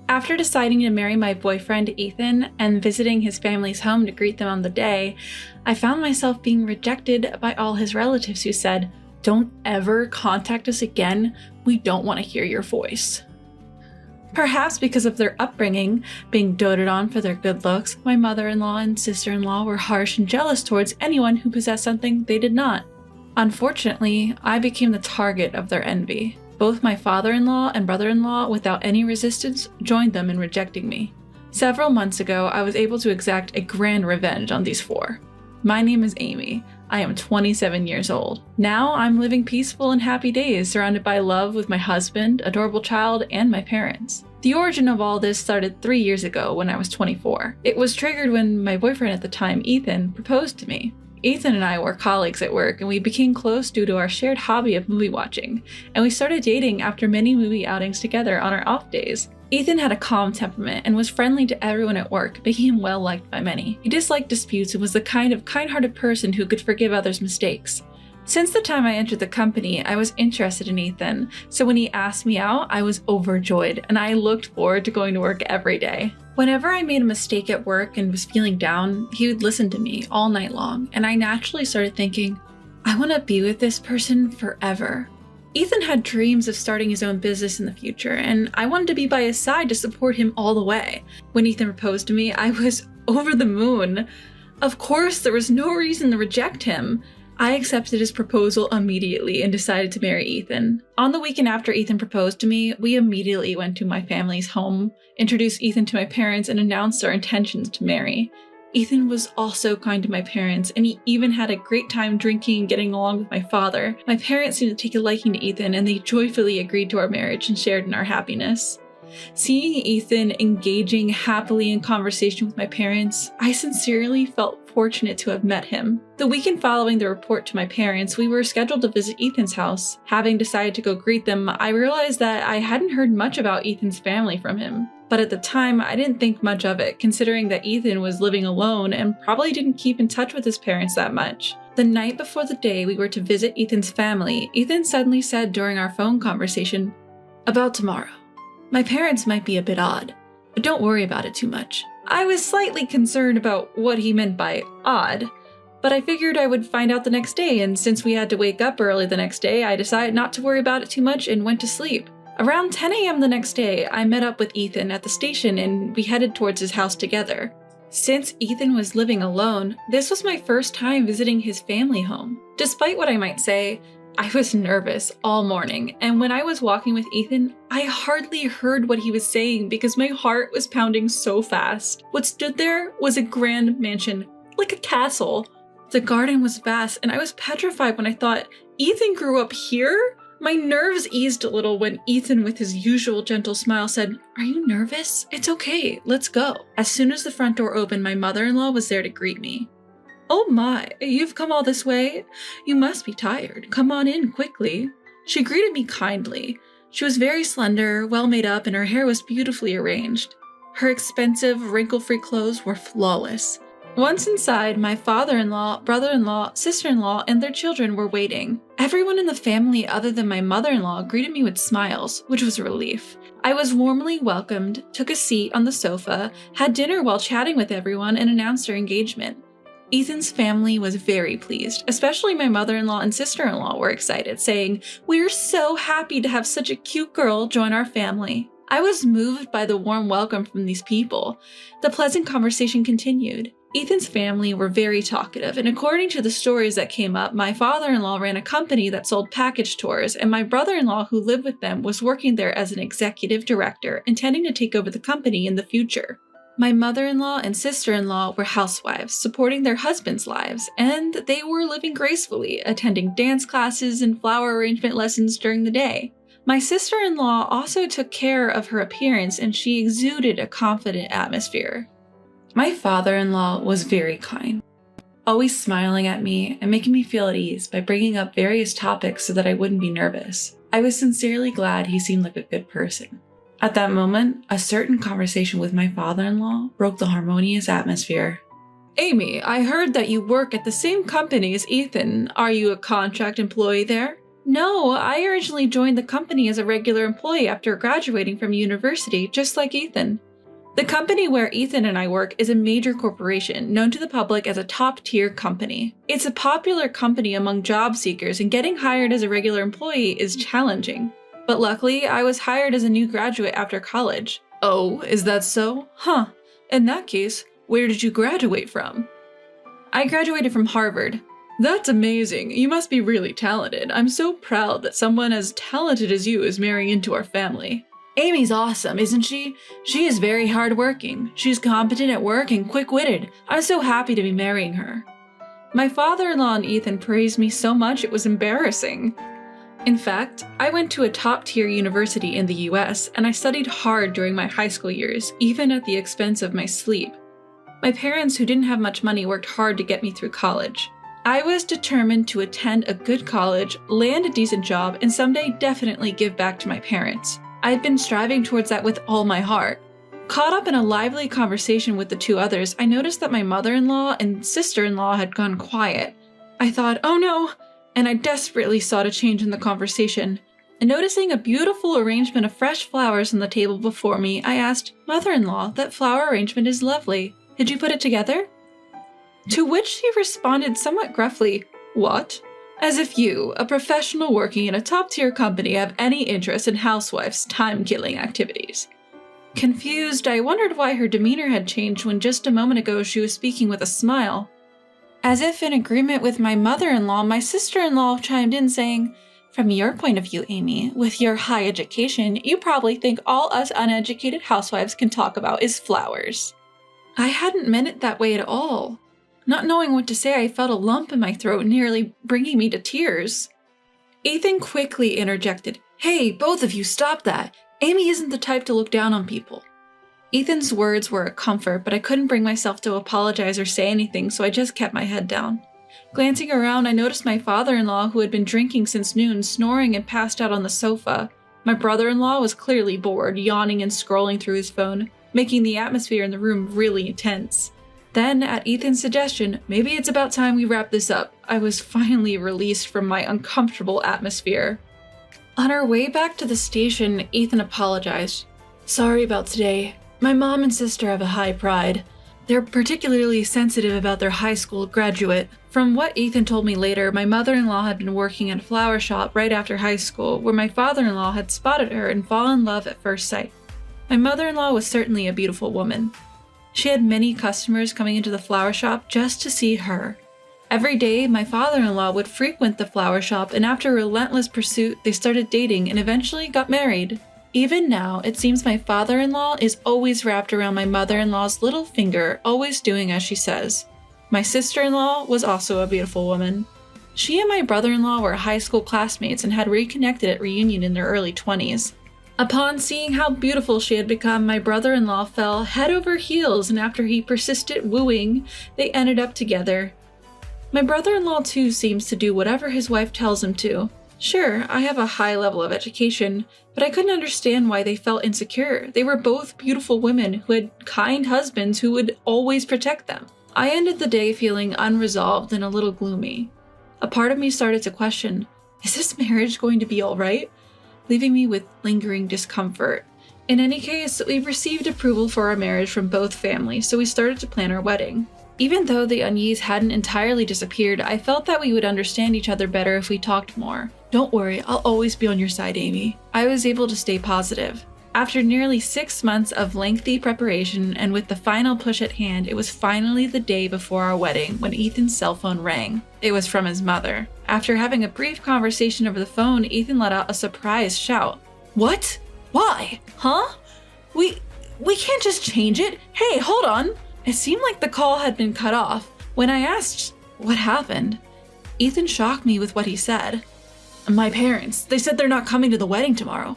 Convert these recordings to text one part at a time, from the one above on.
After deciding to marry my boyfriend Ethan and visiting his family's home to greet them on the day, I found myself being rejected by all his relatives who said, "Don't ever contact us again, we don't want to hear your voice." Perhaps because of their upbringing, being doted on for their good looks, my mother-in-law and sister-in-law were harsh and jealous towards anyone who possessed something they did not. Unfortunately, I became the target of their envy. Both my father-in-law and brother-in-law, without any resistance, joined them in rejecting me. Several months ago, I was able to exact a grand revenge on these four. My name is Amy. I am 27 years old. Now I'm living peaceful and happy days surrounded by love with my husband, adorable child, and my parents. The origin of all this started 3 years ago when I was 24. It was triggered when my boyfriend at the time, Ethan, proposed to me. Ethan and I were colleagues at work, and we became close due to our shared hobby of movie watching, and we started dating after many movie outings together on our off days. Ethan had a calm temperament and was friendly to everyone at work, making him well liked by many. He disliked disputes and was the kind of kind-hearted person who could forgive others' mistakes. Since the time I entered the company, I was interested in Ethan, so when he asked me out, I was overjoyed, and I looked forward to going to work every day. Whenever I made a mistake at work and was feeling down, he would listen to me all night long, and I naturally started thinking, I want to be with this person forever. Ethan had dreams of starting his own business in the future, and I wanted to be by his side to support him all the way. When Ethan proposed to me, I was over the moon. Of course, there was no reason to reject him. I accepted his proposal immediately and decided to marry Ethan. On the weekend after Ethan proposed to me, we immediately went to my family's home, introduced Ethan to my parents, and announced our intentions to marry. Ethan was also kind to my parents, and he even had a great time drinking and getting along with my father. My parents seemed to take a liking to Ethan, and they joyfully agreed to our marriage and shared in our happiness. Seeing Ethan engaging happily in conversation with my parents, I sincerely felt fortunate to have met him. The weekend following the report to my parents, we were scheduled to visit Ethan's house. Having decided to go greet them, I realized that I hadn't heard much about Ethan's family from him. But at the time, I didn't think much of it, considering that Ethan was living alone and probably didn't keep in touch with his parents that much. The night before the day we were to visit Ethan's family, Ethan suddenly said during our phone conversation, "About tomorrow. My parents might be a bit odd, but don't worry about it too much." I was slightly concerned about what he meant by odd, but I figured I would find out the next day, and since we had to wake up early the next day, I decided not to worry about it too much and went to sleep. Around 10 a.m. the next day, I met up with Ethan at the station and we headed towards his house together. Since Ethan was living alone, this was my first time visiting his family home. Despite what I might say, I was nervous all morning, and when I was walking with Ethan, I hardly heard what he was saying because my heart was pounding so fast. What stood there was a grand mansion, like a castle. The garden was vast, and I was petrified when I thought, Ethan grew up here? My nerves eased a little when Ethan, with his usual gentle smile, said, "Are you nervous? It's okay, let's go." As soon as the front door opened, my mother-in-law was there to greet me. "Oh my, you've come all this way? You must be tired. Come on in quickly." She greeted me kindly. She was very slender, well made up, and her hair was beautifully arranged. Her expensive, wrinkle-free clothes were flawless. Once inside, my father-in-law, brother-in-law, sister-in-law, and their children were waiting. Everyone in the family other than my mother-in-law greeted me with smiles, which was a relief. I was warmly welcomed, took a seat on the sofa, had dinner while chatting with everyone, and announced our engagement. Ethan's family was very pleased, especially my mother-in-law and sister-in-law were excited, saying, "We're so happy to have such a cute girl join our family." I was moved by the warm welcome from these people. The pleasant conversation continued. Ethan's family were very talkative, and according to the stories that came up, my father-in-law ran a company that sold package tours, and my brother-in-law who lived with them was working there as an executive director, intending to take over the company in the future. My mother-in-law and sister-in-law were housewives, supporting their husbands' lives, and they were living gracefully, attending dance classes and flower arrangement lessons during the day. My sister-in-law also took care of her appearance, and she exuded a confident atmosphere. My father-in-law was very kind, always smiling at me and making me feel at ease by bringing up various topics so that I wouldn't be nervous. I was sincerely glad he seemed like a good person. At that moment, a certain conversation with my father-in-law broke the harmonious atmosphere. "Amy, I heard that you work at the same company as Ethan. Are you a contract employee there?" No, I originally joined the company as a regular employee after graduating from university, just like Ethan. The company where Ethan and I work is a major corporation known to the public as a top-tier company. It's a popular company among job seekers, and getting hired as a regular employee is challenging. But luckily, I was hired as a new graduate after college. Oh, is that so? Huh. In that case, where did you graduate from? I graduated from Harvard. That's amazing. You must be really talented. I'm so proud that someone as talented as you is marrying into our family. Amy's awesome, isn't she? She is very hardworking. She's competent at work and quick-witted. I'm so happy to be marrying her. My father-in-law and Ethan praised me so much it was embarrassing. In fact, I went to a top-tier university in the US, and I studied hard during my high school years, even at the expense of my sleep. My parents, who didn't have much money, worked hard to get me through college. I was determined to attend a good college, land a decent job, and someday definitely give back to my parents. I'd been striving towards that with all my heart. Caught up in a lively conversation with the two others, I noticed that my mother-in-law and sister-in-law had gone quiet. I thought, oh no, and I desperately sought a change in the conversation. And noticing a beautiful arrangement of fresh flowers on the table before me, I asked, "Mother-in-law, that flower arrangement is lovely. Did you put it together?" To which she responded somewhat gruffly, "What? As if you, a professional working in a top-tier company, have any interest in housewives' time-killing activities." Confused, I wondered why her demeanor had changed when just a moment ago she was speaking with a smile. As if in agreement with my mother-in-law, my sister-in-law chimed in saying, "From your point of view, Amy, with your high education, you probably think all us uneducated housewives can talk about is flowers." I hadn't meant it that way at all. Not knowing what to say, I felt a lump in my throat, nearly bringing me to tears. Ethan quickly interjected, "Hey, both of you, stop that. Amy isn't the type to look down on people." Ethan's words were a comfort, but I couldn't bring myself to apologize or say anything, so I just kept my head down. Glancing around, I noticed my father-in-law, who had been drinking since noon, snoring and passed out on the sofa. My brother-in-law was clearly bored, yawning and scrolling through his phone, making the atmosphere in the room really tense. Then, at Ethan's suggestion, "Maybe it's about time we wrap this up," I was finally released from my uncomfortable atmosphere. On our way back to the station, Ethan apologized. "Sorry about today. My mom and sister have a high pride. They're particularly sensitive about their high school graduate." From what Ethan told me later, my mother-in-law had been working at a flower shop right after high school, where my father-in-law had spotted her and fallen in love at first sight. My mother-in-law was certainly a beautiful woman. She had many customers coming into the flower shop just to see her. Every day, my father-in-law would frequent the flower shop, and after a relentless pursuit, they started dating and eventually got married. Even now, it seems my father-in-law is always wrapped around my mother-in-law's little finger, always doing as she says. My sister-in-law was also a beautiful woman. She and my brother-in-law were high school classmates and had reconnected at reunion in their early 20s. Upon seeing how beautiful she had become, my brother-in-law fell head over heels, and after he persisted wooing, they ended up together. My brother-in-law too seems to do whatever his wife tells him to. Sure, I have a high level of education, but I couldn't understand why they felt insecure. They were both beautiful women who had kind husbands who would always protect them. I ended the day feeling unresolved and a little gloomy. A part of me started to question, is this marriage going to be all right? Leaving me with lingering discomfort. In any case, we received approval for our marriage from both families, so we started to plan our wedding. Even though the unease hadn't entirely disappeared, I felt that we would understand each other better if we talked more. "Don't worry, I'll always be on your side, Amy." I was able to stay positive. After nearly 6 months of lengthy preparation and with the final push at hand, it was finally the day before our wedding when Ethan's cell phone rang. It was from his mother. After having a brief conversation over the phone, Ethan let out a surprised shout. "What? Why? Huh? We can't just change it. Hey, hold on." It seemed like the call had been cut off. When I asked what happened, Ethan shocked me with what he said. "My parents, they said they're not coming to the wedding tomorrow."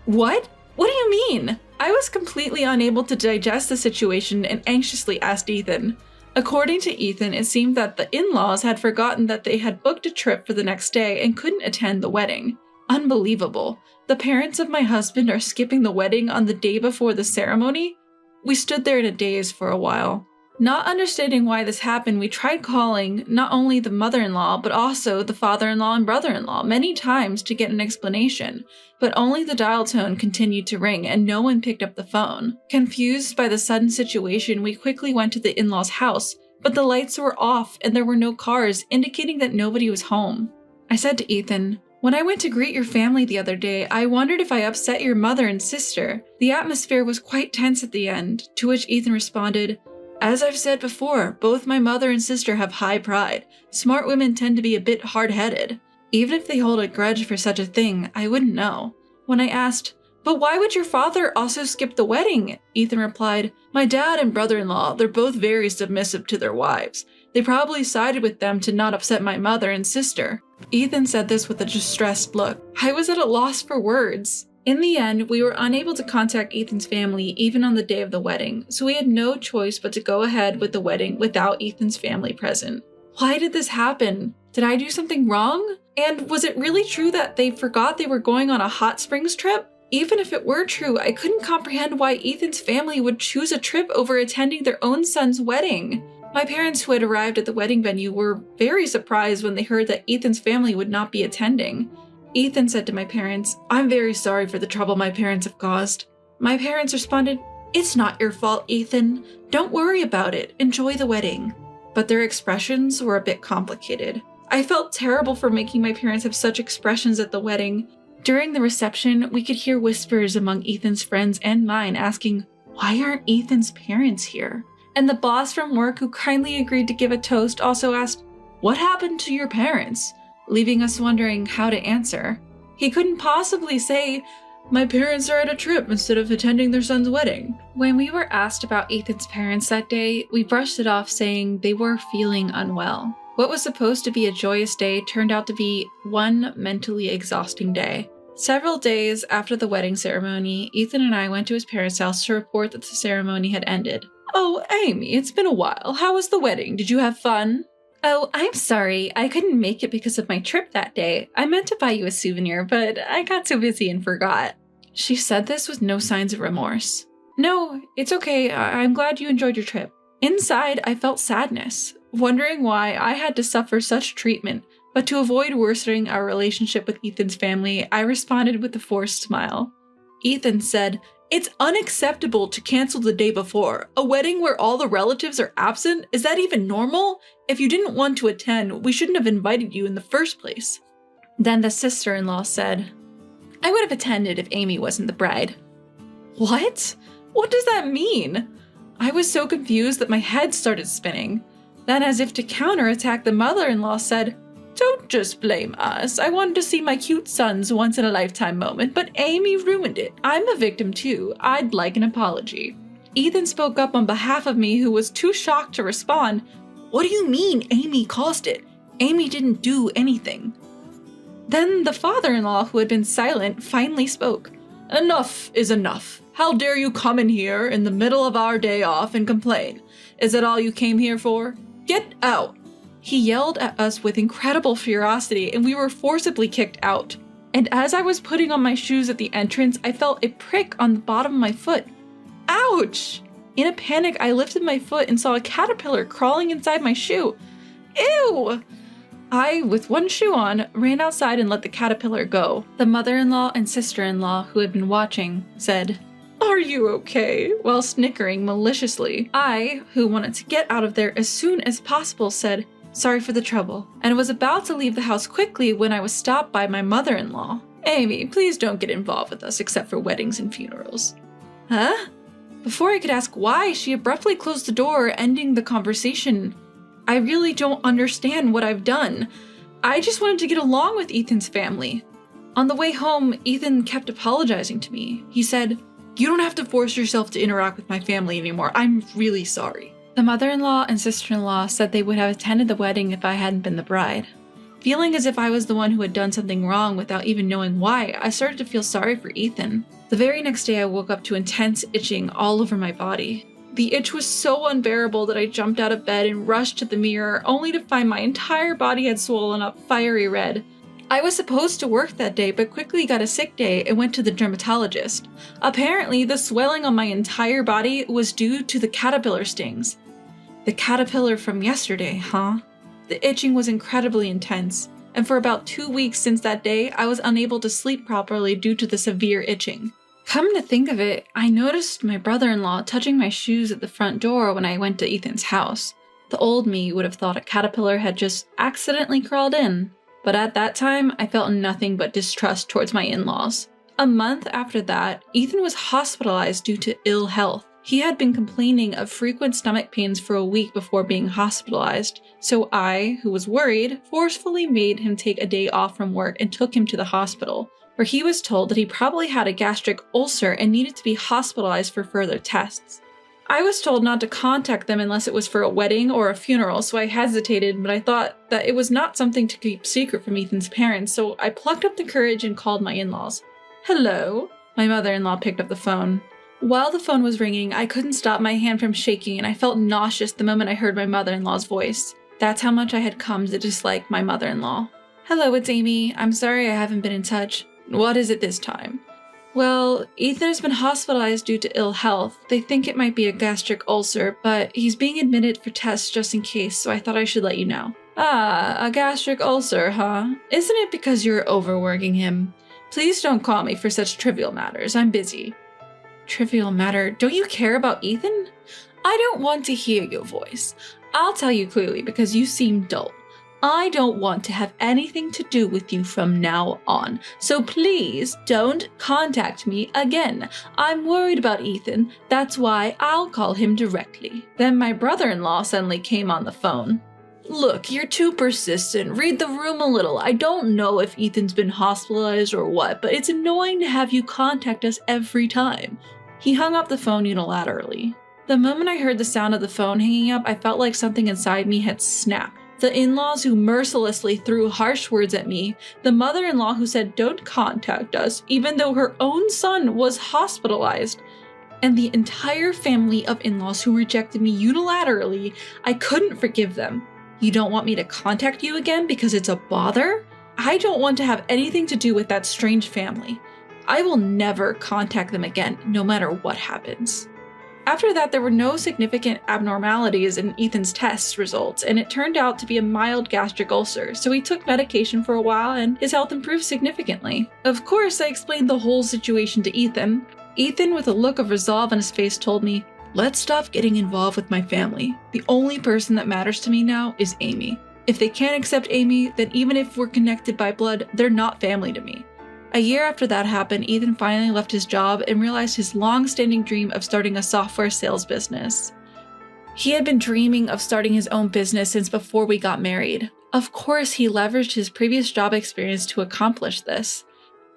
"What? What do you mean?" I was completely unable to digest the situation and anxiously asked Ethan. According to Ethan, it seemed that the in-laws had forgotten that they had booked a trip for the next day and couldn't attend the wedding. Unbelievable. The parents of my husband are skipping the wedding on the day before the ceremony? We stood there in a daze for a while. Not understanding why this happened, we tried calling not only the mother-in-law, but also the father-in-law and brother-in-law many times to get an explanation, but only the dial tone continued to ring and no one picked up the phone. Confused by the sudden situation, we quickly went to the in-laws' house, but the lights were off and there were no cars, indicating that nobody was home. I said to Ethan, "When I went to greet your family the other day, I wondered if I upset your mother and sister." The atmosphere was quite tense at the end, to which Ethan responded, "As I've said before, both my mother and sister have high pride. Smart women tend to be a bit hard-headed. Even if they hold a grudge for such a thing, I wouldn't know." When I asked, "But why would your father also skip the wedding?" Ethan replied, "My dad and brother-in-law, they're both very submissive to their wives. They probably sided with them to not upset my mother and sister." Ethan said this with a distressed look. I was at a loss for words. In the end, we were unable to contact Ethan's family even on the day of the wedding, so we had no choice but to go ahead with the wedding without Ethan's family present. Why did this happen? Did I do something wrong? And was it really true that they forgot they were going on a hot springs trip? Even if it were true, I couldn't comprehend why Ethan's family would choose a trip over attending their own son's wedding. My parents, who had arrived at the wedding venue, were very surprised when they heard that Ethan's family would not be attending. Ethan said to my parents, "I'm very sorry for the trouble my parents have caused." My parents responded, "It's not your fault, Ethan. Don't worry about it. Enjoy the wedding." But their expressions were a bit complicated. I felt terrible for making my parents have such expressions at the wedding. During the reception, we could hear whispers among Ethan's friends and mine asking, "Why aren't Ethan's parents here?" And the boss from work, who kindly agreed to give a toast, also asked, "What happened to your parents?" leaving us wondering how to answer. He couldn't possibly say, "My parents are at a trip instead of attending their son's wedding." When we were asked about Ethan's parents that day, we brushed it off saying they were feeling unwell. What was supposed to be a joyous day turned out to be one mentally exhausting day. Several days after the wedding ceremony, Ethan and I went to his parents' house to report that the ceremony had ended. "Oh, Amy, it's been a while. How was the wedding? Did you have fun?" "Oh, I'm sorry. I couldn't make it because of my trip that day. I meant to buy you a souvenir, but I got so busy and forgot." She said this with no signs of remorse. "No, it's okay. I'm glad you enjoyed your trip." Inside, I felt sadness, wondering why I had to suffer such treatment, but to avoid worsening our relationship with Ethan's family, I responded with a forced smile. Ethan said, "It's unacceptable to cancel the day before. A wedding where all the relatives are absent? Is that even normal? If you didn't want to attend, we shouldn't have invited you in the first place." Then the sister-in-law said, "I would have attended if Amy wasn't the bride." What? What does that mean? I was so confused that my head started spinning. Then, as if to counterattack, the mother-in-law said, "Don't just blame us. I wanted to see my cute son's once-in-a-lifetime moment, but Amy ruined it. I'm a victim too. I'd like an apology." Ethan spoke up on behalf of me, who was too shocked to respond. "What do you mean Amy caused it? Amy didn't do anything." Then the father-in-law, who had been silent, finally spoke. "Enough is enough. How dare you come in here in the middle of our day off and complain? Is that all you came here for? Get out!" He yelled at us with incredible ferocity, and we were forcibly kicked out. And as I was putting on my shoes at the entrance, I felt a prick on the bottom of my foot. Ouch! In a panic, I lifted my foot and saw a caterpillar crawling inside my shoe. Ew! I, with one shoe on, ran outside and let the caterpillar go. The mother-in-law and sister-in-law, who had been watching, said, "Are you okay?" while snickering maliciously. I, who wanted to get out of there as soon as possible, said, "Sorry for the trouble," and was about to leave the house quickly when I was stopped by my mother-in-law. "Amy, please don't get involved with us except for weddings and funerals." Huh? Before I could ask why, she abruptly closed the door, ending the conversation. I really don't understand what I've done. I just wanted to get along with Ethan's family. On the way home, Ethan kept apologizing to me. He said, "You don't have to force yourself to interact with my family anymore. I'm really sorry." The mother-in-law and sister-in-law said they would have attended the wedding if I hadn't been the bride. Feeling as if I was the one who had done something wrong without even knowing why, I started to feel sorry for Ethan. The very next day, I woke up to intense itching all over my body. The itch was so unbearable that I jumped out of bed and rushed to the mirror, only to find my entire body had swollen up fiery red. I was supposed to work that day, but quickly got a sick day and went to the dermatologist. Apparently, the swelling on my entire body was due to the caterpillar stings. The caterpillar from yesterday, huh? The itching was incredibly intense, and for about 2 weeks since that day, I was unable to sleep properly due to the severe itching. Come to think of it, I noticed my brother-in-law touching my shoes at the front door when I went to Ethan's house. The old me would have thought a caterpillar had just accidentally crawled in, but at that time, I felt nothing but distrust towards my in-laws. A month after that, Ethan was hospitalized due to ill health. He had been complaining of frequent stomach pains for a week before being hospitalized, so I, who was worried, forcefully made him take a day off from work and took him to the hospital, where he was told that he probably had a gastric ulcer and needed to be hospitalized for further tests. I was told not to contact them unless it was for a wedding or a funeral, so I hesitated, but I thought that it was not something to keep secret from Ethan's parents, so I plucked up the courage and called my in-laws. Hello? My mother-in-law picked up the phone. While the phone was ringing, I couldn't stop my hand from shaking, and I felt nauseous the moment I heard my mother-in-law's voice. That's how much I had come to dislike my mother-in-law. Hello, it's Amy. I'm sorry I haven't been in touch. What is it this time? Well, Ethan has been hospitalized due to ill health. They think it might be a gastric ulcer, but he's being admitted for tests just in case, so I thought I should let you know. Ah, a gastric ulcer, huh? Isn't it because you're overworking him? Please don't call me for such trivial matters. I'm busy. Trivial matter? Don't you care about Ethan? I don't want to hear your voice. I'll tell you clearly because you seem dull. I don't want to have anything to do with you from now on, so please don't contact me again. I'm worried about Ethan, that's why I'll call him directly. Then my brother-in-law suddenly came on the phone. Look, you're too persistent. Read the room a little. I don't know if Ethan's been hospitalized or what, but it's annoying to have you contact us every time. He hung up the phone unilaterally. The moment I heard the sound of the phone hanging up, I felt like something inside me had snapped. The in-laws who mercilessly threw harsh words at me, the mother-in-law who said don't contact us even though her own son was hospitalized, and the entire family of in-laws who rejected me unilaterally, I couldn't forgive them. You don't want me to contact you again because it's a bother? I don't want to have anything to do with that strange family. I will never contact them again, no matter what happens. After that, there were no significant abnormalities in Ethan's test results, and it turned out to be a mild gastric ulcer, so he took medication for a while and his health improved significantly. Of course, I explained the whole situation to Ethan. Ethan, with a look of resolve on his face, told me, "Let's stop getting involved with my family. The only person that matters to me now is Amy. If they can't accept Amy, then even if we're connected by blood, they're not family to me." A year after that happened, Ethan finally left his job and realized his long-standing dream of starting a software sales business. He had been dreaming of starting his own business since before we got married. Of course, he leveraged his previous job experience to accomplish this.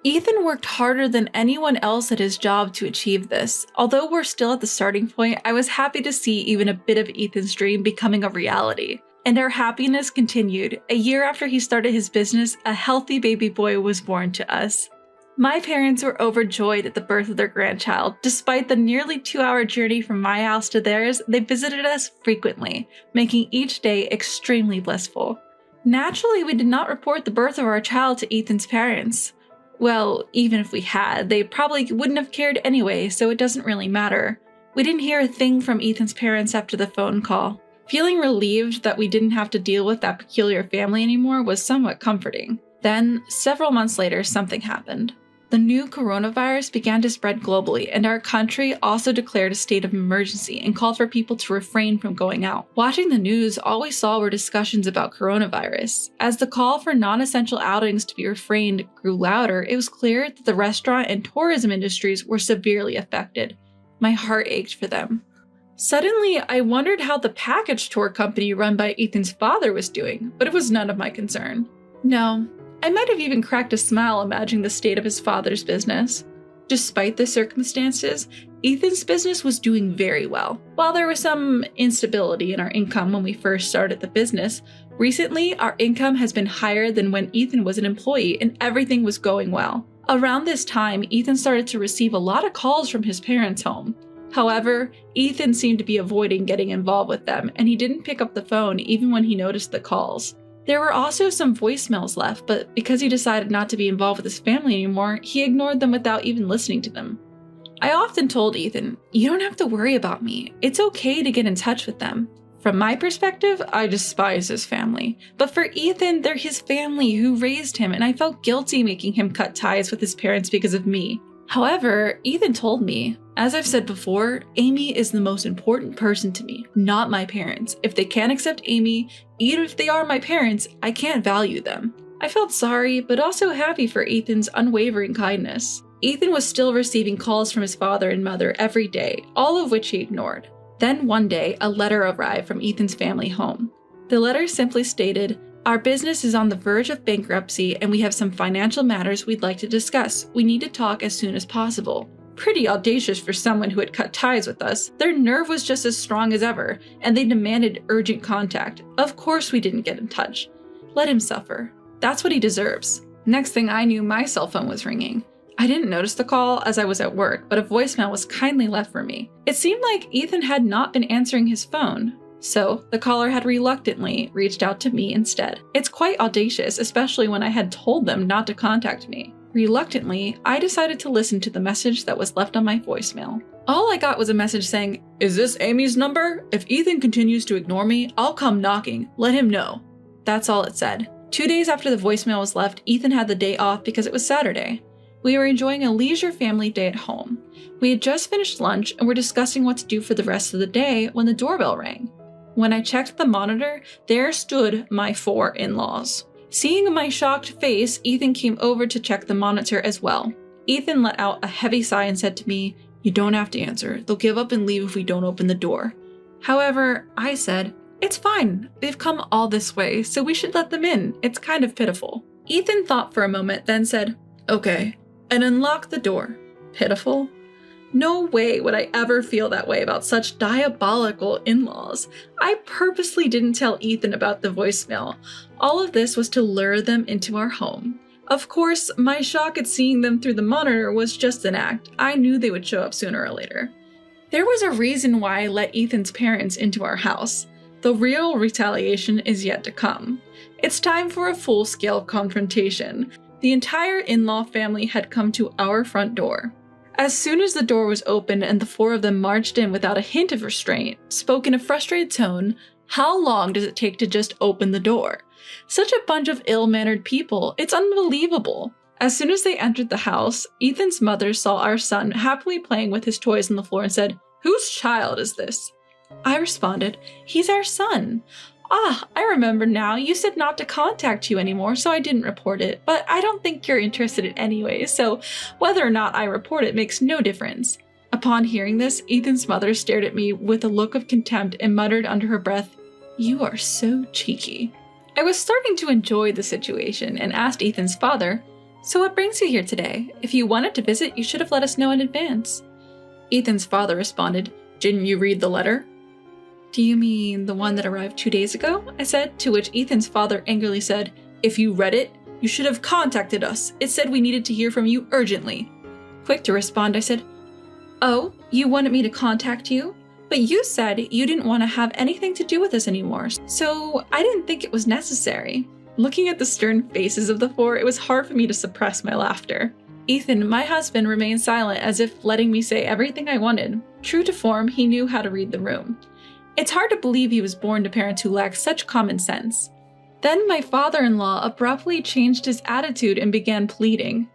Ethan worked harder than anyone else at his job to achieve this. Although we're still at the starting point, I was happy to see even a bit of Ethan's dream becoming a reality. And our happiness continued. A year after he started his business, a healthy baby boy was born to us. My parents were overjoyed at the birth of their grandchild. Despite the nearly 2-hour journey from my house to theirs, they visited us frequently, making each day extremely blissful. Naturally, we did not report the birth of our child to Ethan's parents. Well, even if we had, they probably wouldn't have cared anyway, so it doesn't really matter. We didn't hear a thing from Ethan's parents after the phone call. Feeling relieved that we didn't have to deal with that peculiar family anymore was somewhat comforting. Then, several months later, something happened. The new coronavirus began to spread globally, and our country also declared a state of emergency and called for people to refrain from going out. Watching the news, all we saw were discussions about coronavirus. As the call for non-essential outings to be refrained grew louder, it was clear that the restaurant and tourism industries were severely affected. My heart ached for them. Suddenly, I wondered how the package tour company run by Ethan's father was doing, but it was none of my concern. No, I might have even cracked a smile imagining the state of his father's business. Despite the circumstances, Ethan's business was doing very well. While there was some instability in our income when we first started the business, recently our income has been higher than when Ethan was an employee and everything was going well. Around this time, Ethan started to receive a lot of calls from his parents' home. However, Ethan seemed to be avoiding getting involved with them, and he didn't pick up the phone even when he noticed the calls. There were also some voicemails left, but because he decided not to be involved with his family anymore, he ignored them without even listening to them. I often told Ethan, "You don't have to worry about me. It's okay to get in touch with them. From my perspective, I despise his family. But for Ethan, they're his family who raised him, and I felt guilty making him cut ties with his parents because of me. However, Ethan told me, as I've said before, Amy is the most important person to me, not my parents. If they can't accept Amy, even if they are my parents, I can't value them. I felt sorry, but also happy for Ethan's unwavering kindness. Ethan was still receiving calls from his father and mother every day, all of which he ignored. Then one day, a letter arrived from Ethan's family home. The letter simply stated, "Our business is on the verge of bankruptcy and we have some financial matters we'd like to discuss. We need to talk as soon as possible." Pretty audacious for someone who had cut ties with us. Their nerve was just as strong as ever, and they demanded urgent contact. Of course we didn't get in touch. Let him suffer. That's what he deserves. Next thing I knew, my cell phone was ringing. I didn't notice the call as I was at work, but a voicemail was kindly left for me. It seemed like Ethan had not been answering his phone. So, the caller had reluctantly reached out to me instead. It's quite audacious, especially when I had told them not to contact me. Reluctantly, I decided to listen to the message that was left on my voicemail. All I got was a message saying, "Is this Amy's number? If Ethan continues to ignore me, I'll come knocking. Let him know." That's all it said. 2 days after the voicemail was left, Ethan had the day off because it was Saturday. We were enjoying a leisure family day at home. We had just finished lunch and were discussing what to do for the rest of the day when the doorbell rang. When I checked the monitor, there stood my 4 in-laws. Seeing my shocked face, Ethan came over to check the monitor as well. Ethan let out a heavy sigh and said to me, "You don't have to answer. They'll give up and leave if we don't open the door." However, I said, "It's fine. They've come all this way, so we should let them in. It's kind of pitiful." Ethan thought for a moment, then said, "Okay," and unlocked the door. Pitiful? No way would I ever feel that way about such diabolical in-laws. I purposely didn't tell Ethan about the voicemail. All of this was to lure them into our home. Of course, my shock at seeing them through the monitor was just an act. I knew they would show up sooner or later. There was a reason why I let Ethan's parents into our house. The real retaliation is yet to come. It's time for a full-scale confrontation. The entire in-law family had come to our front door. As soon as the door was opened and the 4 of them marched in without a hint of restraint, spoke in a frustrated tone, "How long does it take to just open the door?" Such a bunch of ill-mannered people, it's unbelievable. As soon as they entered the house, Ethan's mother saw our son happily playing with his toys on the floor and said, "Whose child is this?" I responded, "He's our son." "Ah, I remember now. You said not to contact you anymore, so I didn't report it. But I don't think you're interested in anyway, so whether or not I report it makes no difference." Upon hearing this, Ethan's mother stared at me with a look of contempt and muttered under her breath, "You are so cheeky." I was starting to enjoy the situation and asked Ethan's father, "So what brings you here today? If you wanted to visit, you should have let us know in advance." Ethan's father responded, "Didn't you read the letter?" "Do you mean the one that arrived 2 days ago?" I said, to which Ethan's father angrily said, "If you read it, you should have contacted us. It said we needed to hear from you urgently." Quick to respond, I said, "Oh, you wanted me to contact you? But you said you didn't want to have anything to do with us anymore, so I didn't think it was necessary." Looking at the stern faces of the 4, it was hard for me to suppress my laughter. Ethan, my husband, remained silent as if letting me say everything I wanted. True to form, he knew how to read the room. It's hard to believe he was born to parents who lacked such common sense. Then my father-in-law abruptly changed his attitude and began pleading.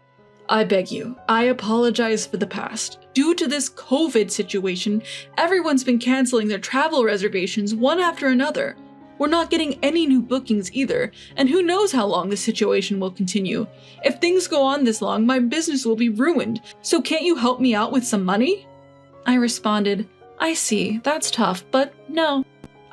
"I beg you, I apologize for the past. Due to this COVID situation, everyone's been canceling their travel reservations one after another. We're not getting any new bookings either, and who knows how long this situation will continue. If things go on this long, my business will be ruined, so can't you help me out with some money?" I responded, "I see, that's tough, but no.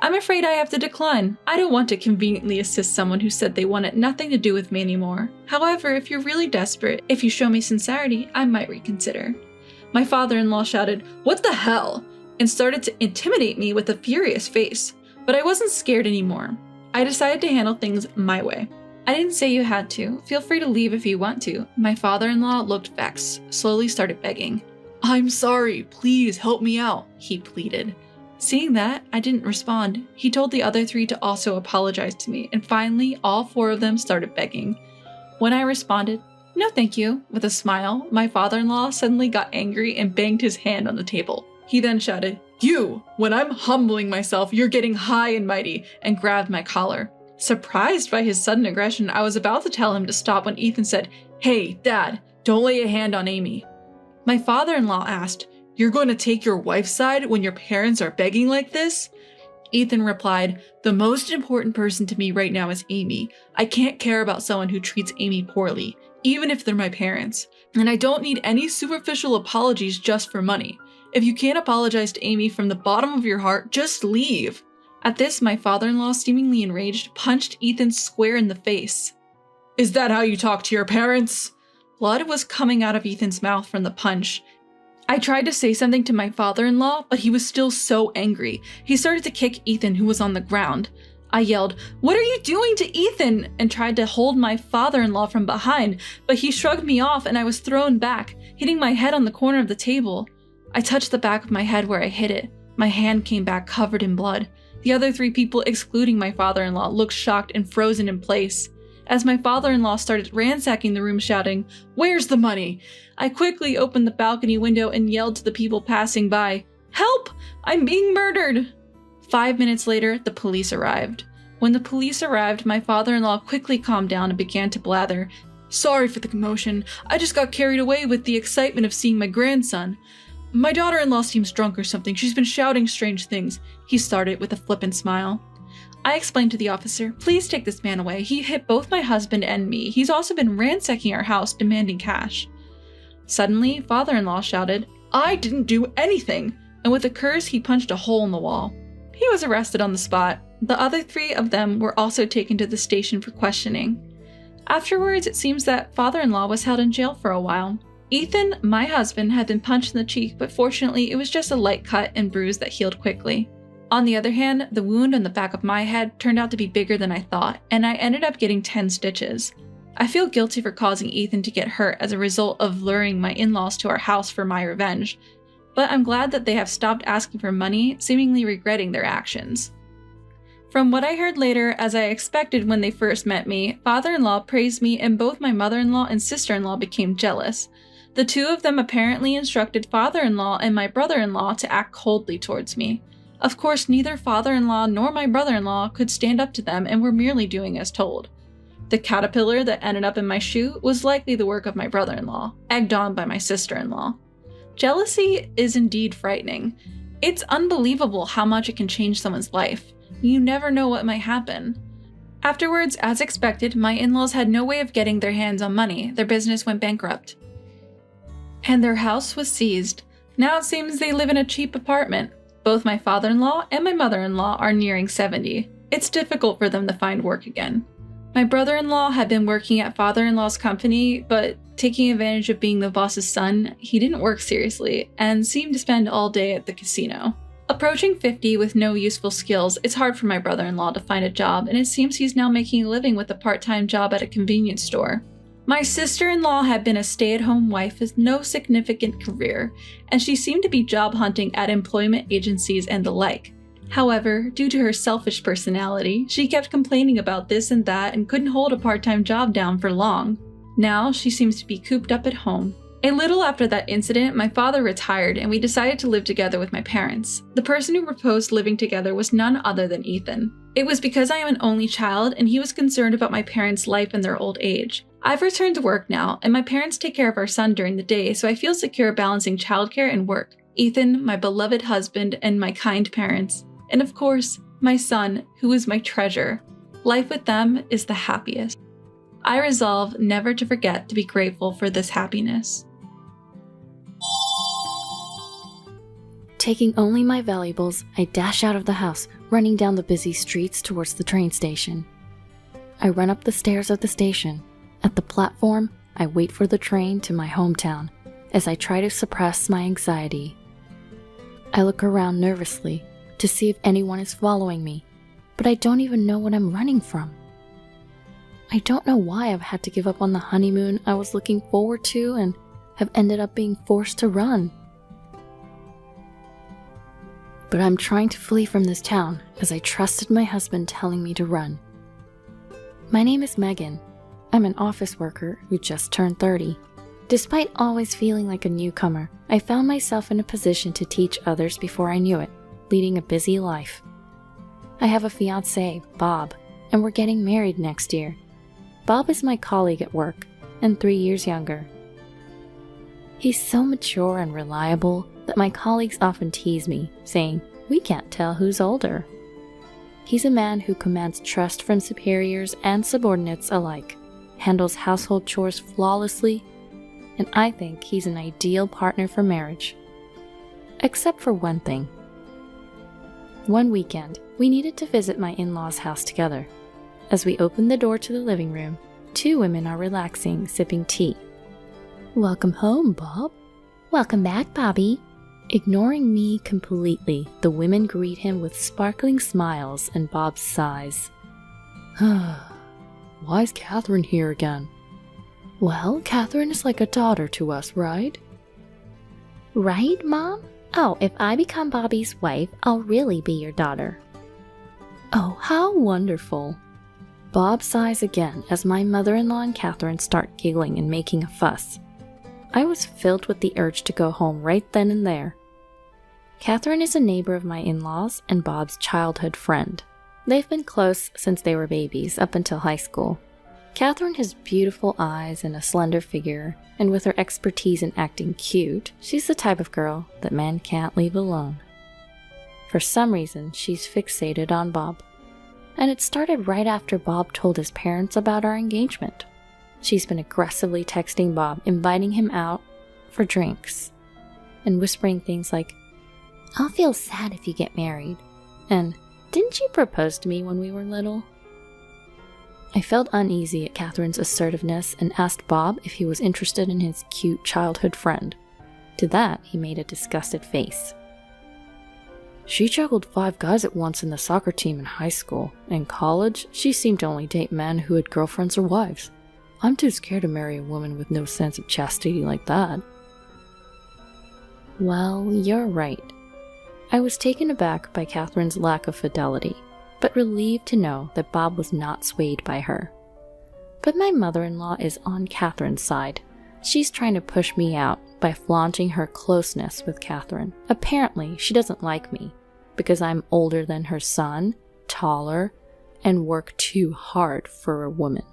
I'm afraid I have to decline. I don't want to conveniently assist someone who said they wanted nothing to do with me anymore. However, if you're really desperate, if you show me sincerity, I might reconsider." My father-in-law shouted, "What the hell?" and started to intimidate me with a furious face. But I wasn't scared anymore. I decided to handle things my way. "I didn't say you had to. Feel free to leave if you want to." My father-in-law looked vexed, slowly started begging. "I'm sorry, please help me out," he pleaded. Seeing that, I didn't respond. He told the other 3 to also apologize to me, and finally, all 4 of them started begging. When I responded, "No thank you," with a smile, my father-in-law suddenly got angry and banged his hand on the table. He then shouted, "You! When I'm humbling myself, you're getting high and mighty," and grabbed my collar. Surprised by his sudden aggression, I was about to tell him to stop when Ethan said, "Hey, Dad, don't lay a hand on Amy." My father-in-law asked, "You're going to take your wife's side when your parents are begging like this?" Ethan replied, "The most important person to me right now is Amy. I can't care about someone who treats Amy poorly, even if they're my parents. And I don't need any superficial apologies just for money. If you can't apologize to Amy from the bottom of your heart, just leave." At this, my father-in-law, seemingly enraged, punched Ethan square in the face. "Is that how you talk to your parents?" Blood was coming out of Ethan's mouth from the punch. I tried to say something to my father-in-law, but he was still so angry. He started to kick Ethan, who was on the ground. I yelled, "What are you doing to Ethan?" and tried to hold my father-in-law from behind, but he shrugged me off and I was thrown back, hitting my head on the corner of the table. I touched the back of my head where I hit it. My hand came back covered in blood. The other 3 people, excluding my father-in-law, looked shocked and frozen in place. As my father-in-law started ransacking the room shouting, "Where's the money?" I quickly opened the balcony window and yelled to the people passing by, "Help! I'm being murdered!" 5 minutes later, the police arrived. When the police arrived, my father-in-law quickly calmed down and began to blather, "Sorry for the commotion. I just got carried away with the excitement of seeing my grandson. My daughter-in-law seems drunk or something. She's been shouting strange things," he started with a flippant smile. I explained to the officer, "Please take this man away. He hit both my husband and me. He's also been ransacking our house, demanding cash." Suddenly, father-in-law shouted, "I didn't do anything!" And with a curse, he punched a hole in the wall. He was arrested on the spot. The other 3 of them were also taken to the station for questioning. Afterwards, it seems that father-in-law was held in jail for a while. Ethan, my husband, had been punched in the cheek, but fortunately, it was just a light cut and bruise that healed quickly. On the other hand, the wound on the back of my head turned out to be bigger than I thought, and I ended up getting 10 stitches. I feel guilty for causing Ethan to get hurt as a result of luring my in-laws to our house for my revenge, but I'm glad that they have stopped asking for money, seemingly regretting their actions. From what I heard later, as I expected when they first met me, father-in-law praised me and both my mother-in-law and sister-in-law became jealous. The 2 of them apparently instructed father-in-law and my brother-in-law to act coldly towards me. Of course, neither father-in-law nor my brother-in-law could stand up to them and were merely doing as told. The caterpillar that ended up in my shoe was likely the work of my brother-in-law, egged on by my sister-in-law. Jealousy is indeed frightening. It's unbelievable how much it can change someone's life. You never know what might happen. Afterwards, as expected, my in-laws had no way of getting their hands on money. Their business went bankrupt. And their house was seized. Now it seems they live in a cheap apartment. Both my father-in-law and my mother-in-law are nearing 70. It's difficult for them to find work again. My brother-in-law had been working at father-in-law's company, but taking advantage of being the boss's son, he didn't work seriously and seemed to spend all day at the casino. Approaching 50 with no useful skills, it's hard for my brother-in-law to find a job, and it seems he's now making a living with a part-time job at a convenience store. My sister-in-law had been a stay-at-home wife with no significant career, and she seemed to be job hunting at employment agencies and the like. However, due to her selfish personality, she kept complaining about this and that and couldn't hold a part-time job down for long. Now, she seems to be cooped up at home. A little after that incident, my father retired and we decided to live together with my parents. The person who proposed living together was none other than Ethan. It was because I am an only child and he was concerned about my parents' life in their old age. I've returned to work now, and my parents take care of our son during the day, so I feel secure balancing childcare and work. Ethan, my beloved husband, and my kind parents. And of course, my son, who is my treasure. Life with them is the happiest. I resolve never to forget to be grateful for this happiness. Taking only my valuables, I dash out of the house, running down the busy streets towards the train station. I run up the stairs of the station. At the platform, I wait for the train to my hometown as I try to suppress my anxiety. I look around nervously to see if anyone is following me, but I don't even know what I'm running from. I don't know why I've had to give up on the honeymoon I was looking forward to and have ended up being forced to run. But I'm trying to flee from this town as I trusted my husband telling me to run. My name is Megan. I'm an office worker who just turned 30. Despite always feeling like a newcomer, I found myself in a position to teach others before I knew it, leading a busy life. I have a fiancé, Bob, and we're getting married next year. Bob is my colleague at work, and 3 years younger. He's so mature and reliable that my colleagues often tease me, saying, "We can't tell who's older." He's a man who commands trust from superiors and subordinates alike, handles household chores flawlessly, and I think he's an ideal partner for marriage. Except for one thing. One weekend, we needed to visit my in-laws' house together. As we opened the door to the living room, 2 women are relaxing, sipping tea. "Welcome home, Bob." "Welcome back, Bobby." Ignoring me completely, the women greet him with sparkling smiles and Bob sighs. "Why's Catherine here again?" "Well, Catherine is like a daughter to us, right?" "Right, Mom? Oh, if I become Bobby's wife, I'll really be your daughter." "Oh, how wonderful." Bob sighs again as my mother-in-law and Catherine start giggling and making a fuss. I was filled with the urge to go home right then and there. Catherine is a neighbor of my in-laws and Bob's childhood friend. They've been close since they were babies, up until high school. Catherine has beautiful eyes and a slender figure, and with her expertise in acting cute, she's the type of girl that men can't leave alone. For some reason, she's fixated on Bob. And it started right after Bob told his parents about our engagement. She's been aggressively texting Bob, inviting him out for drinks, and whispering things like, "I'll feel sad if you get married," and "Didn't you propose to me when we were little?" I felt uneasy at Catherine's assertiveness and asked Bob if he was interested in his cute childhood friend. To that, he made a disgusted face. "She juggled 5 guys at once in the soccer team in high school. In college, she seemed to only date men who had girlfriends or wives. I'm too scared to marry a woman with no sense of chastity like that." Well, you're right. I was taken aback by Catherine's lack of fidelity, but relieved to know that Bob was not swayed by her. But my mother-in-law is on Catherine's side. She's trying to push me out by flaunting her closeness with Catherine. Apparently, she doesn't like me because I'm older than her son, taller, and work too hard for a woman.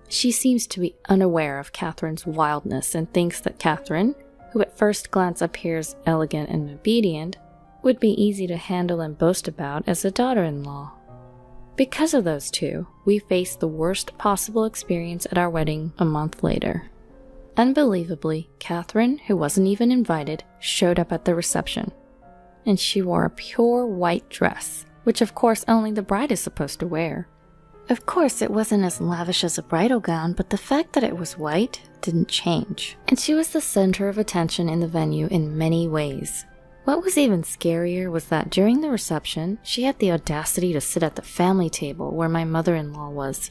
She seems to be unaware of Catherine's wildness and thinks that Catherine, who at first glance appears elegant and obedient, would be easy to handle and boast about as a daughter-in-law. Because of those two, we faced the worst possible experience at our wedding a month later. Unbelievably, Catherine, who wasn't even invited, showed up at the reception. And she wore a pure white dress, which of course only the bride is supposed to wear. Of course, it wasn't as lavish as a bridal gown, but the fact that it was white didn't change. And she was the center of attention in the venue in many ways. What was even scarier was that during the reception, she had the audacity to sit at the family table where my mother-in-law was.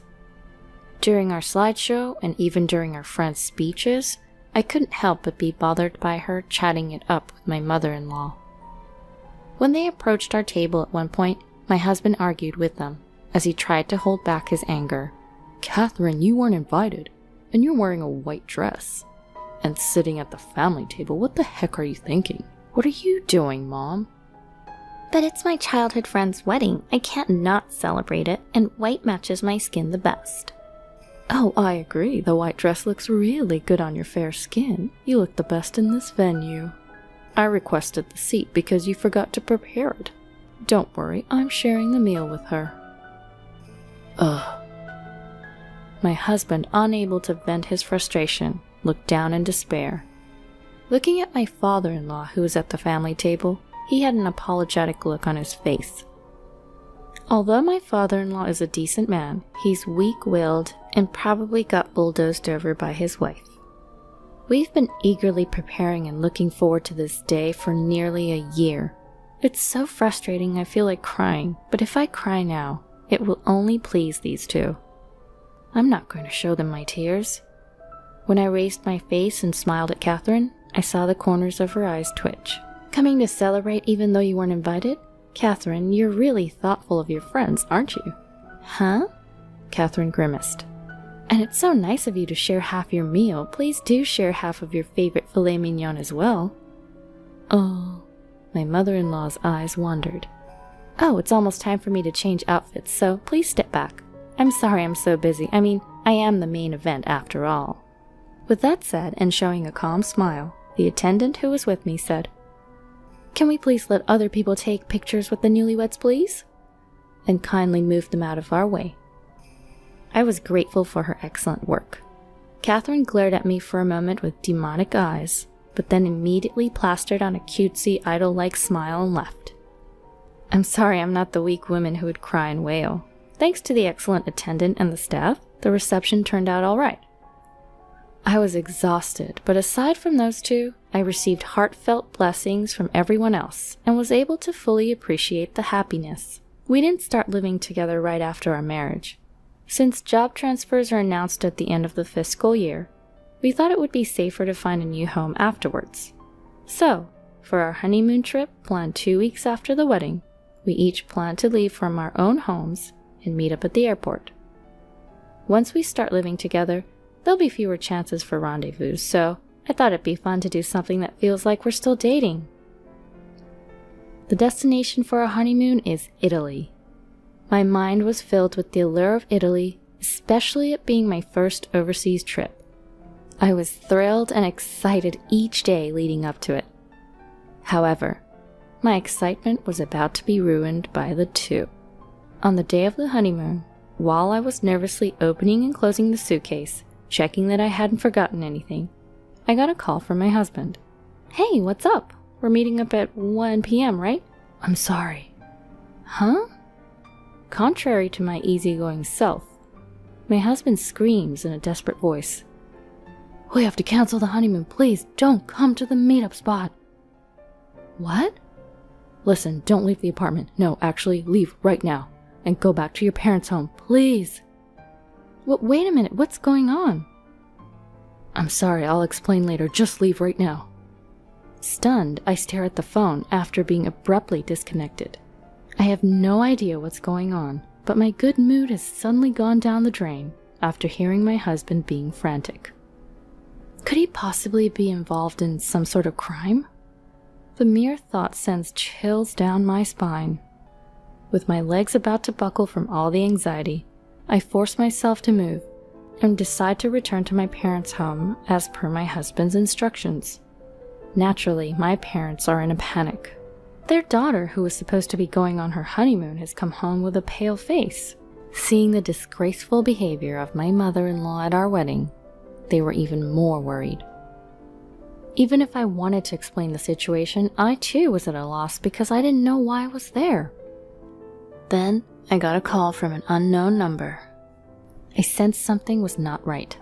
During our slideshow, and even during our friends' speeches, I couldn't help but be bothered by her chatting it up with my mother-in-law. When they approached our table at one point, my husband argued with them, as he tried to hold back his anger. "Catherine, you weren't invited, and you're wearing a white dress. And sitting at the family table, what the heck are you thinking? What are you doing, Mom?" "But it's my childhood friend's wedding. I can't not celebrate it, and white matches my skin the best." "Oh, I agree. The white dress looks really good on your fair skin. You look the best in this venue. I requested the seat because you forgot to prepare it. Don't worry, I'm sharing the meal with her." Ugh. My husband, unable to vent his frustration, looked down in despair. Looking at my father-in-law, who was at the family table, he had an apologetic look on his face. Although my father-in-law is a decent man, he's weak-willed and probably got bulldozed over by his wife. We've been eagerly preparing and looking forward to this day for nearly a year. It's so frustrating I feel like crying, but if I cry now, it will only please these two. I'm not going to show them my tears. When I raised my face and smiled at Catherine, I saw the corners of her eyes twitch. "Coming to celebrate even though you weren't invited? Catherine, you're really thoughtful of your friends, aren't you?" "Huh?" Catherine grimaced. And it's so nice of you to share half your meal. Please do share half of your favorite filet mignon as well. Oh, my mother-in-law's eyes wandered. Oh, it's almost time for me to change outfits, so please step back. I'm sorry I'm so busy. I mean, I am the main event after all. With that said, and showing a calm smile, the attendant who was with me said, "Can we please let other people take pictures with the newlyweds, please?" And kindly moved them out of our way. I was grateful for her excellent work. Catherine glared at me for a moment with demonic eyes, but then immediately plastered on a cutesy, idol-like smile and left. I'm sorry I'm not the weak woman who would cry and wail. Thanks to the excellent attendant and the staff, the reception turned out all right. I was exhausted, but aside from those two, I received heartfelt blessings from everyone else and was able to fully appreciate the happiness. We didn't start living together right after our marriage. Since job transfers are announced at the end of the fiscal year, we thought it would be safer to find a new home afterwards. So, for our honeymoon trip planned 2 weeks after the wedding, we each planned to leave from our own homes and meet up at the airport. Once we start living together, there'll be fewer chances for rendezvous, so I thought it'd be fun to do something that feels like we're still dating. The destination for our honeymoon is Italy. My mind was filled with the allure of Italy, especially it being my first overseas trip. I was thrilled and excited each day leading up to it. However, my excitement was about to be ruined by the two. On the day of the honeymoon, while I was nervously opening and closing the suitcase, checking that I hadn't forgotten anything, I got a call from my husband. "Hey, what's up? We're meeting up at 1 p.m., right?" "I'm sorry." "Huh?" Contrary to my easygoing self, my husband screams in a desperate voice, "We have to cancel the honeymoon. Please don't come to the meetup spot." "What?" "Listen, don't leave the apartment. No, actually, leave right now. And go back to your parents' home, please." Wait a minute, what's going on?" "I'm sorry, I'll explain later. Just leave right now." Stunned, I stare at the phone after being abruptly disconnected. I have no idea what's going on, but my good mood has suddenly gone down the drain after hearing my husband being frantic. Could he possibly be involved in some sort of crime? The mere thought sends chills down my spine. With my legs about to buckle from all the anxiety, I force myself to move and decide to return to my parents' home as per my husband's instructions. Naturally, my parents are in a panic. Their daughter, who was supposed to be going on her honeymoon, has come home with a pale face. Seeing the disgraceful behavior of my mother-in-law at our wedding, they were even more worried. Even if I wanted to explain the situation, I too was at a loss because I didn't know why I was there. Then I got a call from an unknown number. I sensed something was not right.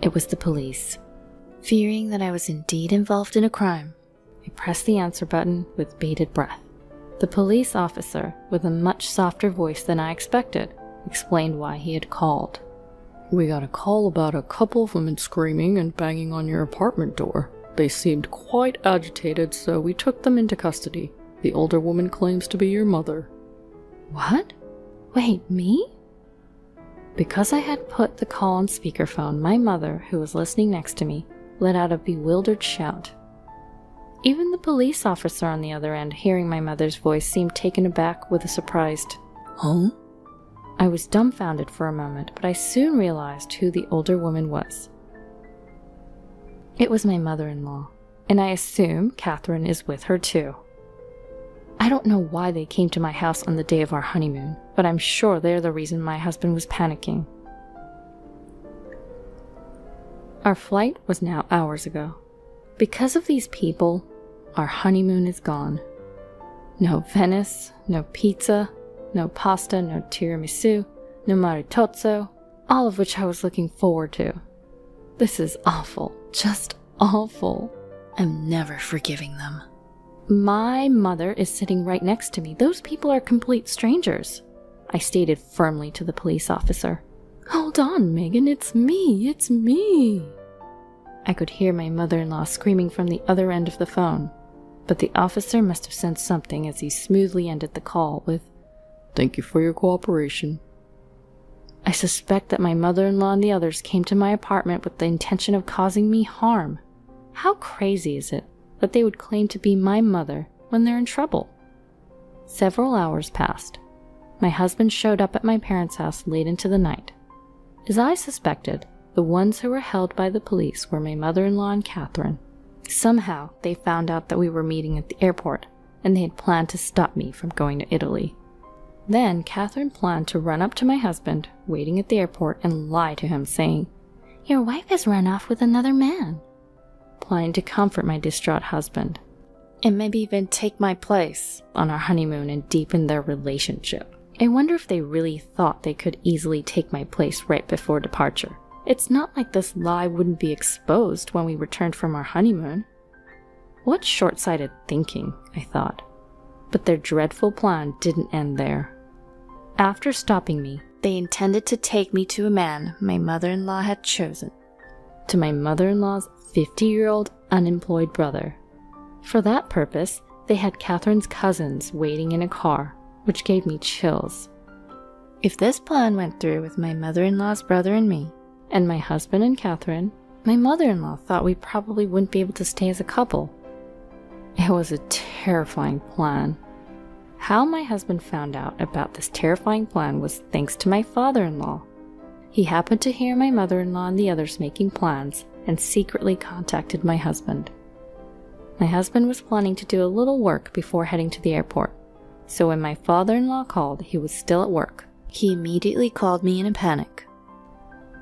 It was the police. Fearing that I was indeed involved in a crime, I pressed the answer button with bated breath. The police officer, with a much softer voice than I expected, explained why he had called. "We got a call about a couple of women screaming and banging on your apartment door. They seemed quite agitated, so we took them into custody. The older woman claims to be your mother." "What? Wait, me?" Because I had put the call on speakerphone, my mother, who was listening next to me, let out a bewildered shout. Even the police officer on the other end, hearing my mother's voice, seemed taken aback with a surprised, "Huh?" I was dumbfounded for a moment, but I soon realized who the older woman was. It was my mother-in-law, and I assume Catherine is with her too. I don't know why they came to my house on the day of our honeymoon, but I'm sure they're the reason my husband was panicking. Our flight was now hours ago. Because of these people, our honeymoon is gone. No Venice, no pizza, no pasta, no tiramisu, no maritozzo, all of which I was looking forward to. This is awful, just awful. I'm never forgiving them. My mother is sitting right next to me. Those people are complete strangers, I stated firmly to the police officer. "Hold on, Megan, it's me. I could hear my mother-in-law screaming from the other end of the phone, but the officer must have sensed something as he smoothly ended the call with, "Thank you for your cooperation." I suspect that my mother-in-law and the others came to my apartment with the intention of causing me harm. How crazy is it that they would claim to be my mother when they're in trouble? Several hours passed. My husband showed up at my parents' house late into the night. As I suspected, the ones who were held by the police were my mother-in-law and Catherine. Somehow, they found out that we were meeting at the airport, and they had planned to stop me from going to Italy. Then, Catherine planned to run up to my husband, waiting at the airport, and lie to him, saying, "Your wife has run off with another man," planning to comfort my distraught husband, and maybe even take my place on our honeymoon and deepen their relationship. I wonder if they really thought they could easily take my place right before departure. It's not like this lie wouldn't be exposed when we returned from our honeymoon. What short-sighted thinking, I thought. But their dreadful plan didn't end there. After stopping me, they intended to take me to a man my mother-in-law had chosen. To my mother-in-law's 50-year-old unemployed brother. For that purpose, they had Catherine's cousins waiting in a car, which gave me chills. If this plan went through with my mother-in-law's brother and me, and my husband and Catherine, my mother-in-law thought we probably wouldn't be able to stay as a couple. It was a terrifying plan. How my husband found out about this terrifying plan was thanks to my father-in-law. He happened to hear my mother-in-law and the others making plans and secretly contacted my husband. My husband was planning to do a little work before heading to the airport, so when my father-in-law called, he was still at work. He immediately called me in a panic.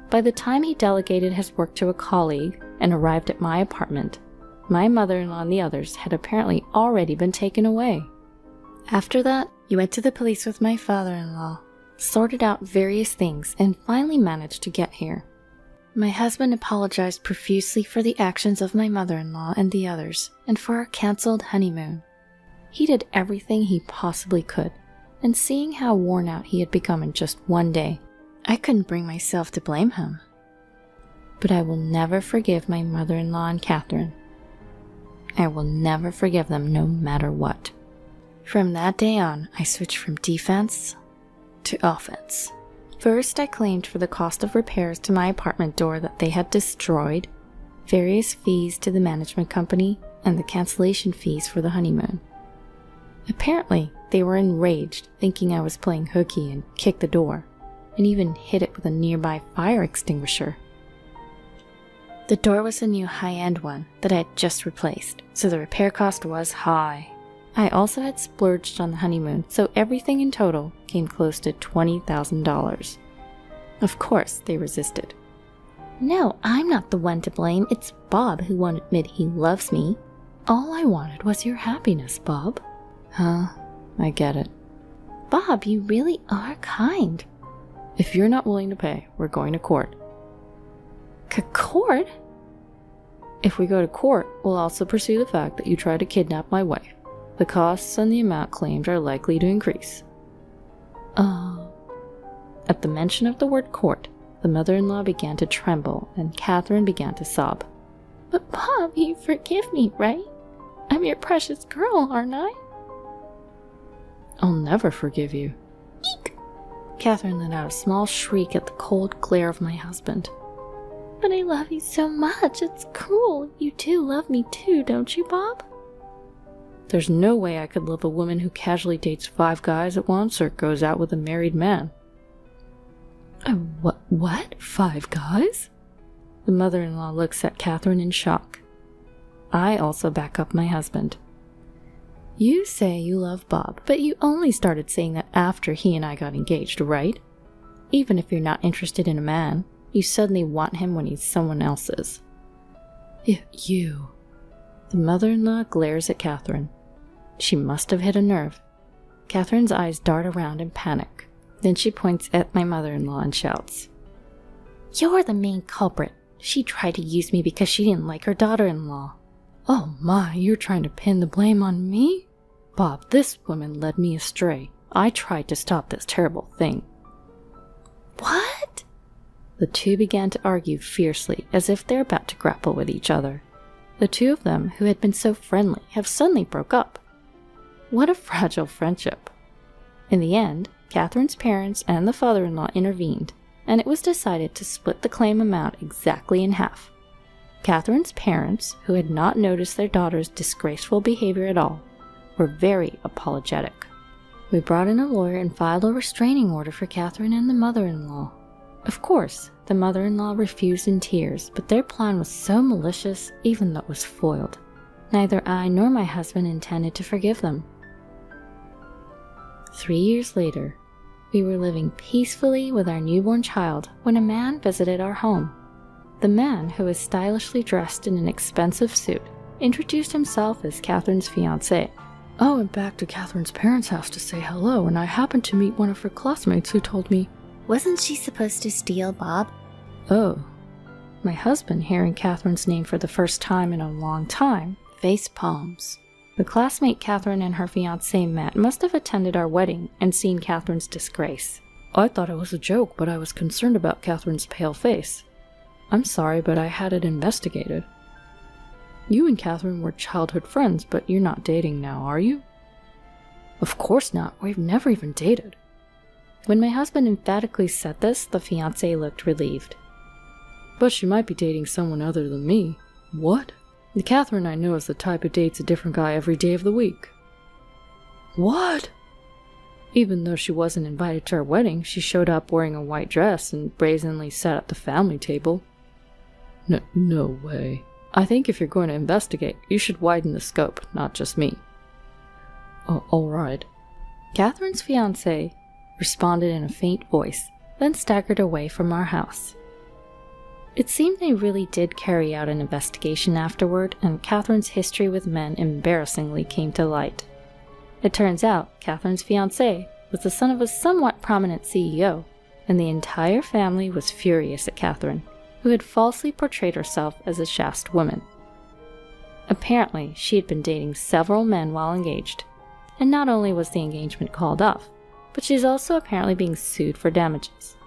By the time he delegated his work to a colleague and arrived at my apartment, my mother-in-law and the others had apparently already been taken away. After that, he went to the police with my father-in-law, sorted out various things, and finally managed to get here. My husband apologized profusely for the actions of my mother-in-law and the others, and for our cancelled honeymoon. He did everything he possibly could, and seeing how worn out he had become in just one day, I couldn't bring myself to blame him. But I will never forgive my mother-in-law and Catherine. I will never forgive them no matter what. From that day on, I switched from defense to offense. First, I claimed for the cost of repairs to my apartment door that they had destroyed, various fees to the management company, and the cancellation fees for the honeymoon. Apparently, they were enraged, thinking I was playing hooky and kicked the door, and even hit it with a nearby fire extinguisher. The door was a new high-end one that I had just replaced, so the repair cost was high. I also had splurged on the honeymoon, so everything in total came close to $20,000. Of course, they resisted. "No, I'm not the one to blame. It's Bob who won't admit he loves me. All I wanted was your happiness, Bob." "Huh, I get it." "Bob, you really are kind." "If you're not willing to pay, we're going to court." Court? "If we go to court, we'll also pursue the fact that you tried to kidnap my wife. The costs and the amount claimed are likely to increase." At the mention of the word court, the mother-in-law began to tremble and Catherine began to sob. "But Bob, you forgive me, right? I'm your precious girl, aren't I?" "I'll never forgive you." Eek! Catherine let out a small shriek at the cold glare of my husband. "But I love you so much, it's cruel. You do love me too, don't you, Bob?" "There's no way I could love a woman who casually dates 5 guys at once or goes out with a married man." What? 5 guys? The mother-in-law looks at Catherine in shock. I also back up my husband. "You say you love Bob, but you only started saying that after he and I got engaged, right? Even if you're not interested in a man, you suddenly want him when he's someone else's." You. The mother-in-law glares at Catherine. She must have hit a nerve. Catherine's eyes dart around in panic. Then she points at my mother-in-law and shouts, "You're the main culprit. She tried to use me because she didn't like her daughter-in-law." "Oh my, you're trying to pin the blame on me? Bob, this woman led me astray. I tried to stop this terrible thing." "What?" The two began to argue fiercely, as if they're about to grapple with each other. The two of them, who had been so friendly, have suddenly broke up. What a fragile friendship. In the end, Catherine's parents and the father-in-law intervened, and it was decided to split the claim amount exactly in half. Catherine's parents, who had not noticed their daughter's disgraceful behavior at all, were very apologetic. We brought in a lawyer and filed a restraining order for Catherine and the mother-in-law. Of course, the mother-in-law refused in tears, but their plan was so malicious, even though it was foiled. Neither I nor my husband intended to forgive them. 3 years later, we were living peacefully with our newborn child when a man visited our home. The man, who was stylishly dressed in an expensive suit, introduced himself as Catherine's fiancé. I went back to Catherine's parents' house to say hello, and I happened to meet one of her classmates who told me, "Wasn't she supposed to steal Bob?" "Oh." My husband, hearing Catherine's name for the first time in a long time, face palms. The classmate Catherine and her fiancé met must have attended our wedding and seen Catherine's disgrace. I thought it was a joke, but I was concerned about Catherine's pale face. I'm sorry, but I had it investigated. You and Catherine were childhood friends, but you're not dating now, are you? Of course not. We've never even dated. When my husband emphatically said this, the fiancé looked relieved. But she might be dating someone other than me. What? The Catherine I know is the type who dates a different guy every day of the week. What? Even though she wasn't invited to our wedding, she showed up wearing a white dress and brazenly sat at the family table. No way. I think if you're going to investigate, you should widen the scope, not just me. Oh, all right. Catherine's fiancé responded in a faint voice, then staggered away from our house. It seemed they really did carry out an investigation afterward, and Catherine's history with men embarrassingly came to light. It turns out Catherine's fiancé was the son of a somewhat prominent CEO, and the entire family was furious at Catherine, who had falsely portrayed herself as a chaste woman. Apparently, she had been dating several men while engaged, and not only was the engagement called off, but she's also apparently being sued for damages.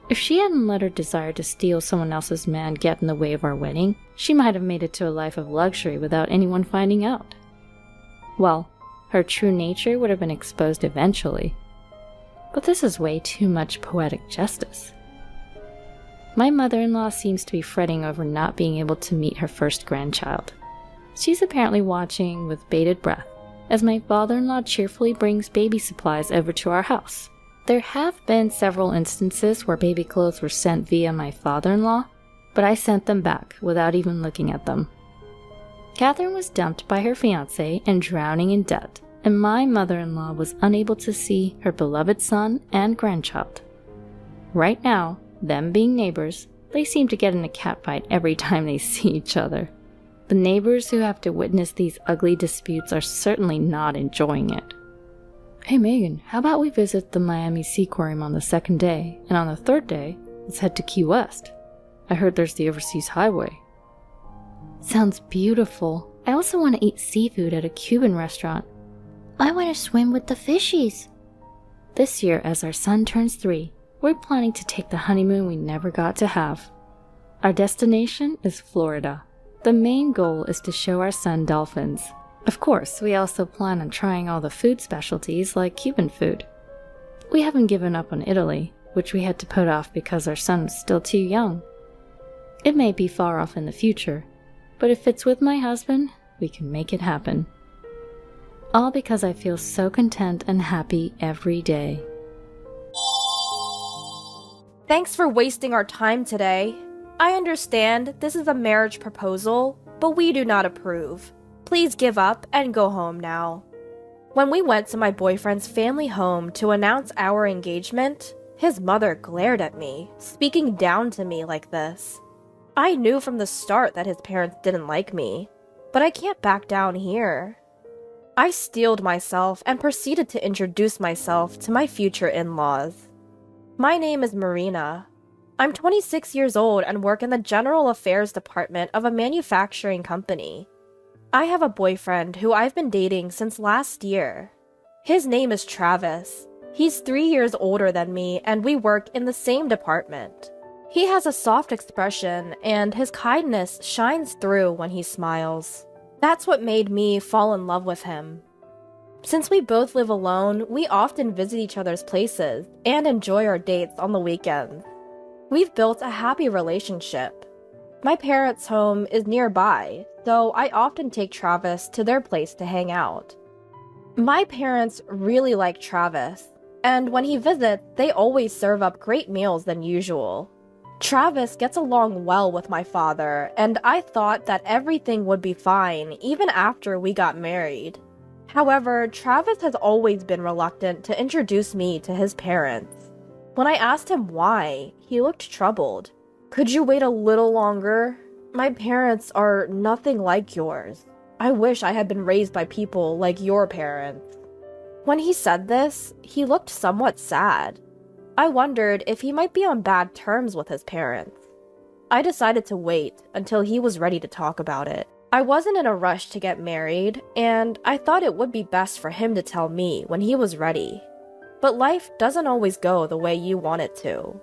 If she hadn't let her desire to steal someone else's man get in the way of our wedding, she might have made it to a life of luxury without anyone finding out. Well, her true nature would have been exposed eventually. But this is way too much poetic justice. My mother-in-law seems to be fretting over not being able to meet her first grandchild. She's apparently watching with bated breath as my father-in-law cheerfully brings baby supplies over to our house. There have been several instances where baby clothes were sent via my father-in-law, but I sent them back without even looking at them. Catherine was dumped by her fiancé and drowning in debt, and my mother-in-law was unable to see her beloved son and grandchild. Right now, them being neighbors, they seem to get in a catfight every time they see each other. The neighbors who have to witness these ugly disputes are certainly not enjoying it. Hey Megan, how about we visit the Miami Seaquarium on the second day, and on the third day, let's head to Key West. I heard there's the Overseas Highway. Sounds beautiful. I also want to eat seafood at a Cuban restaurant. I want to swim with the fishies. This year, as our son turns 3, we're planning to take the honeymoon we never got to have. Our destination is Florida. The main goal is to show our son dolphins. Of course, we also plan on trying all the food specialties like Cuban food. We haven't given up on Italy, which we had to put off because our son was still too young. It may be far off in the future, but if it's with my husband, we can make it happen. All because I feel so content and happy every day. Thanks for wasting our time today. I understand this is a marriage proposal, but we do not approve. Please give up and go home now. When we went to my boyfriend's family home to announce our engagement, his mother glared at me, speaking down to me like this. I knew from the start that his parents didn't like me, but I can't back down here. I steeled myself and proceeded to introduce myself to my future in-laws. My name is Marina. I'm 26 years old and work in the General Affairs Department of a manufacturing company. I have a boyfriend who I've been dating since last year. His name is Travis. He's 3 years older than me and we work in the same department. He has a soft expression and his kindness shines through when he smiles. That's what made me fall in love with him. Since we both live alone, we often visit each other's places and enjoy our dates on the weekends. We've built a happy relationship. My parents' home is nearby, so I often take Travis to their place to hang out. My parents really like Travis, and when he visits, they always serve up great meals than usual. Travis gets along well with my father, and I thought that everything would be fine even after we got married. However, Travis has always been reluctant to introduce me to his parents. When I asked him why, he looked troubled. Could you wait a little longer? My parents are nothing like yours. I wish I had been raised by people like your parents. When he said this, he looked somewhat sad. I wondered if he might be on bad terms with his parents. I decided to wait until he was ready to talk about it. I wasn't in a rush to get married, and I thought it would be best for him to tell me when he was ready. But life doesn't always go the way you want it to.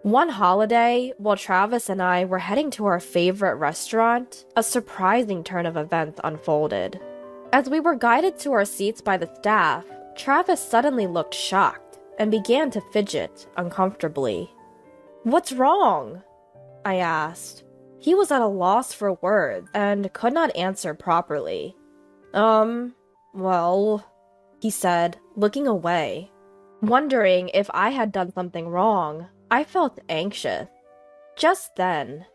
One holiday, while Travis and I were heading to our favorite restaurant, a surprising turn of events unfolded. As we were guided to our seats by the staff, Travis suddenly looked shocked and began to fidget uncomfortably. "What's wrong?" I asked. He was at a loss for words and could not answer properly. Well, he said, looking away. Wondering if I had done something wrong, I felt anxious. Just then,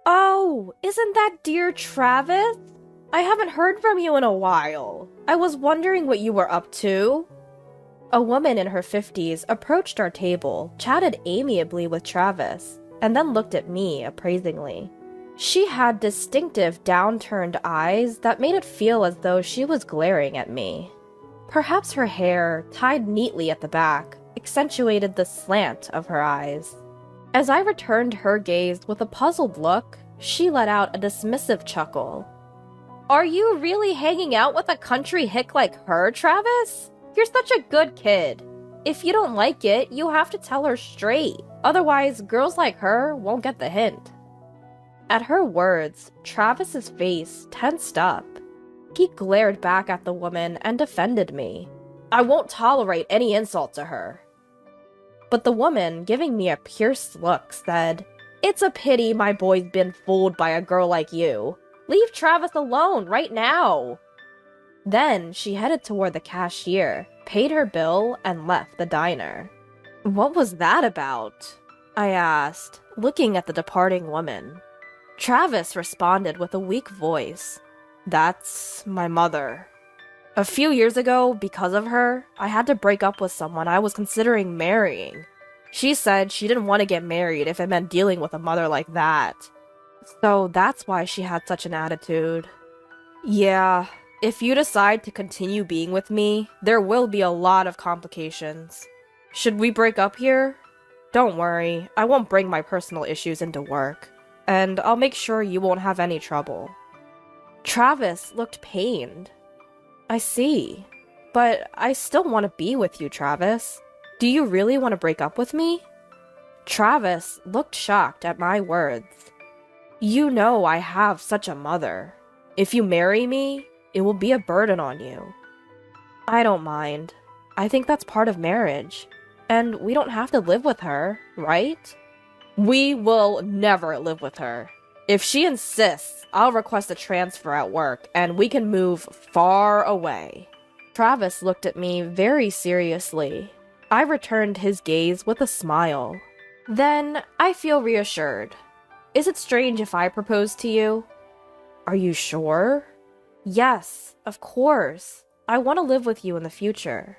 "Oh, isn't that dear Travis? I haven't heard from you in a while. I was wondering what you were up to." A woman in her 50s approached our table, chatted amiably with Travis, and then looked at me appraisingly. She had distinctive downturned eyes that made it feel as though she was glaring at me. Perhaps her hair, tied neatly at the back, accentuated the slant of her eyes. As I returned her gaze with a puzzled look, she let out a dismissive chuckle. "Are you really hanging out with a country hick like her, Travis? You're such a good kid. If you don't like it, you have to tell her straight. Otherwise, girls like her won't get the hint." At her words, Travis's face tensed up. He glared back at the woman and defended me. "I won't tolerate any insult to her." But the woman, giving me a pierced look, said, "It's a pity my boy's been fooled by a girl like you. Leave Travis alone right now." Then she headed toward the cashier, paid her bill, and left the diner. "What was that about?" I asked, looking at the departing woman. Travis responded with a weak voice. "That's my mother. A few years ago, because of her, I had to break up with someone I was considering marrying. She said she didn't want to get married if it meant dealing with a mother like that. So that's why she had such an attitude. Yeah, if you decide to continue being with me, there will be a lot of complications. Should we break up here? Don't worry, I won't bring my personal issues into work, and I'll make sure you won't have any trouble." Travis looked pained. "I see. But I still want to be with you, Travis. Do you really want to break up with me?" Travis looked shocked at my words. "You know I have such a mother. If you marry me, it will be a burden on you." "I don't mind. I think that's part of marriage. And we don't have to live with her, right?" "We will never live with her. If she insists, I'll request a transfer at work, and we can move far away." Travis looked at me very seriously. I returned his gaze with a smile. "Then I feel reassured. Is it strange if I propose to you?" "Are you sure?" "Yes, of course. I want to live with you in the future,"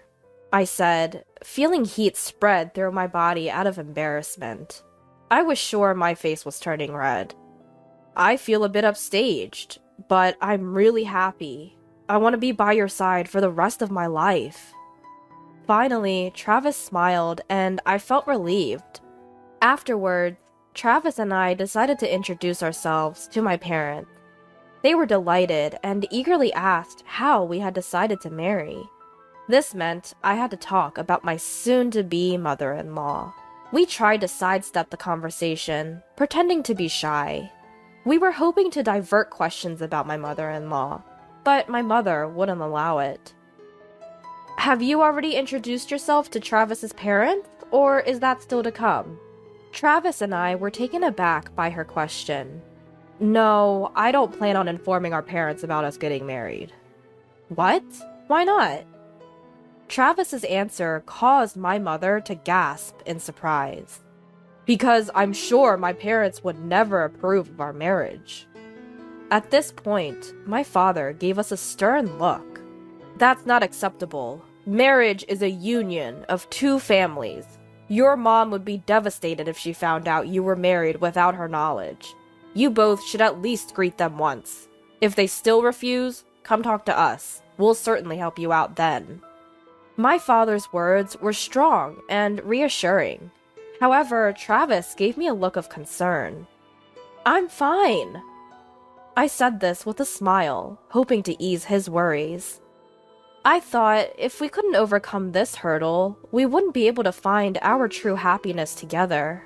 I said, feeling heat spread through my body out of embarrassment. I was sure my face was turning red. "I feel a bit upstaged, but I'm really happy. I want to be by your side for the rest of my life." Finally, Travis smiled, and I felt relieved. Afterward, Travis and I decided to introduce ourselves to my parents. They were delighted and eagerly asked how we had decided to marry. This meant I had to talk about my soon-to-be mother-in-law. We tried to sidestep the conversation, pretending to be shy. We were hoping to divert questions about my mother-in-law, but my mother wouldn't allow it. "Have you already introduced yourself to Travis's parents, or is that still to come?" Travis and I were taken aback by her question. No, I don't plan on informing our parents about us getting married. What? Why not? Travis's answer caused my mother to gasp in surprise. Because I'm sure my parents would never approve of our marriage. At this point, my father gave us a stern look. That's not acceptable. Marriage is a union of two families. Your mom would be devastated if she found out you were married without her knowledge. You both should at least greet them once. If they still refuse, come talk to us. We'll certainly help you out then. My father's words were strong and reassuring. However, Travis gave me a look of concern. I'm fine. I said this with a smile, hoping to ease his worries. I thought if we couldn't overcome this hurdle, we wouldn't be able to find our true happiness together.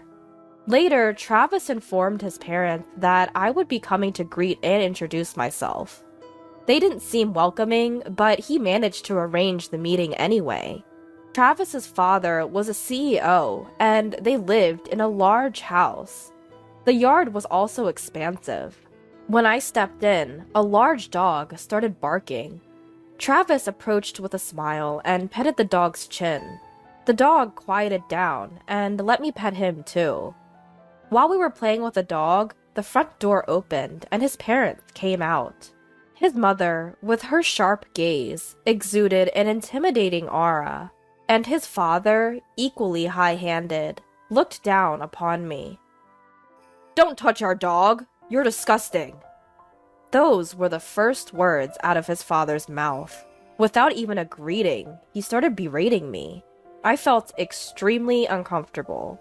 Later, Travis informed his parents that I would be coming to greet and introduce myself. They didn't seem welcoming, but he managed to arrange the meeting anyway. Travis's father was a CEO, and they lived in a large house. The yard was also expansive. When I stepped in, a large dog started barking. Travis approached with a smile and petted the dog's chin. The dog quieted down and let me pet him too. While we were playing with the dog, the front door opened and his parents came out. His mother, with her sharp gaze, exuded an intimidating aura, and his father, equally high-handed, looked down upon me. "Don't touch our dog! You're disgusting!" Those were the first words out of his father's mouth. Without even a greeting, he started berating me. I felt extremely uncomfortable.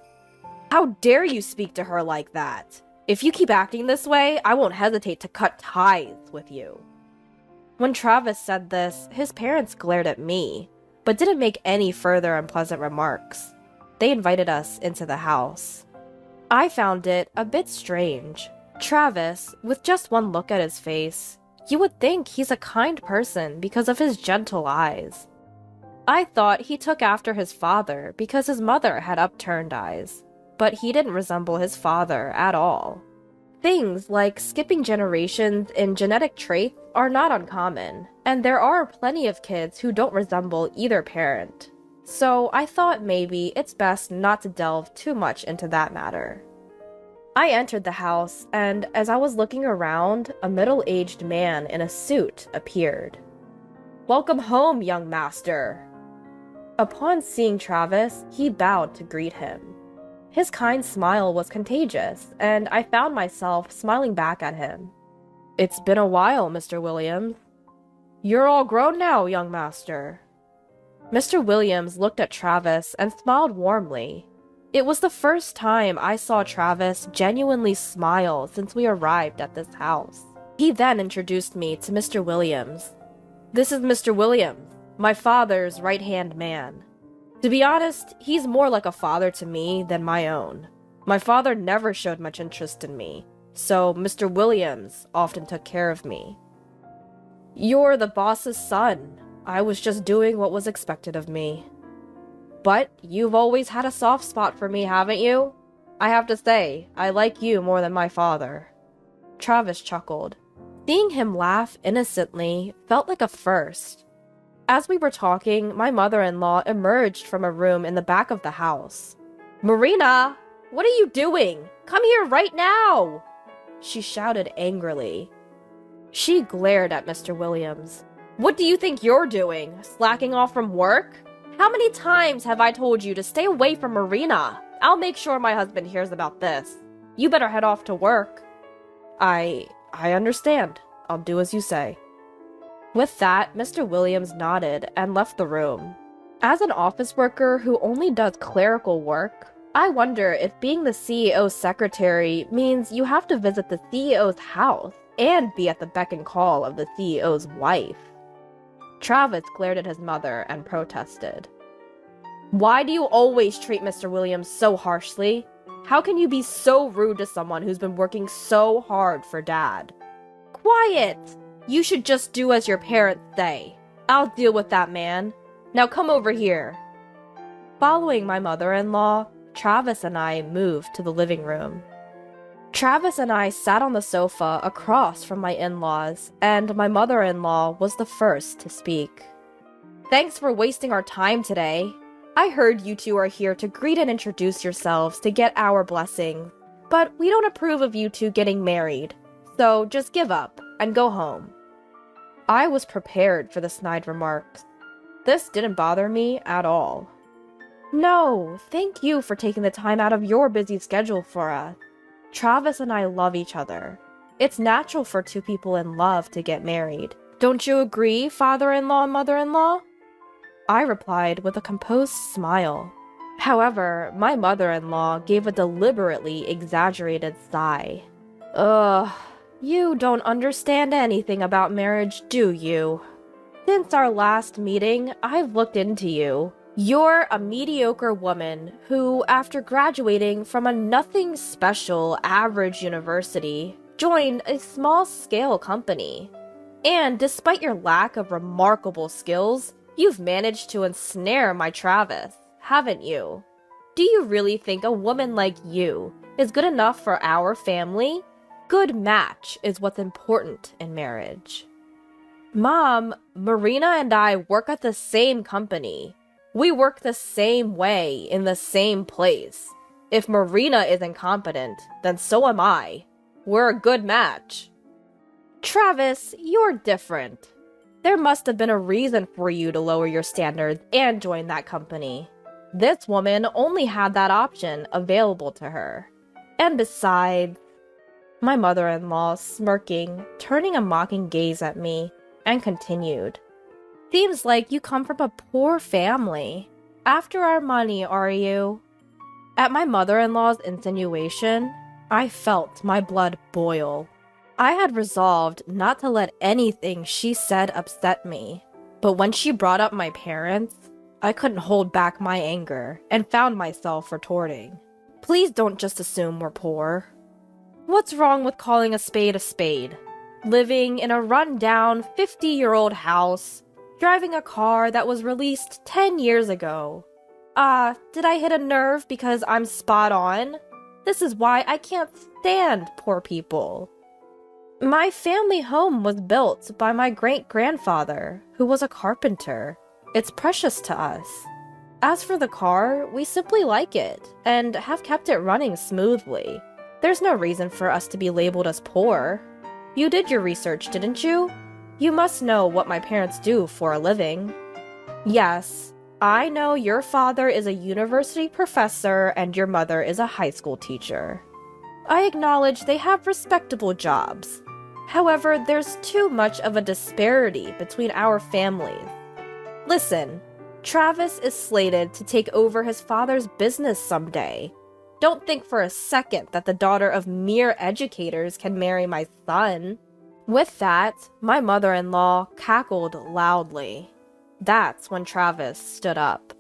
"How dare you speak to her like that? If you keep acting this way, I won't hesitate to cut ties with you." When Travis said this, his parents glared at me, but didn't make any further unpleasant remarks. They invited us into the house. I found it a bit strange. Travis, with just one look at his face, you would think he's a kind person because of his gentle eyes. I thought he took after his father because his mother had upturned eyes, but he didn't resemble his father at all. Things like skipping generations in genetic traits are not uncommon, and there are plenty of kids who don't resemble either parent. So I thought maybe it's best not to delve too much into that matter. I entered the house, and as I was looking around, a middle-aged man in a suit appeared. "Welcome home, young master." Upon seeing Travis, he bowed to greet him. His kind smile was contagious, and I found myself smiling back at him. "It's been a while, Mr. Williams." "You're all grown now, young master." Mr. Williams looked at Travis and smiled warmly. It was the first time I saw Travis genuinely smile since we arrived at this house. He then introduced me to Mr. Williams. "This is Mr. Williams, my father's right-hand man. To be honest, he's more like a father to me than my own. My father never showed much interest in me, so Mr. Williams often took care of me." "You're the boss's son. I was just doing what was expected of me." "But you've always had a soft spot for me, haven't you? I have to say, I like you more than my father." Travis chuckled. Seeing him laugh innocently felt like a first. As we were talking, my mother-in-law emerged from a room in the back of the house. "Marina, what are you doing? Come here right now!" she shouted angrily. She glared at Mr. Williams. "What do you think you're doing? Slacking off from work? How many times have I told you to stay away from Marina? I'll make sure my husband hears about this. You better head off to work." I understand. I'll do as you say." With that, Mr. Williams nodded and left the room. As an office worker who only does clerical work, I wonder if being the CEO's secretary means you have to visit the CEO's house and be at the beck and call of the CEO's wife. Travis glared at his mother and protested. "Why do you always treat Mr. Williams so harshly? How can you be so rude to someone who's been working so hard for Dad?" "Quiet! You should just do as your parents say. I'll deal with that man. Now come over here." Following my mother-in-law, Travis and I moved to the living room. Travis and I sat on the sofa across from my in-laws, and my mother-in-law was the first to speak. "Thanks for wasting our time today. I heard you two are here to greet and introduce yourselves to get our blessing, but we don't approve of you two getting married, so just give up and go home." I was prepared for the snide remarks. This didn't bother me at all. "No, thank you for taking the time out of your busy schedule for us. Travis and I love each other. It's natural for two people in love to get married. Don't you agree, father-in-law and mother-in-law?" I replied with a composed smile. However, my mother-in-law gave a deliberately exaggerated sigh. "Ugh, you don't understand anything about marriage, do you? Since our last meeting, I've looked into you. You're a mediocre woman who, after graduating from a nothing special average university, joined a small-scale company. And despite your lack of remarkable skills, you've managed to ensnare my Travis, haven't you? Do you really think a woman like you is good enough for our family? Good match is what's important in marriage." "Mom, Marina and I work at the same company. We work the same way in the same place. If Marina is incompetent, then so am I. We're a good match." "Travis, you're different. There must have been a reason for you to lower your standards and join that company. This woman only had that option available to her. And besides..." My mother-in-law, smirking, turning a mocking gaze at me, and continued. "Seems like you come from a poor family. After our money, are you?" At my mother-in-law's insinuation, I felt my blood boil. I had resolved not to let anything she said upset me, but when she brought up my parents, I couldn't hold back my anger and found myself retorting. "Please don't just assume we're poor. What's wrong with calling a spade a spade? Living in a run-down 50-year-old house, driving a car that was released 10 years ago. Did I hit a nerve because I'm spot on? This is why I can't stand poor people. My family home was built by my great-grandfather, who was a carpenter. It's precious to us. As for the car, we simply like it, and have kept it running smoothly. There's no reason for us to be labeled as poor. You did your research, didn't you? You must know what my parents do for a living." "Yes, I know your father is a university professor and your mother is a high school teacher. I acknowledge they have respectable jobs. However, there's too much of a disparity between our families. Listen, Travis is slated to take over his father's business someday. Don't think for a second that the daughter of mere educators can marry my son." With that, my mother-in-law cackled loudly. That's when Travis stood up.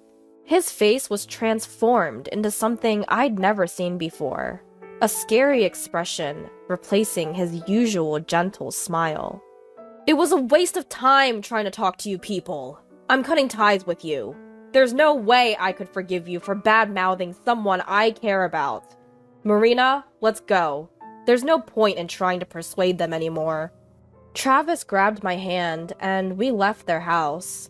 His face was transformed into something I'd never seen before. A scary expression replacing his usual gentle smile. "It was a waste of time trying to talk to you people. I'm cutting ties with you. There's no way I could forgive you for bad-mouthing someone I care about. Marina, let's go. There's no point in trying to persuade them anymore." Travis grabbed my hand and we left their house.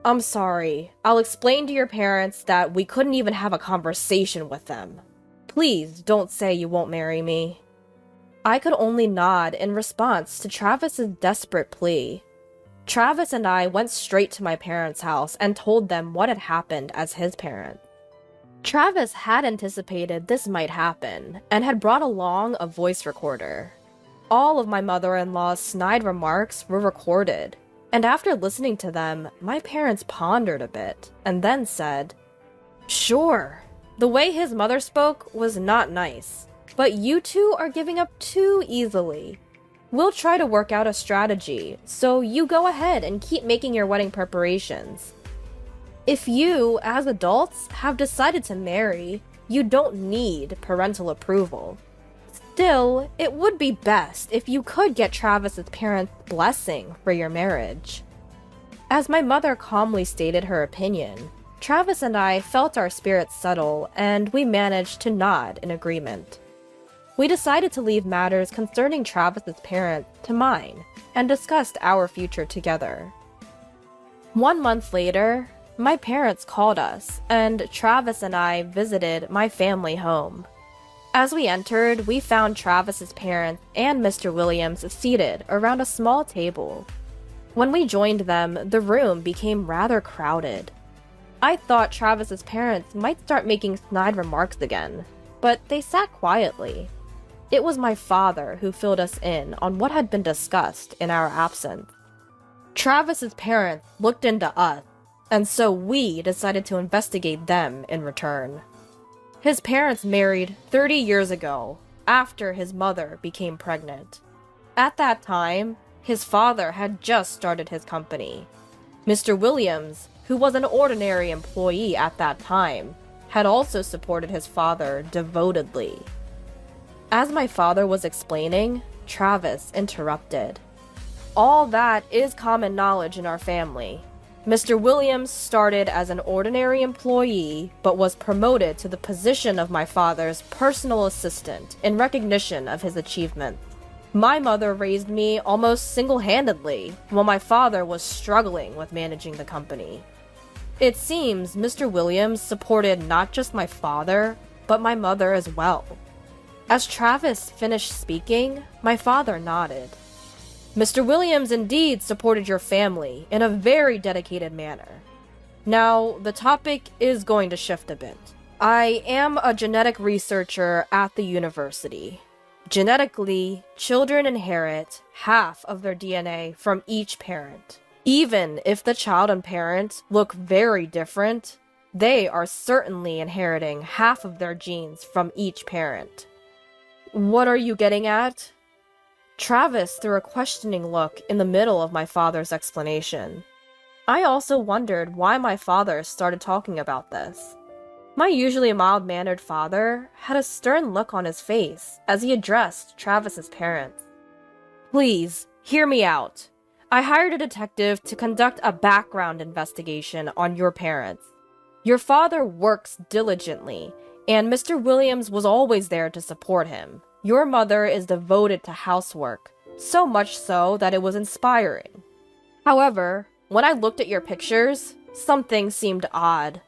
"I'm sorry. I'll explain to your parents that we couldn't even have a conversation with them. Please don't say you won't marry me." I could only nod in response to Travis's desperate plea. Travis and I went straight to my parents' house and told them what had happened as his parent. Travis had anticipated this might happen and had brought along a voice recorder. All of my mother-in-law's snide remarks were recorded, and after listening to them, my parents pondered a bit and then said, "Sure, the way his mother spoke was not nice, but you two are giving up too easily. We'll try to work out a strategy, so you go ahead and keep making your wedding preparations. If you, as adults, have decided to marry, you don't need parental approval. Still, it would be best if you could get Travis's parents' blessing for your marriage." As my mother calmly stated her opinion, Travis and I felt our spirits settle, and we managed to nod in agreement. We decided to leave matters concerning Travis's parents to mine, and discussed our future together. 1 month later, my parents called us, and Travis and I visited my family home. As we entered, we found Travis's parents and Mr. Williams seated around a small table. When we joined them, the room became rather crowded. I thought Travis's parents might start making snide remarks again, but they sat quietly. It was my father who filled us in on what had been discussed in our absence. Travis's parents looked into us, and so we decided to investigate them in return. His parents married 30 years ago, after his mother became pregnant. At that time, his father had just started his company. Mr. Williams, who was an ordinary employee at that time, had also supported his father devotedly. As my father was explaining, Travis interrupted. All that is common knowledge in our family. Mr. Williams started as an ordinary employee, but was promoted to the position of my father's personal assistant in recognition of his achievements. My mother raised me almost single-handedly, while my father was struggling with managing the company. It seems Mr. Williams supported not just my father, but my mother as well. As Travis finished speaking, my father nodded. Mr. Williams indeed supported your family in a very dedicated manner. Now, the topic is going to shift a bit. I am a genetic researcher at the university. Genetically, children inherit half of their DNA from each parent. Even if the child and parent look very different, they are certainly inheriting half of their genes from each parent. What are you getting at? Travis threw a questioning look in the middle of my father's explanation. I also wondered why my father started talking about this. My usually mild-mannered father had a stern look on his face as he addressed Travis's parents. Please, hear me out. I hired a detective to conduct a background investigation on your parents. Your father works diligently, and Mr. Williams was always there to support him. Your mother is devoted to housework, so much so that it was inspiring. However, when I looked at your pictures, something seemed odd.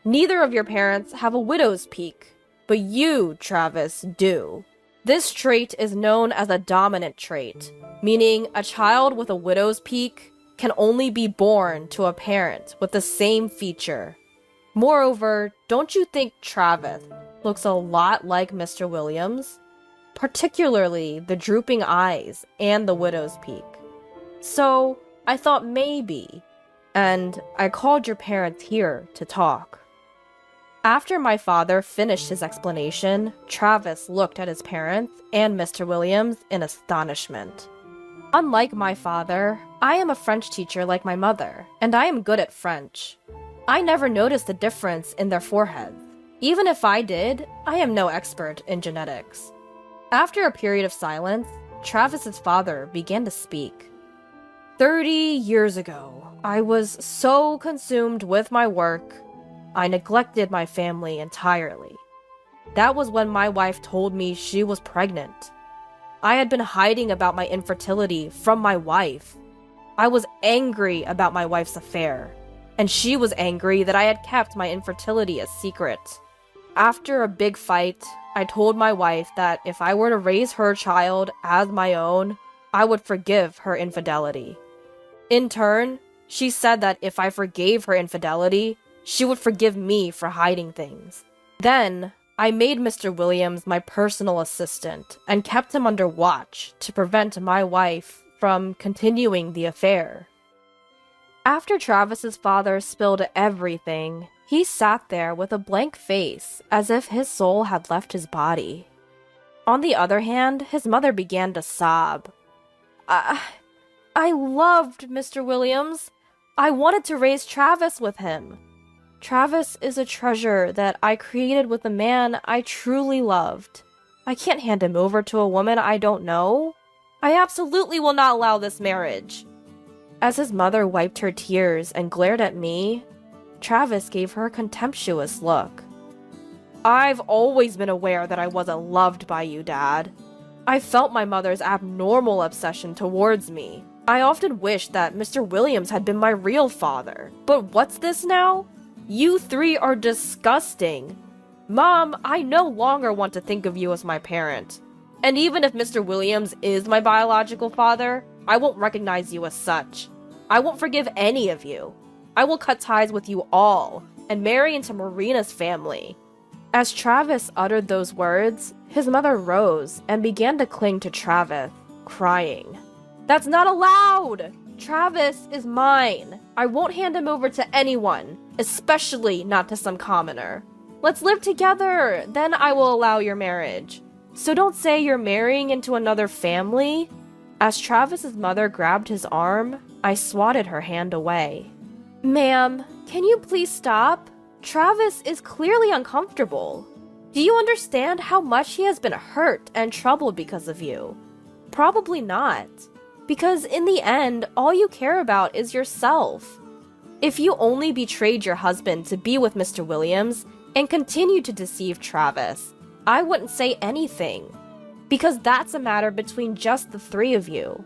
Neither of your parents have a widow's peak, but you, Travis, do. This trait is known as a dominant trait, meaning a child with a widow's peak can only be born to a parent with the same feature. Moreover, don't you think Travis looks a lot like Mr. Williams? Particularly the drooping eyes and the widow's peak. So, I thought maybe, and I called your parents here to talk. After my father finished his explanation, Travis looked at his parents and Mr. Williams in astonishment. Unlike my father, I am a French teacher like my mother, and I am good at French. I never noticed a difference in their foreheads. Even if I did, I am no expert in genetics. After a period of silence, Travis's father began to speak. 30 years ago, I was so consumed with my work, I neglected my family entirely. That was when my wife told me she was pregnant. I had been hiding about my infertility from my wife. I was angry about my wife's affair, and she was angry that I had kept my infertility a secret. After a big fight, I told my wife that if I were to raise her child as my own, I would forgive her infidelity. In turn, she said that if I forgave her infidelity, she would forgive me for hiding things. Then, I made Mr. Williams my personal assistant and kept him under watch to prevent my wife from continuing the affair. After Travis's father spilled everything, he sat there with a blank face, as if his soul had left his body. On the other hand, his mother began to sob. I loved Mr. Williams. I wanted to raise Travis with him. Travis is a treasure that I created with a man I truly loved. I can't hand him over to a woman I don't know. I absolutely will not allow this marriage. As his mother wiped her tears and glared at me, Travis gave her a contemptuous look. I've always been aware that I wasn't loved by you, Dad. I felt my mother's abnormal obsession towards me. I often wished that Mr. Williams had been my real father. But what's this now? You three are disgusting. Mom, I no longer want to think of you as my parent. And even if Mr. Williams is my biological father, I won't recognize you as such. I won't forgive any of you. I will cut ties with you all and marry into Marina's family. As Travis uttered those words, his mother rose and began to cling to Travis, crying. That's not allowed! Travis is mine. I won't hand him over to anyone, especially not to some commoner. Let's live together, then I will allow your marriage. So don't say you're marrying into another family. As Travis's mother grabbed his arm, I swatted her hand away. Ma'am, can you please stop? Travis is clearly uncomfortable. Do you understand how much he has been hurt and troubled because of you? Probably not. Because in the end, all you care about is yourself. If you only betrayed your husband to be with Mr. Williams and continued to deceive Travis, I wouldn't say anything. Because that's a matter between just the three of you.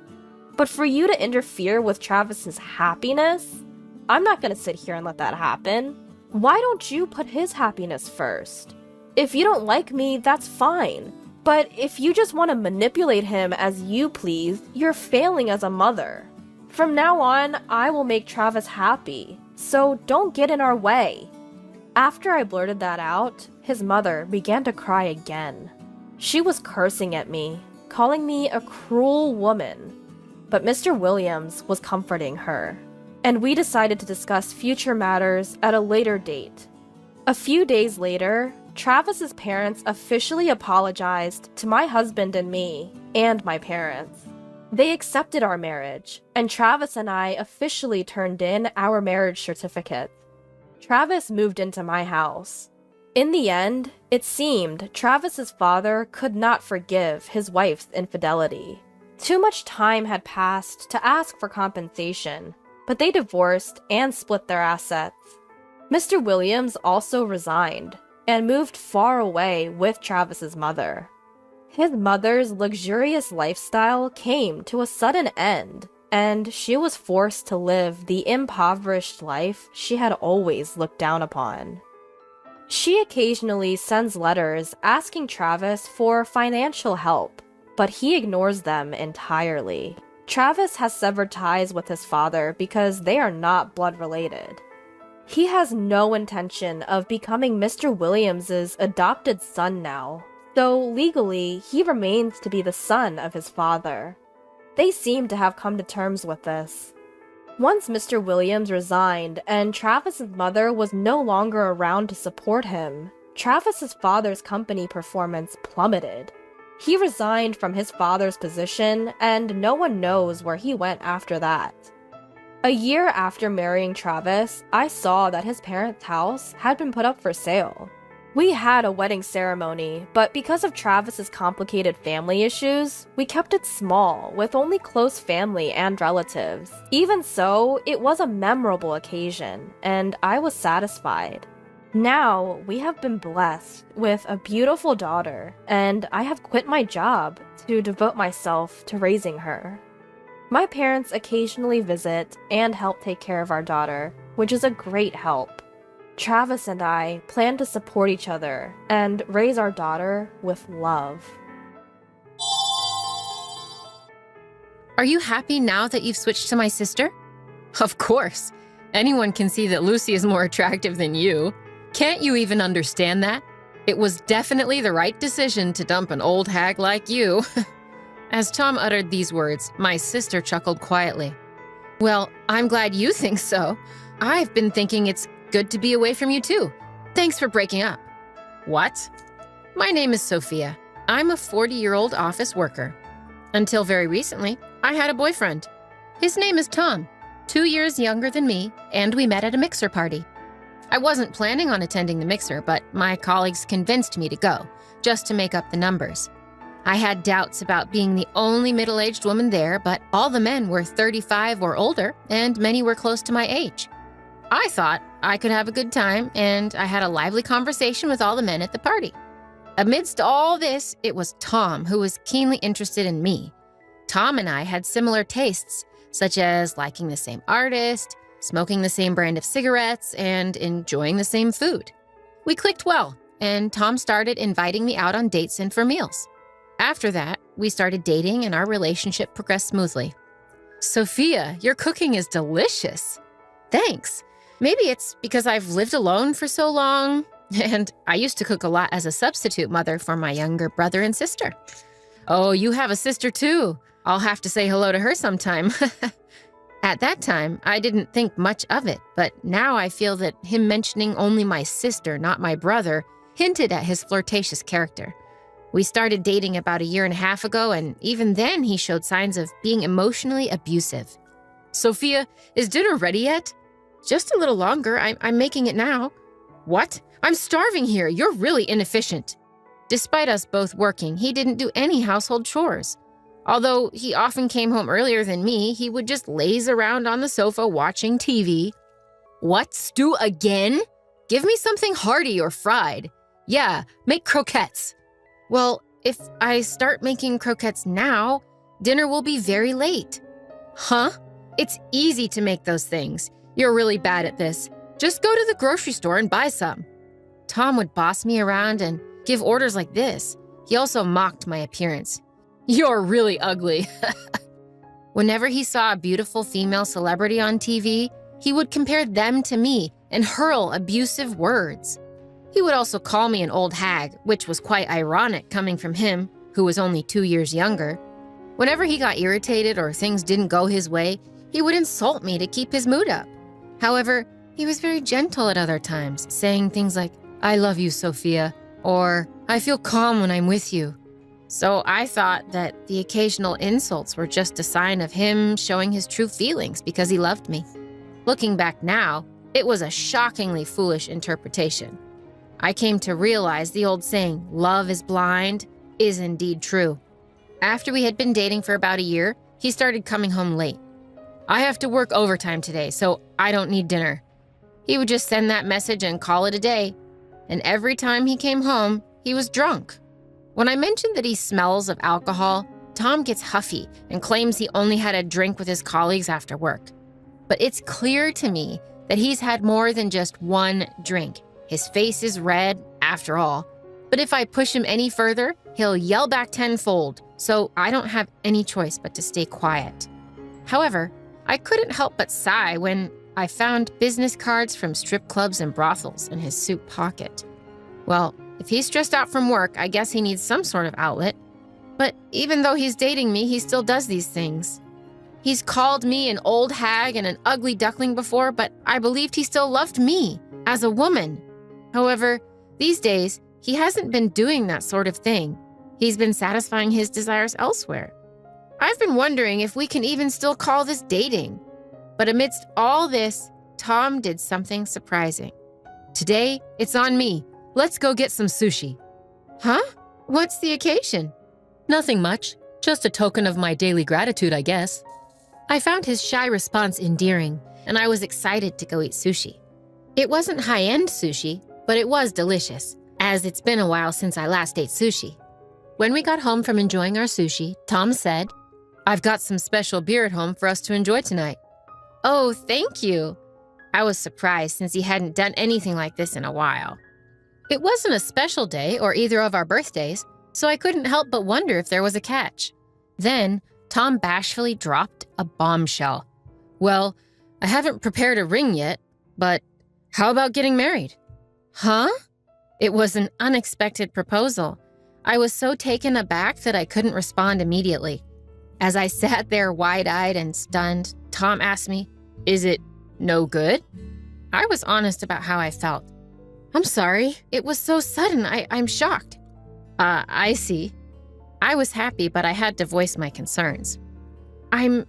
But for you to interfere with Travis's happiness, I'm not gonna sit here and let that happen. Why don't you put his happiness first? If you don't like me, that's fine. But if you just want to manipulate him as you please, you're failing as a mother. From now on, I will make Travis happy, so don't get in our way. After I blurted that out, his mother began to cry again. She was cursing at me, calling me a cruel woman. But Mr. Williams was comforting her, and we decided to discuss future matters at a later date. A few days later, Travis's parents officially apologized to my husband and me, and my parents. They accepted our marriage, and Travis and I officially turned in our marriage certificate. Travis moved into my house. In the end, it seemed Travis's father could not forgive his wife's infidelity. Too much time had passed to ask for compensation, but they divorced and split their assets. Mr. Williams also resigned and moved far away with Travis's mother. His mother's luxurious lifestyle came to a sudden end, and she was forced to live the impoverished life she had always looked down upon. She occasionally sends letters asking Travis for financial help, but he ignores them entirely. Travis has severed ties with his father because they are not blood related. He has no intention of becoming Mr. Williams's adopted son now, so legally he remains to be the son of his father. They seem to have come to terms with this. Once Mr. Williams resigned and Travis's mother was no longer around to support him, Travis's father's company performance plummeted. He resigned from his father's position, and no one knows where he went after that. A year after marrying Travis, I saw that his parents' house had been put up for sale. We had a wedding ceremony, but because of Travis's complicated family issues, we kept it small, with only close family and relatives. Even so, it was a memorable occasion, and I was satisfied. Now, we have been blessed with a beautiful daughter, and I have quit my job to devote myself to raising her. My parents occasionally visit and help take care of our daughter, which is a great help. Travis and I plan to support each other and raise our daughter with love. Are you happy now that you've switched to my sister? Of course. Anyone can see that Lucy is more attractive than you. Can't you even understand that? It was definitely the right decision to dump an old hag like you. As Tom uttered these words, my sister chuckled quietly. Well, I'm glad you think so. I've been thinking it's good to be away from you too. Thanks for breaking up. What? My name is Sophia. I'm a 40-year-old office worker. Until very recently, I had a boyfriend. His name is Tom, 2 years younger than me, and we met at a mixer party. I wasn't planning on attending the mixer, but my colleagues convinced me to go, just to make up the numbers. I had doubts about being the only middle-aged woman there, but all the men were 35 or older, and many were close to my age. I thought, I could have a good time, and I had a lively conversation with all the men at the party. Amidst all this, it was Tom who was keenly interested in me. Tom and I had similar tastes, such as liking the same artist, smoking the same brand of cigarettes, and enjoying the same food. We clicked well, and Tom started inviting me out on dates and for meals. After that, we started dating and our relationship progressed smoothly. Sophia, your cooking is delicious. Thanks. Maybe it's because I've lived alone for so long, and I used to cook a lot as a substitute mother for my younger brother and sister. Oh, you have a sister too. I'll have to say hello to her sometime. At that time, I didn't think much of it, but now I feel that him mentioning only my sister, not my brother, hinted at his flirtatious character. We started dating about 1.5 years ago, and even then he showed signs of being emotionally abusive. Sophia, is dinner ready yet? Just a little longer. I'm making it now. What? I'm starving here. You're really inefficient. Despite us both working, he didn't do any household chores. Although he often came home earlier than me, he would just laze around on the sofa watching TV. What, stew again? Give me something hearty or fried. Yeah, make croquettes. Well, if I start making croquettes now, dinner will be very late. Huh? It's easy to make those things. You're really bad at this. Just go to the grocery store and buy some. Tom would boss me around and give orders like this. He also mocked my appearance. You're really ugly. Whenever he saw a beautiful female celebrity on TV, he would compare them to me and hurl abusive words. He would also call me an old hag, which was quite ironic coming from him, who was only 2 years younger. Whenever he got irritated or things didn't go his way, he would insult me to keep his mood up. However, he was very gentle at other times, saying things like, I love you, Sophia, or I feel calm when I'm with you. So I thought that the occasional insults were just a sign of him showing his true feelings because he loved me. Looking back now, it was a shockingly foolish interpretation. I came to realize the old saying, love is blind, is indeed true. After we had been dating for about 1 year, he started coming home late. I have to work overtime today, so I don't need dinner. He would just send that message and call it a day. And every time he came home, he was drunk. When I mentioned that he smells of alcohol, Tom gets huffy and claims he only had a drink with his colleagues after work. But it's clear to me that he's had more than just one drink. His face is red, after all. But if I push him any further, he'll yell back tenfold, so I don't have any choice but to stay quiet. However, I couldn't help but sigh when I found business cards from strip clubs and brothels in his suit pocket. Well, if he's stressed out from work, I guess he needs some sort of outlet. But even though he's dating me, he still does these things. He's called me an old hag and an ugly duckling before, but I believed he still loved me as a woman. However, these days, he hasn't been doing that sort of thing. He's been satisfying his desires elsewhere. I've been wondering if we can even still call this dating. But amidst all this, Tom did something surprising. Today, it's on me. Let's go get some sushi. Huh? What's the occasion? Nothing much. Just a token of my daily gratitude, I guess. I found his shy response endearing, and I was excited to go eat sushi. It wasn't high-end sushi, but it was delicious, as it's been a while since I last ate sushi. When we got home from enjoying our sushi, Tom said, I've got some special beer at home for us to enjoy tonight. Oh, thank you. I was surprised since he hadn't done anything like this in a while. It wasn't a special day or either of our birthdays, so I couldn't help but wonder if there was a catch. Then, Tom bashfully dropped a bombshell. Well, I haven't prepared a ring yet, but how about getting married? Huh? It was an unexpected proposal. I was so taken aback that I couldn't respond immediately. As I sat there wide-eyed and stunned, Tom asked me, Is it no good? I was honest about how I felt. I'm sorry, it was so sudden, I'm shocked. I see. I was happy, but I had to voice my concerns. I'm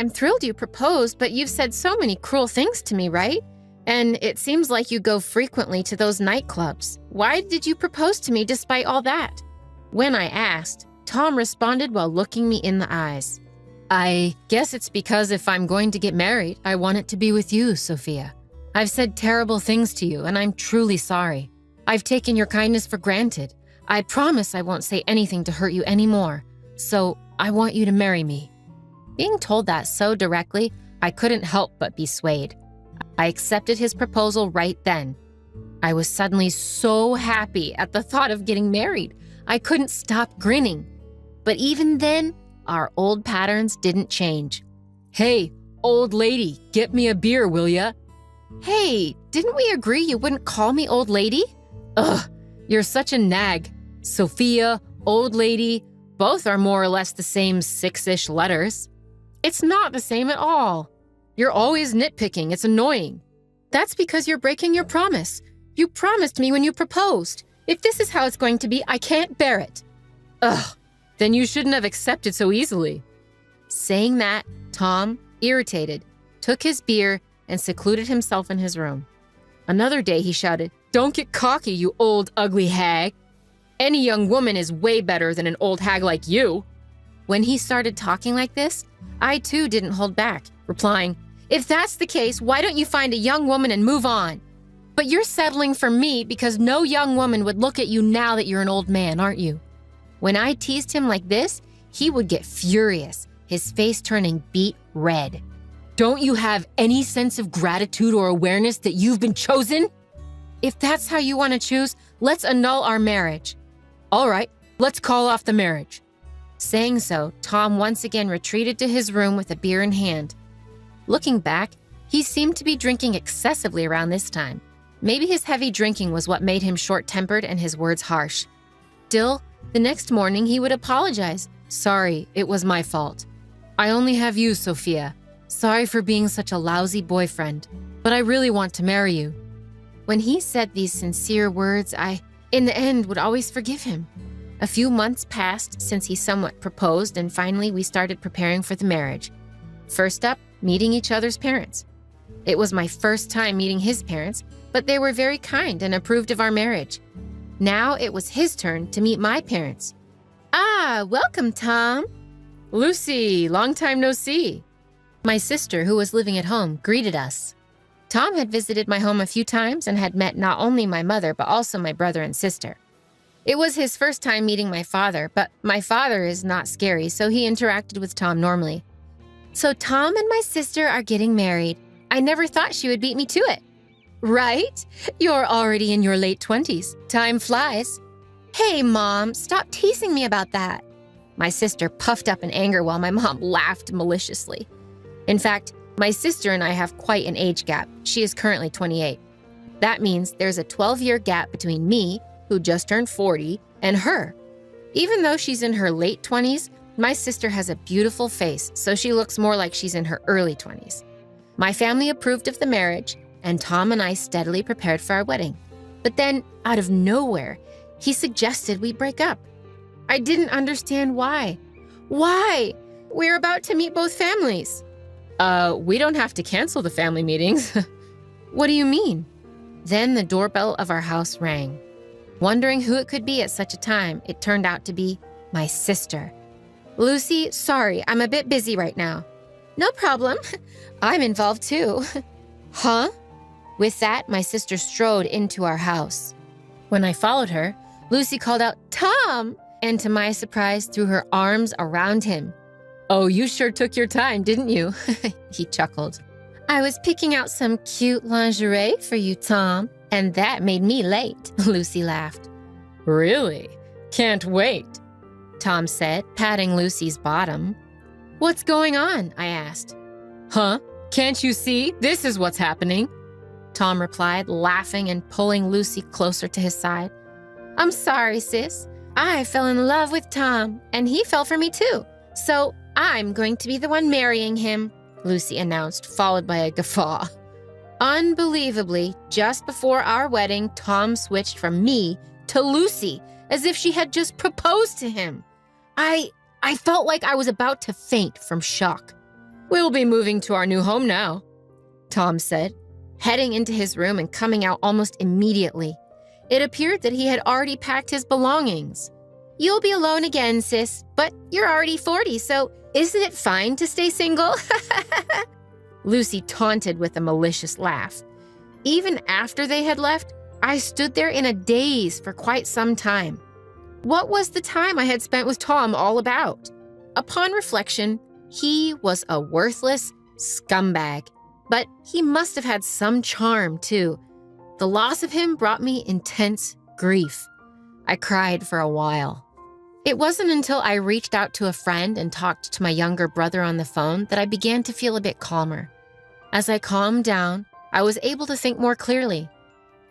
thrilled you proposed, but you've said so many cruel things to me, right? And it seems like you go frequently to those nightclubs. Why did you propose to me despite all that? When I asked, Tom responded while looking me in the eyes. I guess it's because if I'm going to get married, I want it to be with you, Sophia. I've said terrible things to you, and I'm truly sorry. I've taken your kindness for granted. I promise I won't say anything to hurt you anymore. So I want you to marry me." Being told that so directly, I couldn't help but be swayed. I accepted his proposal right then. I was suddenly so happy at the thought of getting married. I couldn't stop grinning. But even then, our old patterns didn't change. "Hey, old lady, get me a beer, will ya?" "Hey, didn't we agree you wouldn't call me old lady?" "Ugh, you're such a nag. Sophia, old lady, both are more or less the same 6-ish letters." "It's not the same at all. You're always nitpicking. It's annoying." "That's because you're breaking your promise. You promised me when you proposed. If this is how it's going to be, I can't bear it." "Ugh, then you shouldn't have accepted so easily." Saying that, Tom, irritated, took his beer and secluded himself in his room. Another day he shouted, "Don't get cocky, you old ugly hag. Any young woman is way better than an old hag like you." When he started talking like this, I too didn't hold back, replying, "If that's the case, why don't you find a young woman and move on? But you're settling for me because no young woman would look at you now that you're an old man, aren't you?" When I teased him like this, he would get furious, his face turning beet red. "Don't you have any sense of gratitude or awareness that you've been chosen? If that's how you want to choose, let's annul our marriage." "All right, let's call off the marriage." Saying so, Tom once again retreated to his room with a beer in hand. Looking back, he seemed to be drinking excessively around this time. Maybe his heavy drinking was what made him short-tempered and his words harsh. Still, the next morning he would apologize. "Sorry, it was my fault. I only have you, Sophia. Sorry for being such a lousy boyfriend, but I really want to marry you." When he said these sincere words, I, in the end, would always forgive him. A few months passed since he somewhat proposed, and finally we started preparing for the marriage. First up, meeting each other's parents. It was my first time meeting his parents, but they were very kind and approved of our marriage. Now it was his turn to meet my parents. "Ah, welcome, Tom." "Lucy, long time no see." My sister, who was living at home, greeted us. Tom had visited my home a few times and had met not only my mother, but also my brother and sister. It was his first time meeting my father, but my father is not scary, so he interacted with Tom normally. "So Tom and my sister are getting married. I never thought she would beat me to it." "Right? You're already in your late 20s. Time flies." "Hey, Mom, stop teasing me about that." My sister puffed up in anger while my mom laughed maliciously. In fact, my sister and I have quite an age gap. She is currently 28. That means there's a 12-year gap between me, who just turned 40, and her. Even though she's in her late 20s, my sister has a beautiful face, so she looks more like she's in her early 20s. My family approved of the marriage, and Tom and I steadily prepared for our wedding. But then, out of nowhere, he suggested we break up. I didn't understand why. Why? We're about to meet both families. We don't have to cancel the family meetings." "What do you mean?" Then the doorbell of our house rang. Wondering who it could be at such a time, it turned out to be my sister. "Lucy, sorry, I'm a bit busy right now." "No problem. I'm involved too." "Huh?" With that, my sister strode into our house. When I followed her, Lucy called out, "Tom!" and to my surprise, threw her arms around him. "Oh, you sure took your time, didn't you?" He chuckled. "I was picking out some cute lingerie for you, Tom, and that made me late," Lucy laughed. "Really? Can't wait," Tom said, patting Lucy's bottom. "What's going on?" I asked. "Huh? Can't you see? This is what's happening," Tom replied, laughing and pulling Lucy closer to his side. "I'm sorry, sis. I fell in love with Tom, and he fell for me too. So I'm going to be the one marrying him," Lucy announced, followed by a guffaw. Unbelievably, just before our wedding, Tom switched from me to Lucy, as if she had just proposed to him. I felt like I was about to faint from shock. "We'll be moving to our new home now," Tom said, heading into his room and coming out almost immediately. It appeared that he had already packed his belongings. "You'll be alone again, sis, but you're already 40, so isn't it fine to stay single?" Lucy taunted with a malicious laugh. Even after they had left, I stood there in a daze for quite some time. What was the time I had spent with Tom all about? Upon reflection, he was a worthless scumbag, but he must have had some charm too. The loss of him brought me intense grief. I cried for a while. It wasn't until I reached out to a friend and talked to my younger brother on the phone that I began to feel a bit calmer. As I calmed down, I was able to think more clearly.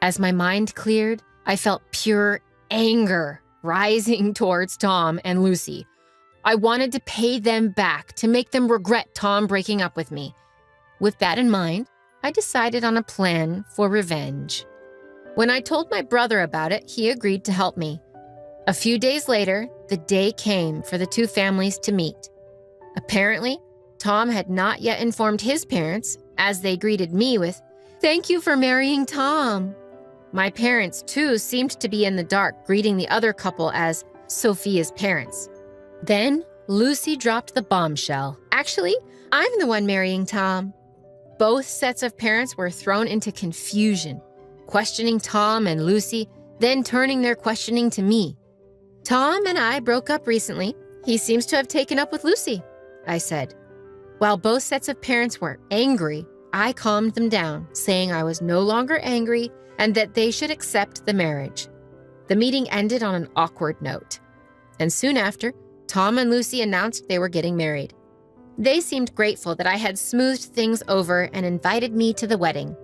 As my mind cleared, I felt pure anger rising towards Tom and Lucy. I wanted to pay them back, to make them regret Tom breaking up with me. With that in mind, I decided on a plan for revenge. When I told my brother about it, he agreed to help me. A few days later, the day came for the two families to meet. Apparently, Tom had not yet informed his parents, as they greeted me with, "Thank you for marrying Tom." My parents, too, seemed to be in the dark, greeting the other couple as Sophia's parents. Then, Lucy dropped the bombshell. "Actually, I'm the one marrying Tom." Both sets of parents were thrown into confusion, questioning Tom and Lucy, then turning their questioning to me. "Tom and I broke up recently. He seems to have taken up with Lucy," I said. While both sets of parents were angry, I calmed them down, saying I was no longer angry and that they should accept the marriage. The meeting ended on an awkward note, and soon after, Tom and Lucy announced they were getting married. They seemed grateful that I had smoothed things over and invited me to the wedding.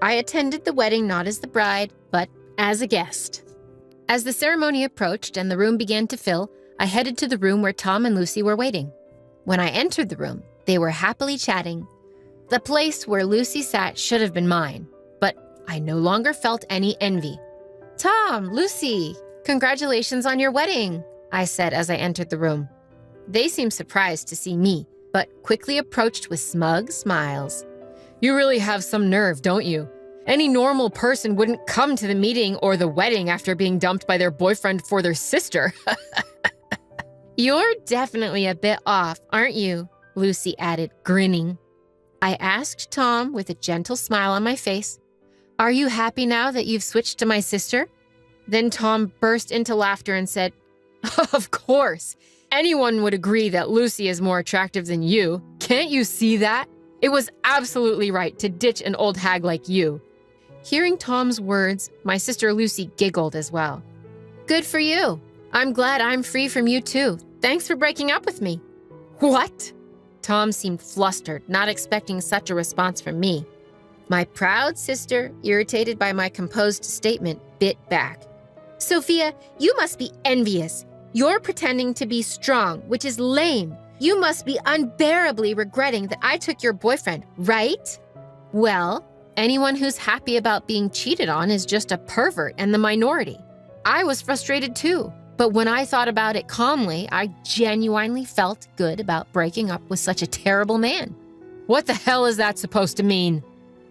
I attended the wedding not as the bride, but as a guest. As the ceremony approached and the room began to fill, I headed to the room where Tom and Lucy were waiting. When I entered the room, they were happily chatting. The place where Lucy sat should have been mine, but I no longer felt any envy. "Tom, Lucy, congratulations on your wedding," I said as I entered the room. They seemed surprised to see me, but quickly approached with smug smiles. "You really have some nerve, don't you? Any normal person wouldn't come to the meeting or the wedding after being dumped by their boyfriend for their sister." "You're definitely a bit off, aren't you?" Lucy added, grinning. I asked Tom with a gentle smile on my face, "Are you happy now that you've switched to my sister?" Then Tom burst into laughter and said, "Of course. Anyone would agree that Lucy is more attractive than you. Can't you see that? It was absolutely right to ditch an old hag like you." Hearing Tom's words, my sister Lucy giggled as well. "Good for you. I'm glad I'm free from you too. Thanks for breaking up with me." "What?" Tom seemed flustered, not expecting such a response from me. My proud sister, irritated by my composed statement, bit back. "Sophia, you must be envious. You're pretending to be strong, which is lame. You must be unbearably regretting that I took your boyfriend, right?" "Well, anyone who's happy about being cheated on is just a pervert and the minority. I was frustrated too, but when I thought about it calmly, I genuinely felt good about breaking up with such a terrible man." "What the hell is that supposed to mean?"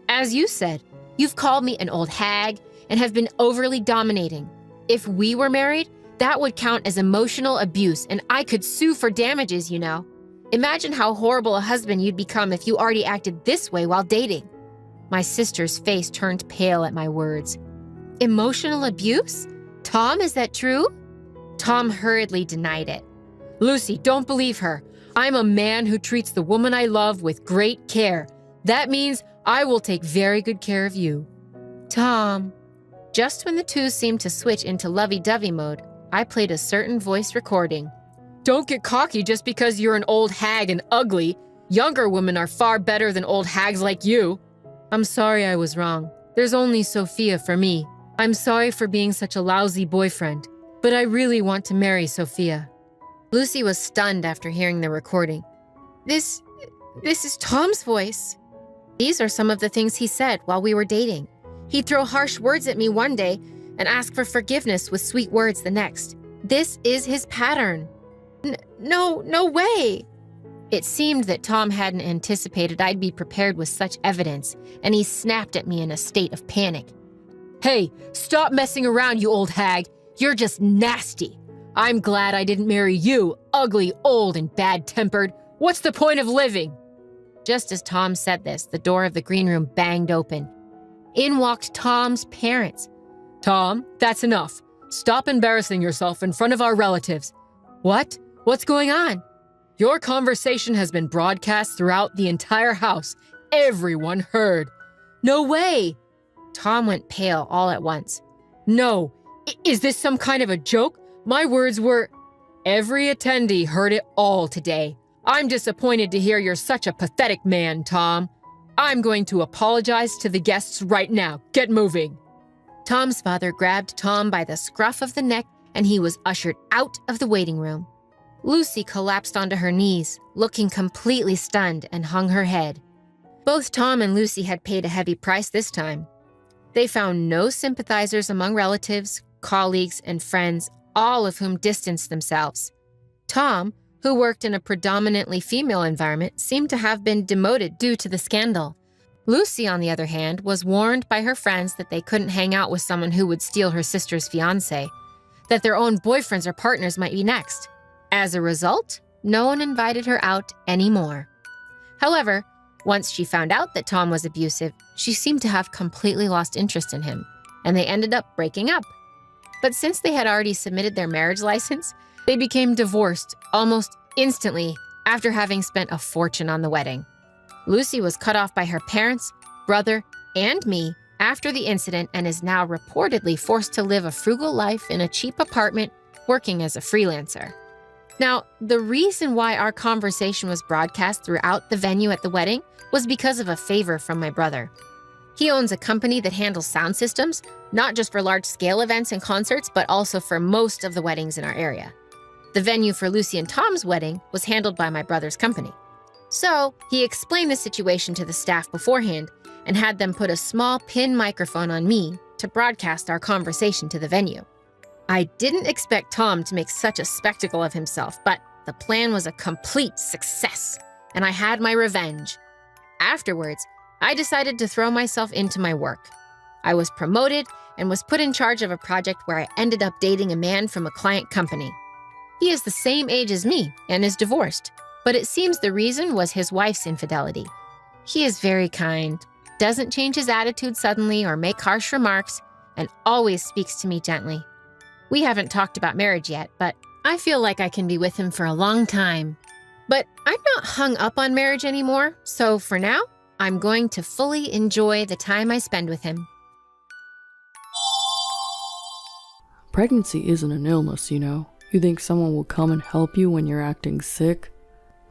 "As you said, you've called me an old hag and have been overly dominating. If we were married, that would count as emotional abuse and I could sue for damages, you know. Imagine how horrible a husband you'd become if you already acted this way while dating." My sister's face turned pale at my words. "Emotional abuse? Tom, is that true?" Tom hurriedly denied it. "Lucy, don't believe her. I'm a man who treats the woman I love with great care. That means I will take very good care of you." "Tom." Just when the two seemed to switch into lovey-dovey mode, I played a certain voice recording. "Don't get cocky just because you're an old hag and ugly. Younger women are far better than old hags like you." "I'm sorry I was wrong. There's only Sophia for me. I'm sorry for being such a lousy boyfriend, but I really want to marry Sophia." Lucy was stunned after hearing the recording. This is Tom's voice." These are some of the things he said while we were dating. He'd throw harsh words at me one day and ask for forgiveness with sweet words the next. This is his pattern. No way." It seemed that Tom hadn't anticipated I'd be prepared with such evidence, and he snapped at me in a state of panic. "Hey, stop messing around, you old hag. You're just nasty. I'm glad I didn't marry you, ugly, old, and bad-tempered. What's the point of living?" Just as Tom said this, the door of the green room banged open. In walked Tom's parents. "Tom, that's enough. Stop embarrassing yourself in front of our relatives." "What? What's going on?" "Your conversation has been broadcast throughout the entire house. Everyone heard." "No way!" Tom went pale all at once. "No. Is this some kind of a joke? My words were—" "Every attendee heard it all today. I'm disappointed to hear you're such a pathetic man, Tom. I'm going to apologize to the guests right now. Get moving." Tom's father grabbed Tom by the scruff of the neck and he was ushered out of the waiting room. Lucy collapsed onto her knees, looking completely stunned, and hung her head. Both Tom and Lucy had paid a heavy price this time. They found no sympathizers among relatives, colleagues, and friends, all of whom distanced themselves. Tom, who worked in a predominantly female environment, seemed to have been demoted due to the scandal. Lucy, on the other hand, was warned by her friends that they couldn't hang out with someone who would steal her sister's fiancé, that their own boyfriends or partners might be next. As a result, no one invited her out anymore. However, once she found out that Tom was abusive, she seemed to have completely lost interest in him, and they ended up breaking up. But since they had already submitted their marriage license, they became divorced almost instantly after having spent a fortune on the wedding. Lucy was cut off by her parents, brother, and me after the incident and is now reportedly forced to live a frugal life in a cheap apartment working as a freelancer. Now, the reason why our conversation was broadcast throughout the venue at the wedding was because of a favor from my brother. He owns a company that handles sound systems, not just for large-scale events and concerts, but also for most of the weddings in our area. The venue for Lucy and Tom's wedding was handled by my brother's company. So, he explained the situation to the staff beforehand and had them put a small pin microphone on me to broadcast our conversation to the venue. I didn't expect Tom to make such a spectacle of himself, but the plan was a complete success, and I had my revenge. Afterwards, I decided to throw myself into my work. I was promoted and was put in charge of a project where I ended up dating a man from a client company. He is the same age as me and is divorced, but it seems the reason was his wife's infidelity. He is very kind, doesn't change his attitude suddenly or make harsh remarks, and always speaks to me gently. We haven't talked about marriage yet, but I feel like I can be with him for a long time. But I'm not hung up on marriage anymore, so for now, I'm going to fully enjoy the time I spend with him. Pregnancy isn't an illness, you know. You think someone will come and help you when you're acting sick?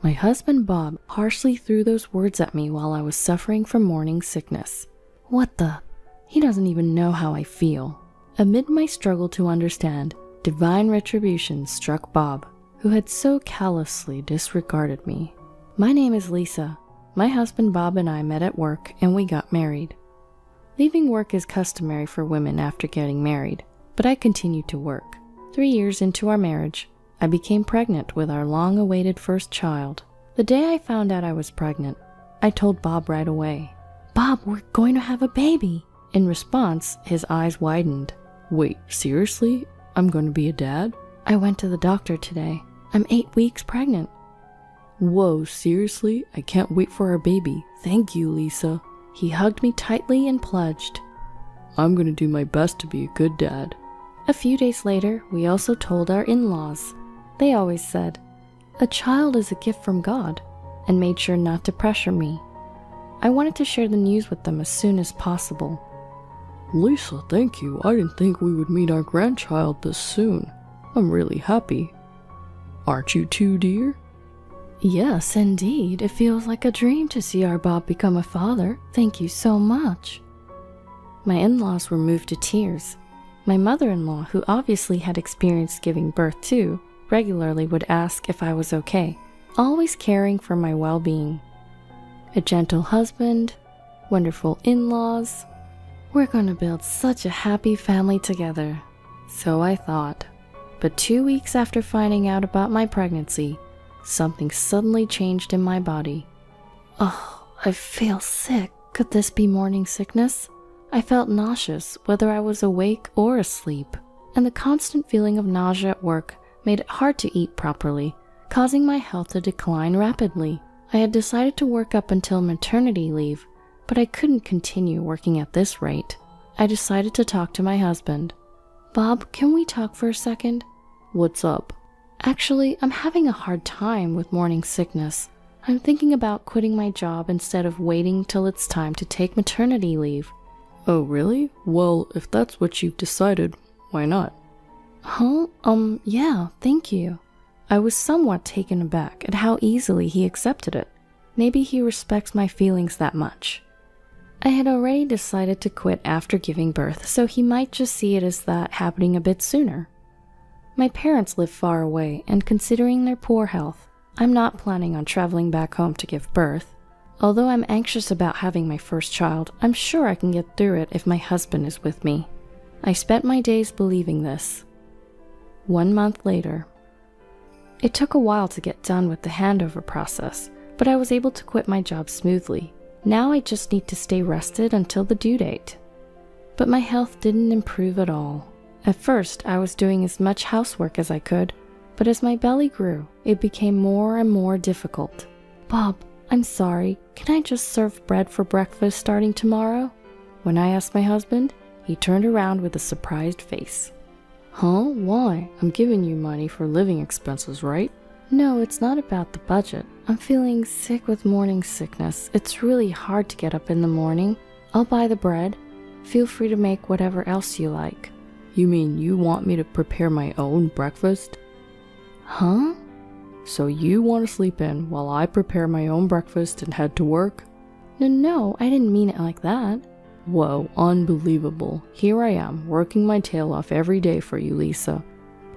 My husband Bob harshly threw those words at me while I was suffering from morning sickness. What the? He doesn't even know how I feel. Amid my struggle to understand, divine retribution struck Bob, who had so callously disregarded me. My name is Lisa. My husband Bob and I met at work and we got married. Leaving work is customary for women after getting married, but I continued to work. 3 years into our marriage, I became pregnant with our long-awaited first child. The day I found out I was pregnant, I told Bob right away. "Bob, we're going to have a baby." In response, his eyes widened. Wait, seriously? I'm going to be a dad? "I went to the doctor today. I'm 8 weeks pregnant." Whoa, seriously? I can't wait for our baby. Thank you, Lisa. He hugged me tightly and pledged. I'm going to do my best to be a good dad. A few days later, we also told our in-laws. They always said, "A child is a gift from God," and made sure not to pressure me. I wanted to share the news with them as soon as possible. Lisa, thank you. I didn't think we would meet our grandchild this soon. I'm really happy. Aren't you too, dear? Yes, indeed. It feels like a dream to see our Bob become a father. Thank you so much. My in-laws were moved to tears. My mother-in-law, who obviously had experienced giving birth too, regularly would ask if I was okay, always caring for my well-being. A gentle husband, wonderful in-laws. We're going to build such a happy family together. So I thought. But 2 weeks after finding out about my pregnancy, something suddenly changed in my body. Oh, I feel sick. Could this be morning sickness? I felt nauseous, whether I was awake or asleep, and the constant feeling of nausea at work made it hard to eat properly, causing my health to decline rapidly. I had decided to work up until maternity leave, but I couldn't continue working at this rate. I decided to talk to my husband. Bob, can we talk for a second? What's up? Actually, I'm having a hard time with morning sickness. I'm thinking about quitting my job instead of waiting till it's time to take maternity leave. Oh, really? Well, if that's what you've decided, why not? Huh? Yeah, thank you. I was somewhat taken aback at how easily he accepted it. Maybe he respects my feelings that much. I had already decided to quit after giving birth, so he might just see it as that happening a bit sooner. My parents live far away, and considering their poor health, I'm not planning on traveling back home to give birth. Although I'm anxious about having my first child, I'm sure I can get through it if my husband is with me. I spent my days believing this. 1 month later. It took a while to get done with the handover process, but I was able to quit my job smoothly. Now I just need to stay rested until the due date. But my health didn't improve at all. At first, I was doing as much housework as I could, but as my belly grew, it became more and more difficult. Bob, I'm sorry, can I just serve bread for breakfast starting tomorrow? When I asked my husband, he turned around with a surprised face. Huh? Why? I'm giving you money for living expenses, right? No, it's not about the budget. I'm feeling sick with morning sickness. It's really hard to get up in the morning. I'll buy the bread. Feel free to make whatever else you like. You mean you want me to prepare my own breakfast? Huh? So you want to sleep in while I prepare my own breakfast and head to work? No, I didn't mean it like that. Whoa, unbelievable. Here I am, working my tail off every day for you, Lisa.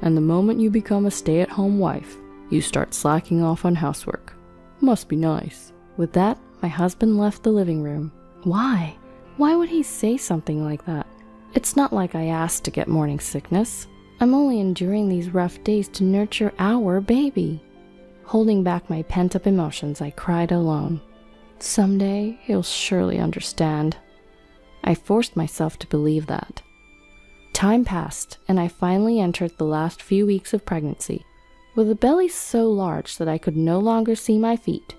And the moment you become a stay-at-home wife, you start slacking off on housework. Must be nice. With that, my husband left the living room. Why? Why would he say something like that? It's not like I asked to get morning sickness. I'm only enduring these rough days to nurture our baby. Holding back my pent-up emotions, I cried alone. Someday, he'll surely understand. I forced myself to believe that. Time passed, and I finally entered the last few weeks of pregnancy. With a belly so large that I could no longer see my feet,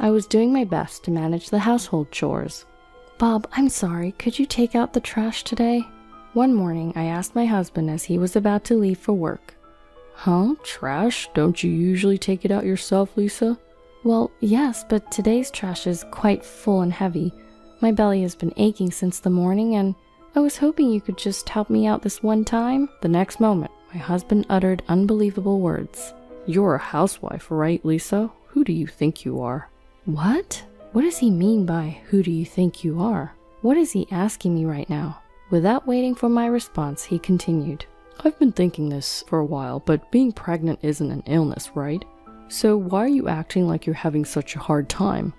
I was doing my best to manage the household chores. Bob, I'm sorry, could you take out the trash today? One morning, I asked my husband as he was about to leave for work. Huh? Trash? Don't you usually take it out yourself, Lisa? Well, yes, but today's trash is quite full and heavy. My belly has been aching since the morning, and I was hoping you could just help me out this one time. The next moment, my husband uttered unbelievable words. You're a housewife, right, Lisa? Who do you think you are? What? What does he mean by, who do you think you are? What is he asking me right now? Without waiting for my response, he continued. I've been thinking this for a while, but being pregnant isn't an illness, right? So why are you acting like you're having such a hard time?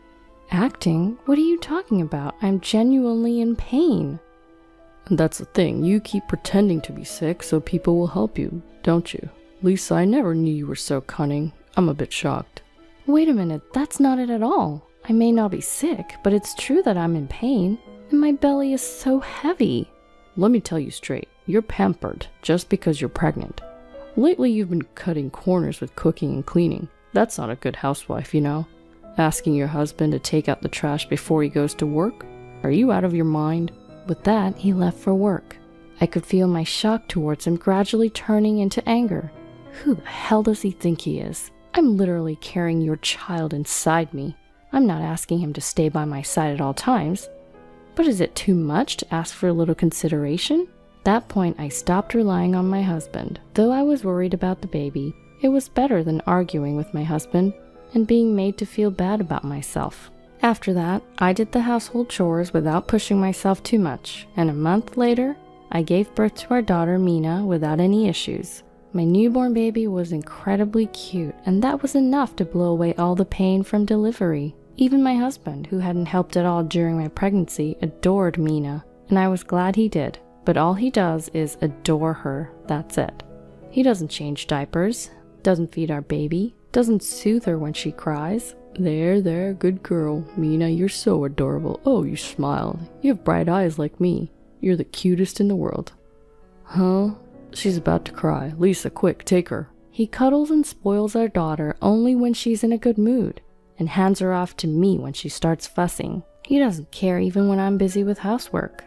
Acting? What are you talking about? I'm genuinely in pain. And that's the thing, you keep pretending to be sick so people will help you, don't you? Lisa, I never knew you were so cunning. I'm a bit shocked. Wait a minute, that's not it at all. I may not be sick, but it's true that I'm in pain, and my belly is so heavy. Let me tell you straight, you're pampered just because you're pregnant. Lately you've been cutting corners with cooking and cleaning. That's not a good housewife, you know? Asking your husband to take out the trash before he goes to work? Are you out of your mind? With that, he left for work. I could feel my shock towards him gradually turning into anger. Who the hell does he think he is? I'm literally carrying your child inside me. I'm not asking him to stay by my side at all times. But is it too much to ask for a little consideration? At that point, I stopped relying on my husband. Though I was worried about the baby, it was better than arguing with my husband and being made to feel bad about myself. After that, I did the household chores without pushing myself too much, and a month later, I gave birth to our daughter Mina without any issues. My newborn baby was incredibly cute, and that was enough to blow away all the pain from delivery. Even my husband, who hadn't helped at all during my pregnancy, adored Mina, and I was glad he did. But all he does is adore her, that's it. He doesn't change diapers, doesn't feed our baby, doesn't soothe her when she cries. There, good girl. Mina, you're so adorable. Oh, you smiled. You have bright eyes like me. You're the cutest in the world. Huh? She's about to cry. Lisa, quick, take her. He cuddles and spoils our daughter only when she's in a good mood, and hands her off to me when she starts fussing. He doesn't care even when I'm busy with housework.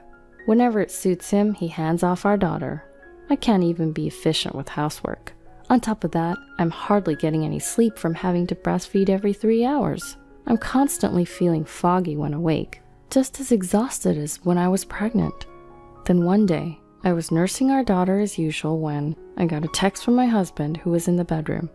Whenever it suits him, he hands off our daughter. I can't even be efficient with housework. On top of that, I'm hardly getting any sleep from having to breastfeed every 3 hours. I'm constantly feeling foggy when awake, just as exhausted as when I was pregnant. Then one day, I was nursing our daughter as usual when I got a text from my husband who was in the bedroom.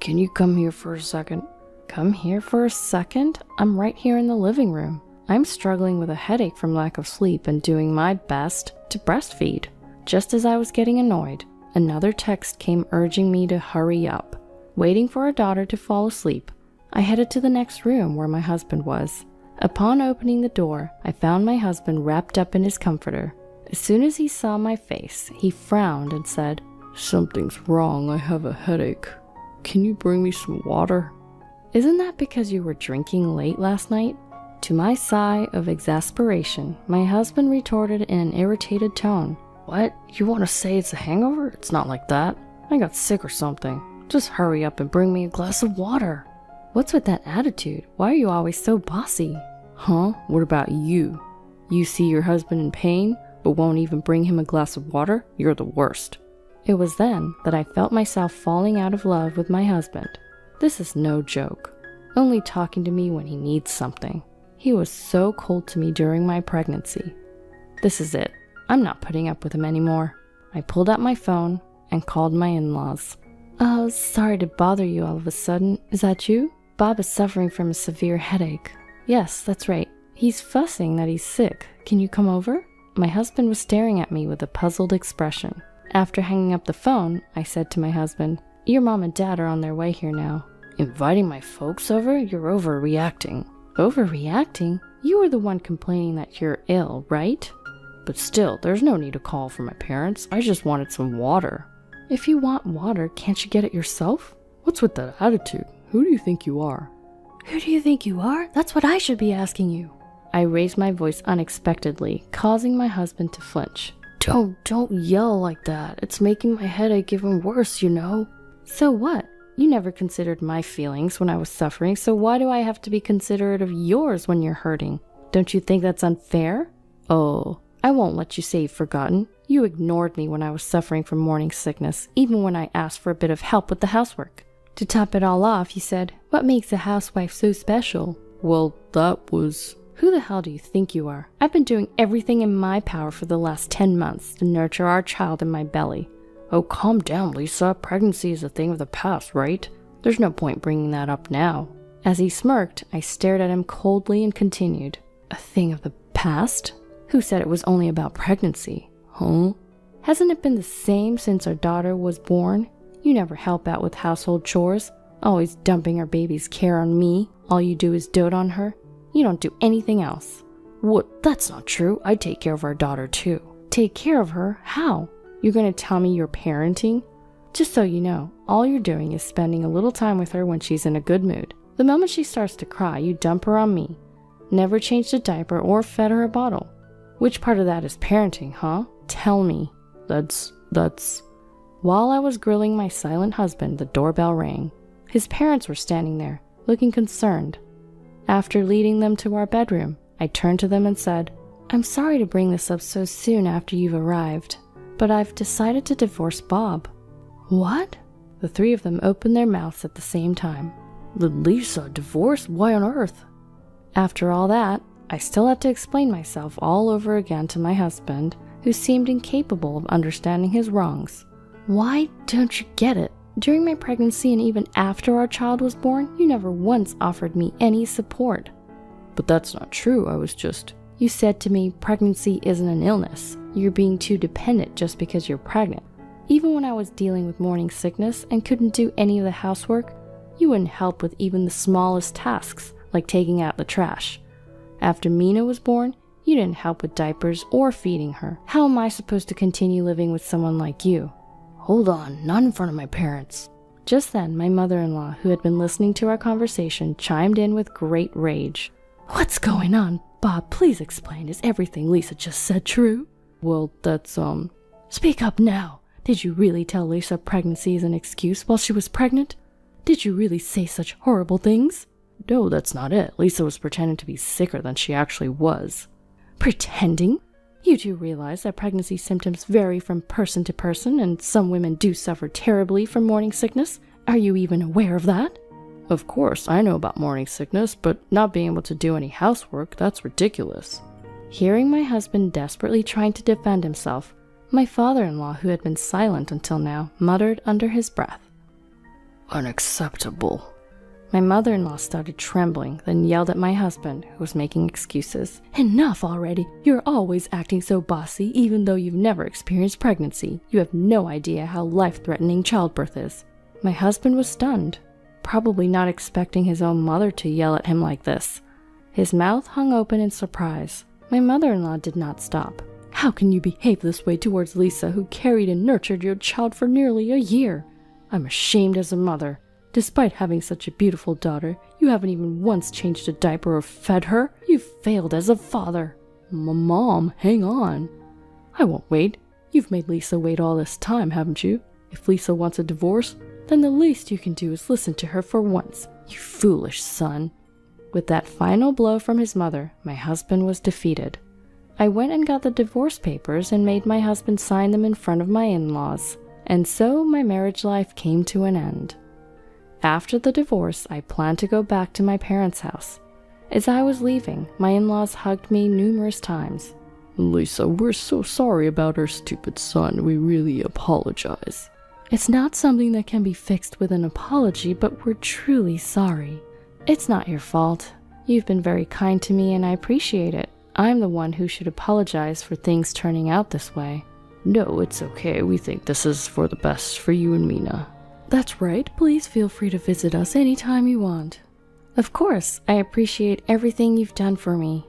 "Can you come here for a second?" Come here for a second? I'm right here in the living room. I'm struggling with a headache from lack of sleep and doing my best to breastfeed. Just as I was getting annoyed, another text came urging me to hurry up. Waiting for our daughter to fall asleep, I headed to the next room where my husband was. Upon opening the door, I found my husband wrapped up in his comforter. As soon as he saw my face, he frowned and said, "Something's wrong, I have a headache. Can you bring me some water?" "Isn't that because you were drinking late last night?" To my sigh of exasperation, my husband retorted in an irritated tone. "What? You want to say it's a hangover? It's not like that. I got sick or something. Just hurry up and bring me a glass of water." "What's with that attitude? Why are you always so bossy?" "Huh? What about you? You see your husband in pain, but won't even bring him a glass of water? You're the worst." It was then that I felt myself falling out of love with my husband. This is no joke. Only talking to me when he needs something. He was so cold to me during my pregnancy. This is it. I'm not putting up with him anymore. I pulled out my phone and called my in-laws. "Oh, sorry to bother you all of a sudden. Is that you? Bob is suffering from a severe headache." "Yes, that's right. He's fussing that he's sick. Can you come over?" My husband was staring at me with a puzzled expression. After hanging up the phone, I said to my husband, "Your mom and dad are on their way here now." "Inviting my folks over? You're overreacting." "Overreacting? You were the one complaining that you're ill, right?" "But still, there's no need to call for my parents. I just wanted some water." "If you want water, can't you get it yourself?" "What's with that attitude? Who do you think you are?" "Who do you think you are? That's what I should be asking you." I raised my voice unexpectedly, causing my husband to flinch. Don't yell like that. It's making my headache even worse, you know." "So what? You never considered my feelings when I was suffering, so why do I have to be considerate of yours when you're hurting? Don't you think that's unfair?" "Oh, I won't let you say you've forgotten. You ignored me when I was suffering from morning sickness, even when I asked for a bit of help with the housework. To top it all off, you said, 'What makes a housewife so special?'" "Well, that was..." "Who the hell do you think you are? I've been doing everything in my power for the last 10 months to nurture our child in my belly." "Oh, calm down, Lisa. Pregnancy is a thing of the past, right? There's no point bringing that up now." As he smirked, I stared at him coldly and continued, "A thing of the past? Who said it was only about pregnancy? Huh? Hasn't it been the same since our daughter was born? You never help out with household chores, always dumping our baby's care on me. All you do is dote on her. You don't do anything else." "What? That's not true. I take care of our daughter too." "Take care of her? How? You're going to tell me you're parenting?" "Just so you know, all you're doing is spending a little time with her when she's in a good mood. The moment she starts to cry, you dump her on me. Never changed a diaper or fed her a bottle. Which part of that is parenting, huh? Tell me." That's... While I was grilling my silent husband, the doorbell rang. His parents were standing there, looking concerned. After leading them to our bedroom, I turned to them and said, "I'm sorry to bring this up so soon after you've arrived, but I've decided to divorce Bob." "What?" The three of them opened their mouths at the same time. "Lisa, divorce? Why on earth?" After all that, I still had to explain myself all over again to my husband, who seemed incapable of understanding his wrongs. "Why don't you get it? During my pregnancy and even after our child was born, you never once offered me any support." "But that's not true. I was just..." "You said to me, pregnancy isn't an illness. You're being too dependent just because you're pregnant. Even when I was dealing with morning sickness and couldn't do any of the housework, you wouldn't help with even the smallest tasks, like taking out the trash. After Mina was born, you didn't help with diapers or feeding her. How am I supposed to continue living with someone like you?" "Hold on, not in front of my parents." Just then, my mother-in-law, who had been listening to our conversation, chimed in with great rage. "What's going on? Bob, please explain. Is everything Lisa just said true?" "Well, that's, Speak up now. Did you really tell Lisa pregnancy is an excuse while she was pregnant? Did you really say such horrible things?" No, that's not it. Lisa was pretending to be sicker than she actually was. Pretending? You do realize that pregnancy symptoms vary from person to person, and some women do suffer terribly from morning sickness. Are you even aware of that? Of course, I know about morning sickness, but not being able to do any housework, that's ridiculous. Hearing my husband desperately trying to defend himself, my father-in-law, who had been silent until now, muttered under his breath, "Unacceptable." My mother-in-law started trembling, then yelled at my husband, who was making excuses. "Enough already! You're always acting so bossy, even though you've never experienced pregnancy. You have no idea how life-threatening childbirth is." My husband was stunned, probably not expecting his own mother to yell at him like this. His mouth hung open in surprise. My mother-in-law did not stop. "How can you behave this way towards Lisa, who carried and nurtured your child for nearly a year? I'm ashamed as a mother. Despite having such a beautiful daughter, you haven't even once changed a diaper or fed her. You've failed as a father." Mom, hang on. I won't wait. You've made Lisa wait all this time, haven't you? If Lisa wants a divorce, then the least you can do is listen to her for once. You foolish son. With that final blow from his mother, my husband was defeated. I went and got the divorce papers and made my husband sign them in front of my in-laws. And so my marriage life came to an end. After the divorce, I planned to go back to my parents' house. As I was leaving, my in-laws hugged me numerous times. "Lisa, we're so sorry about our stupid son. We really apologize." "It's not something that can be fixed with an apology, but we're truly sorry. It's not your fault. You've been very kind to me and I appreciate it. I'm the one who should apologize for things turning out this way." "No, it's okay. We think this is for the best for you and Mina." "That's right. Please feel free to visit us anytime you want." "Of course. I appreciate everything you've done for me."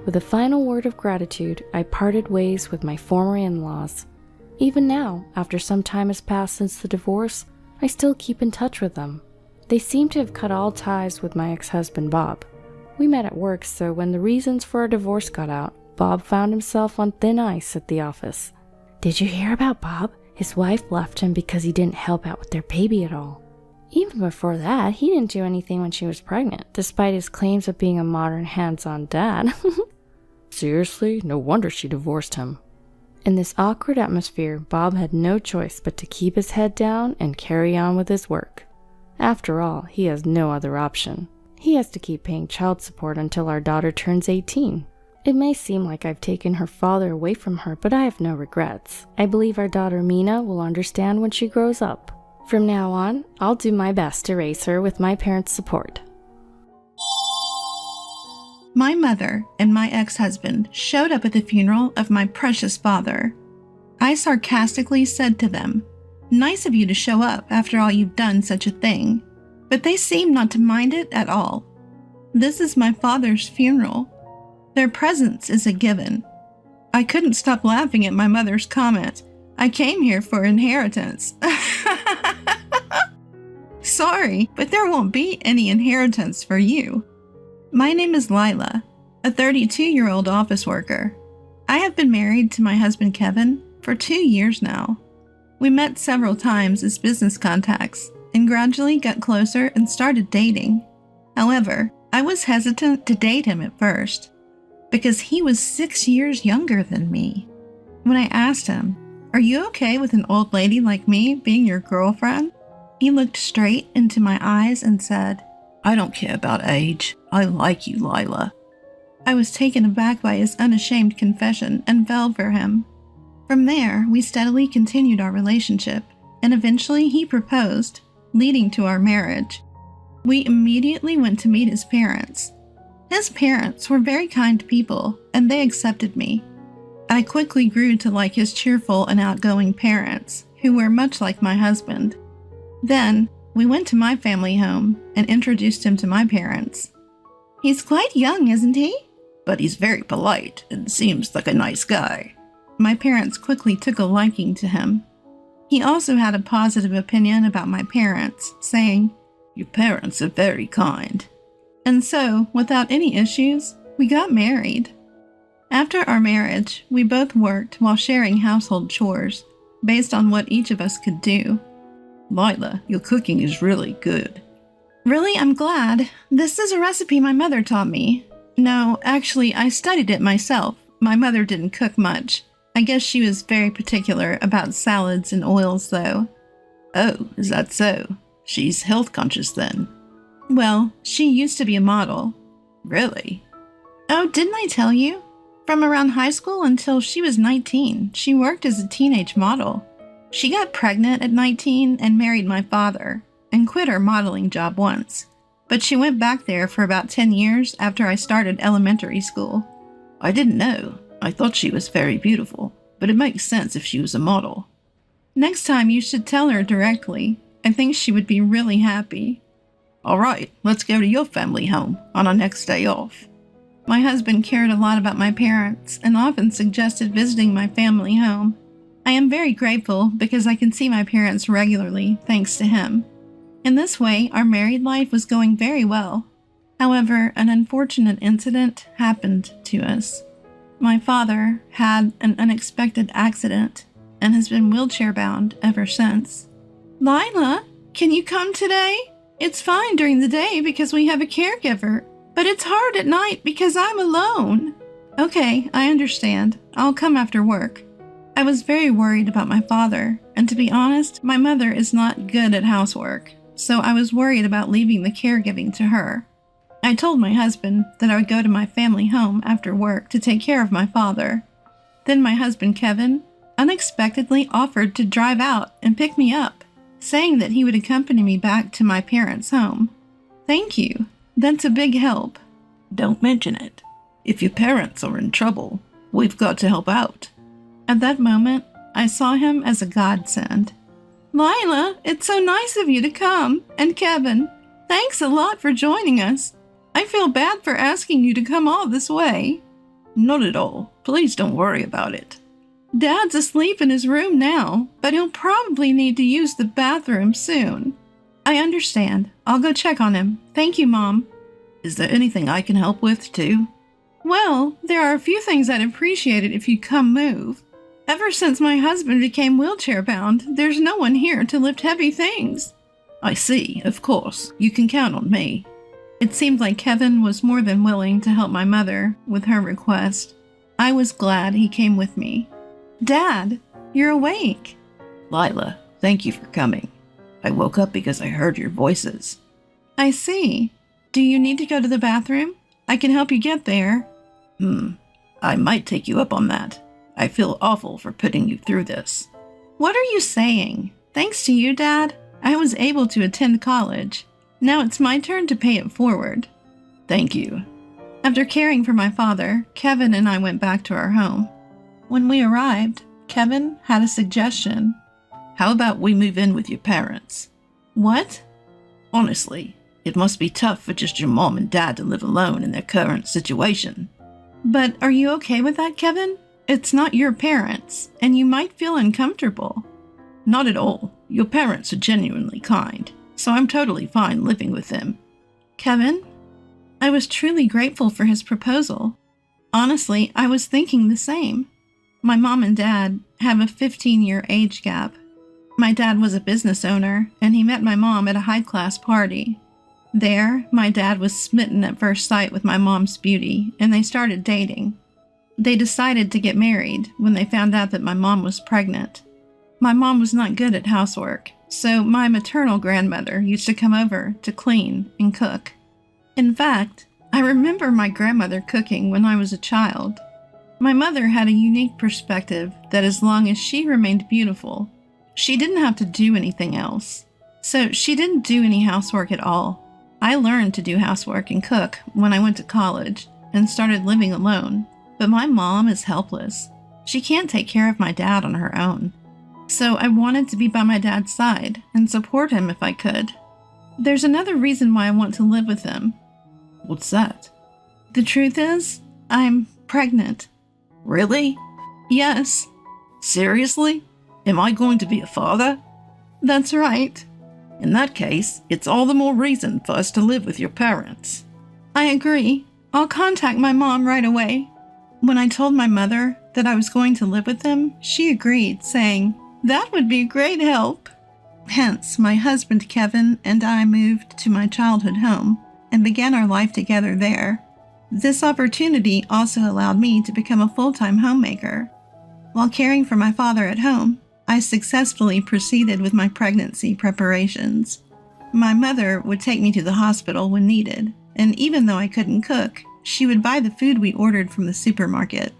With a final word of gratitude, I parted ways with my former in-laws. Even now, after some time has passed since the divorce, I still keep in touch with them. They seem to have cut all ties with my ex-husband, Bob. We met at work, so when the reasons for our divorce got out, Bob found himself on thin ice at the office. "Did you hear about Bob? His wife left him because he didn't help out with their baby at all. Even before that, he didn't do anything when she was pregnant, despite his claims of being a modern hands-on dad." "Seriously? No wonder she divorced him." In this awkward atmosphere, Bob had no choice but to keep his head down and carry on with his work. After all, he has no other option. He has to keep paying child support until our daughter turns 18. It may seem like I've taken her father away from her, but I have no regrets. I believe our daughter Mina will understand when she grows up. From now on, I'll do my best to raise her with my parents' support. My mother and my ex-husband showed up at the funeral of my precious father. I sarcastically said to them, "Nice of you to show up after all you've done such a thing." But they seemed not to mind it at all. This is my father's funeral. Their presence is a given. I couldn't stop laughing at my mother's comment. "I came here for inheritance." Sorry, but there won't be any inheritance for you. My name is Lila, a 32-year-old office worker. I have been married to my husband Kevin for 2 years now. We met several times as business contacts and gradually got closer and started dating. However, I was hesitant to date him at first because he was 6 years younger than me. When I asked him, "Are you okay with an old lady like me being your girlfriend?" he looked straight into my eyes and said, "I don't care about age. I like you, Lila." I was taken aback by his unashamed confession and fell for him. From there, we steadily continued our relationship, and eventually he proposed, leading to our marriage. We immediately went to meet his parents. His parents were very kind people, and they accepted me. I quickly grew to like his cheerful and outgoing parents, who were much like my husband. Then, we went to my family home and introduced him to my parents. "He's quite young, isn't he?" "But he's very polite and seems like a nice guy." My parents quickly took a liking to him. He also had a positive opinion about my parents, saying, "Your parents are very kind." And so, without any issues, we got married. After our marriage, we both worked while sharing household chores, based on what each of us could do. "Lila, your cooking is really good." Really, I'm glad. This is a recipe my mother taught me. No, actually, I studied it myself. My mother didn't cook much. I guess she was very particular about salads and oils, though. Oh, is that so? She's health conscious then. Well, she used to be a model. Really? Oh, didn't I tell you? From around high school until she was 19, she worked as a teenage model. She got pregnant at 19 and married my father, and quit her modeling job once. But she went back there for about 10 years after I started elementary school. I didn't know. I thought she was very beautiful, but it makes sense if she was a model. Next time you should tell her directly. I think she would be really happy. All right, let's go to your family home on our next day off. My husband cared a lot about my parents and often suggested visiting my family home. I am very grateful because I can see my parents regularly thanks to him. In this way, our married life was going very well. However, an unfortunate incident happened to us. My father had an unexpected accident and has been wheelchair-bound ever since. Lila, can you come today? It's fine during the day because we have a caregiver, but it's hard at night because I'm alone. Okay, I understand. I'll come after work. I was very worried about my father, and to be honest, my mother is not good at housework, so I was worried about leaving the caregiving to her. I told my husband that I would go to my family home after work to take care of my father. Then my husband, Kevin, unexpectedly offered to drive out and pick me up, saying that he would accompany me back to my parents' home. Thank you. That's a big help. Don't mention it. If your parents are in trouble, we've got to help out. At that moment, I saw him as a godsend. Lila, it's so nice of you to come. And Kevin, thanks a lot for joining us. I feel bad for asking you to come all this way. Not at all. Please don't worry about it. Dad's asleep in his room now, but he'll probably need to use the bathroom soon. I understand. I'll go check on him. Thank you, Mom. Is there anything I can help with, too? Well, there are a few things I'd appreciate it if you'd come move. Ever since my husband became wheelchair-bound, there's no one here to lift heavy things. I see, of course. You can count on me. It seemed like Kevin was more than willing to help my mother with her request. I was glad he came with me. Dad, you're awake. Lila, thank you for coming. I woke up because I heard your voices. I see. Do you need to go to the bathroom? I can help you get there. I might take you up on that. I feel awful for putting you through this. What are you saying? Thanks to you, Dad, I was able to attend college. Now it's my turn to pay it forward. Thank you. After caring for my father, Kevin and I went back to our home. When we arrived, Kevin had a suggestion. How about we move in with your parents? What? Honestly, it must be tough for just your mom and dad to live alone in their current situation. But are you okay with that, Kevin? It's not your parents, and you might feel uncomfortable. Not at all. Your parents are genuinely kind, so I'm totally fine living with them. Kevin, I was truly grateful for his proposal. Honestly, I was thinking the same. My mom and dad have a 15-year age gap. My dad was a business owner, and he met my mom at a high-class party. There, my dad was smitten at first sight with my mom's beauty, and they started dating. They decided to get married when they found out that my mom was pregnant. My mom was not good at housework, so my maternal grandmother used to come over to clean and cook. In fact, I remember my grandmother cooking when I was a child. My mother had a unique perspective that as long as she remained beautiful, she didn't have to do anything else. So she didn't do any housework at all. I learned to do housework and cook when I went to college and started living alone, but my mom is helpless. She can't take care of my dad on her own. So I wanted to be by my dad's side and support him if I could. There's another reason why I want to live with him. What's that? The truth is, I'm pregnant. Really? Yes. Seriously? Am I going to be a father? That's right. In that case, it's all the more reason for us to live with your parents. I agree. I'll contact my mom right away. When I told my mother that I was going to live with them, she agreed, saying, "That would be great help." Hence, my husband Kevin and I moved to my childhood home and began our life together there. This opportunity also allowed me to become a full-time homemaker. While caring for my father at home, I successfully proceeded with my pregnancy preparations. My mother would take me to the hospital when needed, and even though I couldn't cook, she would buy the food we ordered from the supermarket.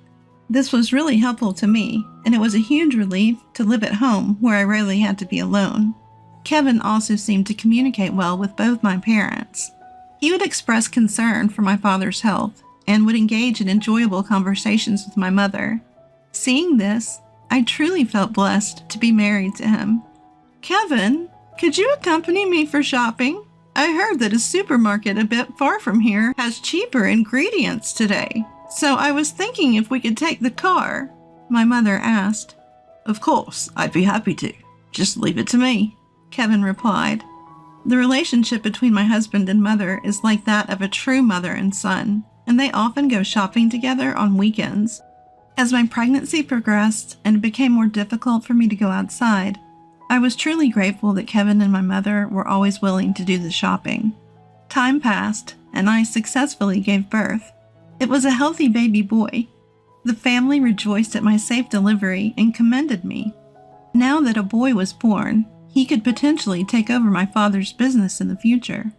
This was really helpful to me, and it was a huge relief to live at home where I rarely had to be alone. Kevin also seemed to communicate well with both my parents. He would express concern for my father's health and would engage in enjoyable conversations with my mother. Seeing this, I truly felt blessed to be married to him. Kevin, could you accompany me for shopping? I heard that a supermarket a bit far from here has cheaper ingredients today, so I was thinking if we could take the car, my mother asked. Of course, I'd be happy to. Just leave it to me, Kevin replied. The relationship between my husband and mother is like that of a true mother and son, and they often go shopping together on weekends. As my pregnancy progressed and it became more difficult for me to go outside, I was truly grateful that Kevin and my mother were always willing to do the shopping. Time passed, and I successfully gave birth. It was a healthy baby boy. The family rejoiced at my safe delivery and commended me. Now that a boy was born, he could potentially take over my father's business in the future.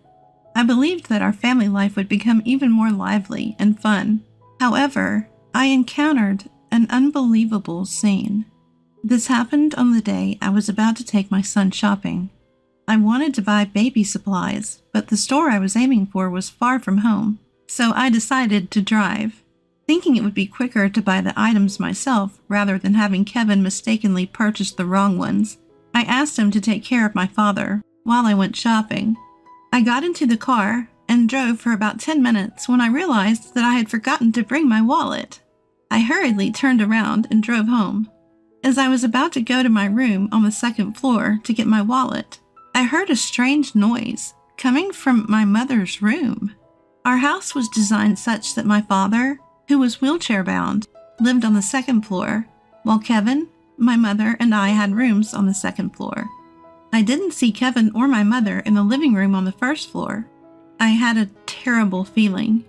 I believed that our family life would become even more lively and fun. However, I encountered an unbelievable scene. This happened on the day I was about to take my son shopping. I wanted to buy baby supplies, but the store I was aiming for was far from home, so I decided to drive. Thinking it would be quicker to buy the items myself rather than having Kevin mistakenly purchase the wrong ones, I asked him to take care of my father while I went shopping. I got into the car and drove for about 10 minutes when I realized that I had forgotten to bring my wallet. I hurriedly turned around and drove home. As I was about to go to my room on the second floor to get my wallet, I heard a strange noise coming from my mother's room. Our house was designed such that my father, who was wheelchair-bound, lived on the second floor, while Kevin, my mother, and I had rooms on the second floor. I didn't see Kevin or my mother in the living room on the first floor. I had a terrible feeling.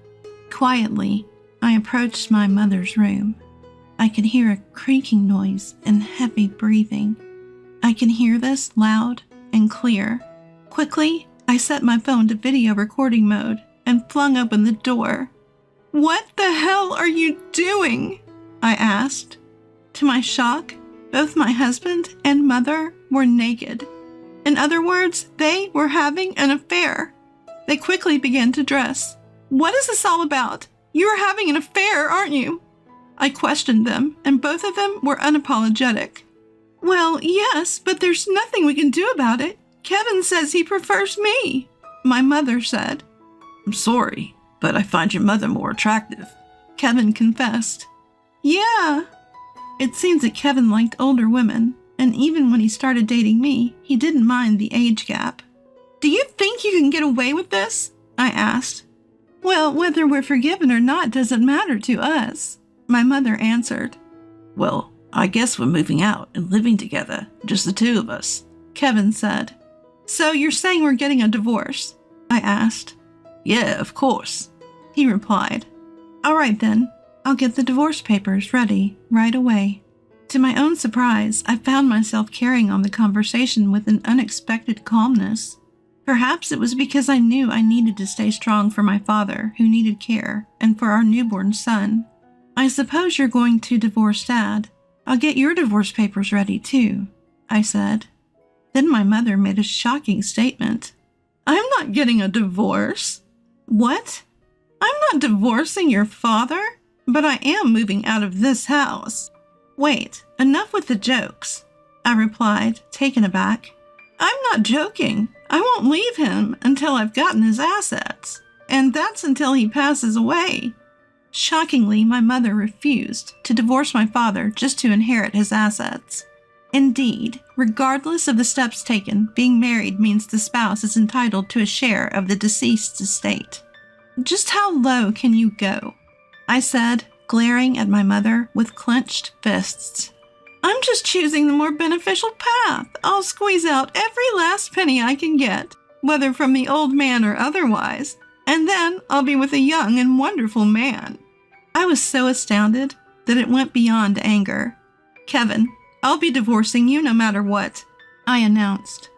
Quietly, I approached my mother's room. I could hear a creaking noise and heavy breathing. I can hear this loud and clear. Quickly, I set my phone to video recording mode and flung open the door. "What the hell are you doing?" I asked. To my shock, both my husband and mother were naked. In other words, they were having an affair. They quickly began to dress. "What is this all about? You are having an affair, aren't you?" I questioned them, and both of them were unapologetic. "Well, yes, but there's nothing we can do about it. Kevin says he prefers me," my mother said. I'm sorry, but I find your mother more attractive, Kevin confessed. Yeah. It seems that Kevin liked older women, and even when he started dating me, he didn't mind the age gap. "Do you think you can get away with this?" I asked. "Well, whether we're forgiven or not doesn't matter to us," my mother answered. Well, I guess we're moving out and living together, just the two of us, Kevin said. "So you're saying we're getting a divorce?" I asked. Yeah, of course, he replied. "All right then, I'll get the divorce papers ready right away." To my own surprise, I found myself carrying on the conversation with an unexpected calmness. Perhaps it was because I knew I needed to stay strong for my father, who needed care, and for our newborn son. "I suppose you're going to divorce Dad. I'll get your divorce papers ready too," I said. Then my mother made a shocking statement. "I'm not getting a divorce." "What? I'm not divorcing your father, but I am moving out of this house." "Wait, enough with the jokes," I replied, taken aback. "I'm not joking. I won't leave him until I've gotten his assets, and that's until he passes away." Shockingly, my mother refused to divorce my father just to inherit his assets. Indeed, regardless of the steps taken, being married means the spouse is entitled to a share of the deceased's estate. "Just how low can you go?" I said, glaring at my mother with clenched fists. I'm just choosing the more beneficial path. I'll squeeze out every last penny I can get, whether from the old man or otherwise, and then I'll be with a young and wonderful man. I was so astounded that it went beyond anger. Kevin, I'll be divorcing you no matter what, I announced.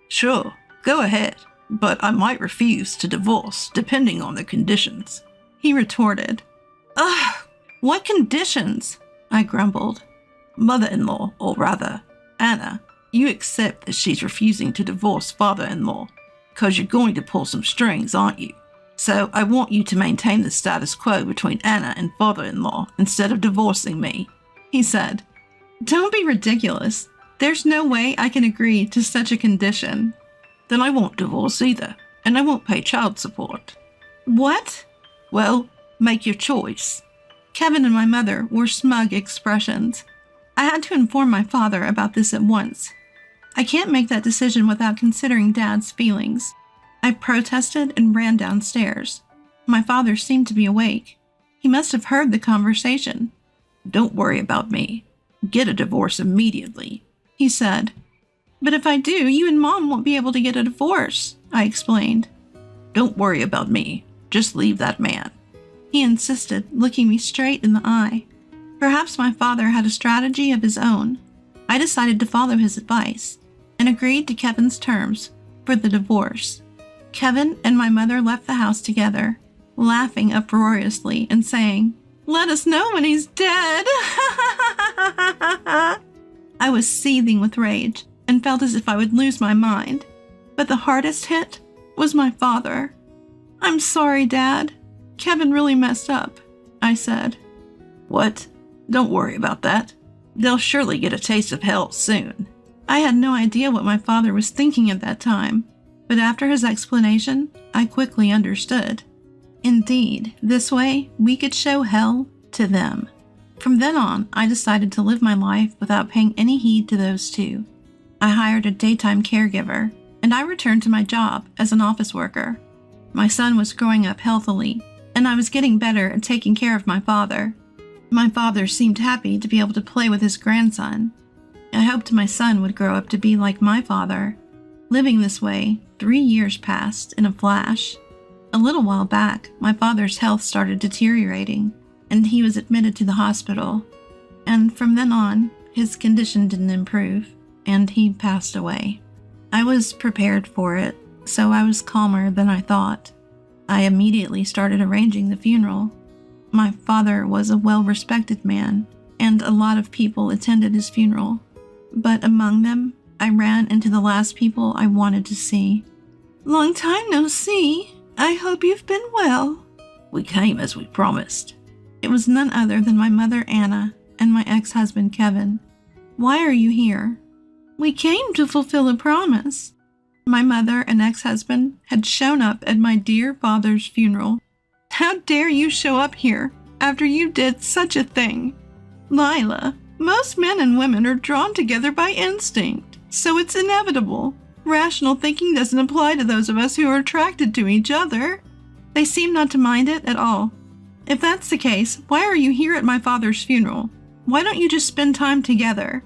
Sure, go ahead, but I might refuse to divorce depending on the conditions, he retorted. Ugh, what conditions? I grumbled. Mother-in-law, or rather, Anna, you accept that she's refusing to divorce father-in-law, because you're going to pull some strings, aren't you? So I want you to maintain the status quo between Anna and father-in-law instead of divorcing me, he said. Don't be ridiculous. There's no way I can agree to such a condition. Then I won't divorce either, and I won't pay child support. What? Well, make your choice. Kevin and my mother wore smug expressions. I had to inform my father about this at once. I can't make that decision without considering Dad's feelings. I protested and ran downstairs. My father seemed to be awake. He must have heard the conversation. Don't worry about me. Get a divorce immediately, he said. But if I do, you and Mom won't be able to get a divorce, I explained. Don't worry about me. Just leave that man, he insisted, looking me straight in the eye. Perhaps my father had a strategy of his own. I decided to follow his advice and agreed to Kevin's terms for the divorce. Kevin and my mother left the house together, laughing uproariously and saying, "Let us know when he's dead." I was seething with rage and felt as if I would lose my mind. But the hardest hit was my father. "I'm sorry, Dad. Kevin really messed up," I said. What? Don't worry about that. They'll surely get a taste of hell soon. I had no idea what my father was thinking at that time, but after his explanation, I quickly understood. Indeed, this way we could show hell to them. From then on, I decided to live my life without paying any heed to those two. I hired a daytime caregiver, and I returned to my job as an office worker. My son was growing up healthily, and I was getting better at taking care of my father. My father seemed happy to be able to play with his grandson. I hoped my son would grow up to be like my father. Living this way, 3 years passed in a flash. A little while back, my father's health started deteriorating, and he was admitted to the hospital. And from then on, his condition didn't improve, and he passed away. I was prepared for it, so I was calmer than I thought. I immediately started arranging the funeral. My father was a well-respected man, and a lot of people attended his funeral. But among them, I ran into the last people I wanted to see. "Long time no see. I hope you've been well." We came as we promised. It was none other than my mother, Anna, and my ex-husband, Kevin. "Why are you here?" "We came to fulfill a promise." My mother and ex-husband had shown up at my dear father's funeral. "How dare you show up here after you did such a thing?" "Lila, most men and women are drawn together by instinct, so it's inevitable. Rational thinking doesn't apply to those of us who are attracted to each other." They seem not to mind it at all. "If that's the case, why are you here at my father's funeral? Why don't you just spend time together?"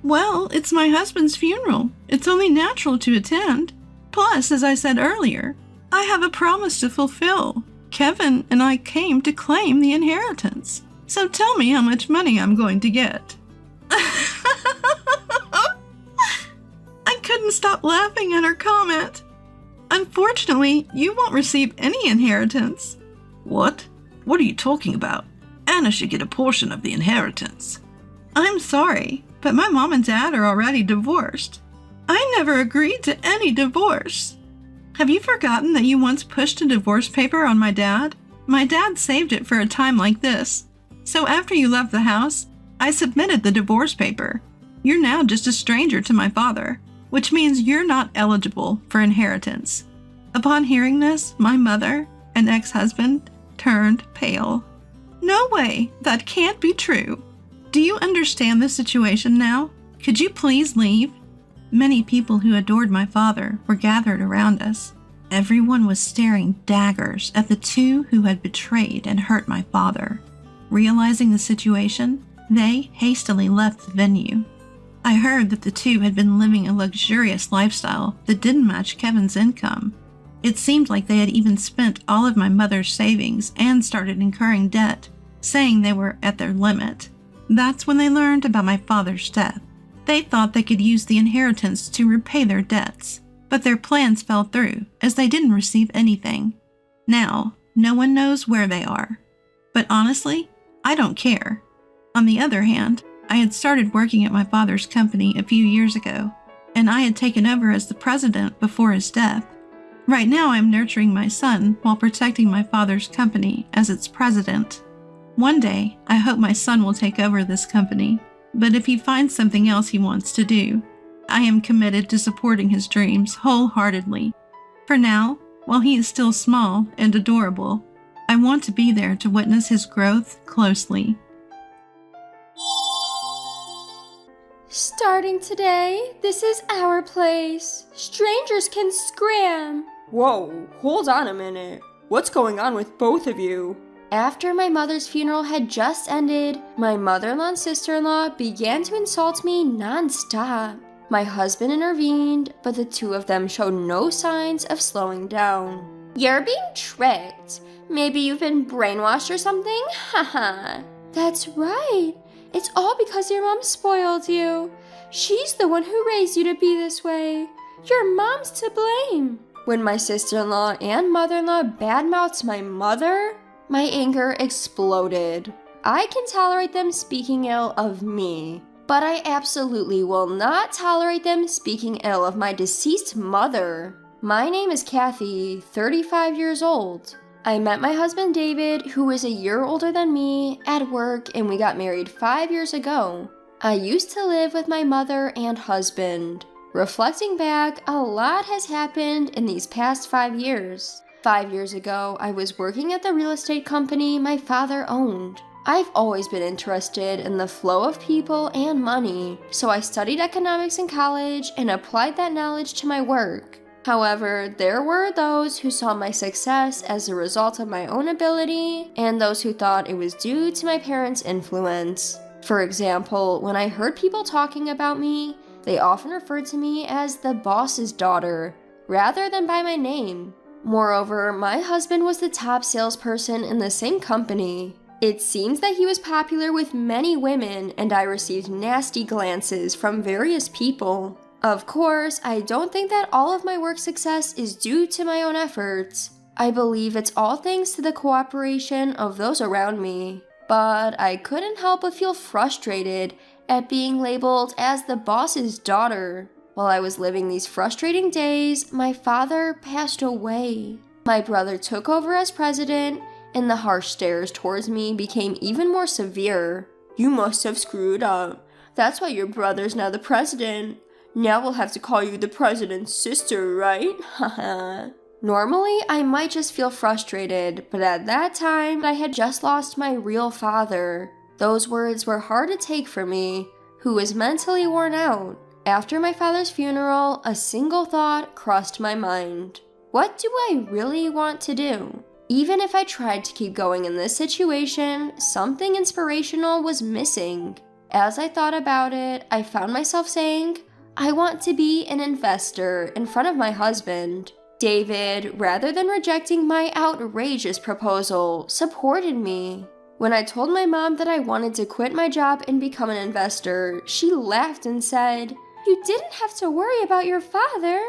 "Well, it's my husband's funeral. It's only natural to attend. Plus, as I said earlier, I have a promise to fulfill. Kevin and I came to claim the inheritance. So tell me how much money I'm going to get." I couldn't stop laughing at her comment. "Unfortunately, you won't receive any inheritance." What? What are you talking about? Anna should get a portion of the inheritance. "I'm sorry, but my mom and dad are already divorced. I never agreed to any divorce." "Have you forgotten that you once pushed a divorce paper on my dad? My dad saved it for a time like this. So after you left the house, I submitted the divorce paper. You're now just a stranger to my father, which means you're not eligible for inheritance." Upon hearing this, my mother and ex-husband turned pale. "No way, that can't be true. Do you understand the situation now? Could you please leave?" Many people who adored my father were gathered around us. Everyone was staring daggers at the two who had betrayed and hurt my father. Realizing the situation, They hastily left the venue. I heard that the two had been living a luxurious lifestyle that didn't match Kevin's income. It seemed like they had even spent all of my mother's savings and started incurring debt, saying they were at their limit. That's when they learned about my father's death. They thought they could use the inheritance to repay their debts, but their plans fell through as they didn't receive anything. Now, no one knows where they are. But honestly, I don't care. On the other hand, I had started working at my father's company a few years ago, and I had taken over as the president before his death. Right now, I'm nurturing my son while protecting my father's company as its president. One day, I hope my son will take over this company, but if he finds something else he wants to do, I am committed to supporting his dreams wholeheartedly. For now, while he is still small and adorable, I want to be there to witness his growth closely. Starting today, this is our place. Strangers can scram. Whoa, hold on a minute. What's going on with both of you? After my mother's funeral had just ended, my mother-in-law and sister-in-law began to insult me non-stop. My husband intervened, but the two of them showed no signs of slowing down. You're being tricked. Maybe you've been brainwashed or something? Haha. That's right. It's all because your mom spoiled you. She's the one who raised you to be this way. Your mom's to blame. When my sister-in-law and mother-in-law badmouthed my mother, my anger exploded. I can tolerate them speaking ill of me, but I absolutely will not tolerate them speaking ill of my deceased mother. My name is Kathy, 35 years old. I met my husband David, who is a year older than me, at work, and we got married 5 years ago. I used to live with my mother and husband. Reflecting back, a lot has happened in these past 5 years. 5 years ago, I was working at the real estate company my father owned. I've always been interested in the flow of people and money, so I studied economics in college and applied that knowledge to my work. However, there were those who saw my success as a result of my own ability, and those who thought it was due to my parents' influence. For example, when I heard people talking about me, they often referred to me as the boss's daughter, rather than by my name. Moreover, my husband was the top salesperson in the same company. It seems that he was popular with many women, and I received nasty glances from various people. Of course, I don't think that all of my work success is due to my own efforts. I believe it's all thanks to the cooperation of those around me. But I couldn't help but feel frustrated at being labeled as the boss's daughter. While I was living these frustrating days, my father passed away. My brother took over as president, and the harsh stares towards me became even more severe. You must have screwed up. That's why your brother's now the president. Now we'll have to call you the president's sister, right? Haha. Normally, I might just feel frustrated, but at that time, I had just lost my real father. Those words were hard to take for me, who was mentally worn out. After my father's funeral, a single thought crossed my mind. What do I really want to do? Even if I tried to keep going in this situation, something inspirational was missing. As I thought about it, I found myself saying, I want to be an investor in front of my husband. David, rather than rejecting my outrageous proposal, supported me. When I told my mom that I wanted to quit my job and become an investor, she laughed and said, You didn't have to worry about your father.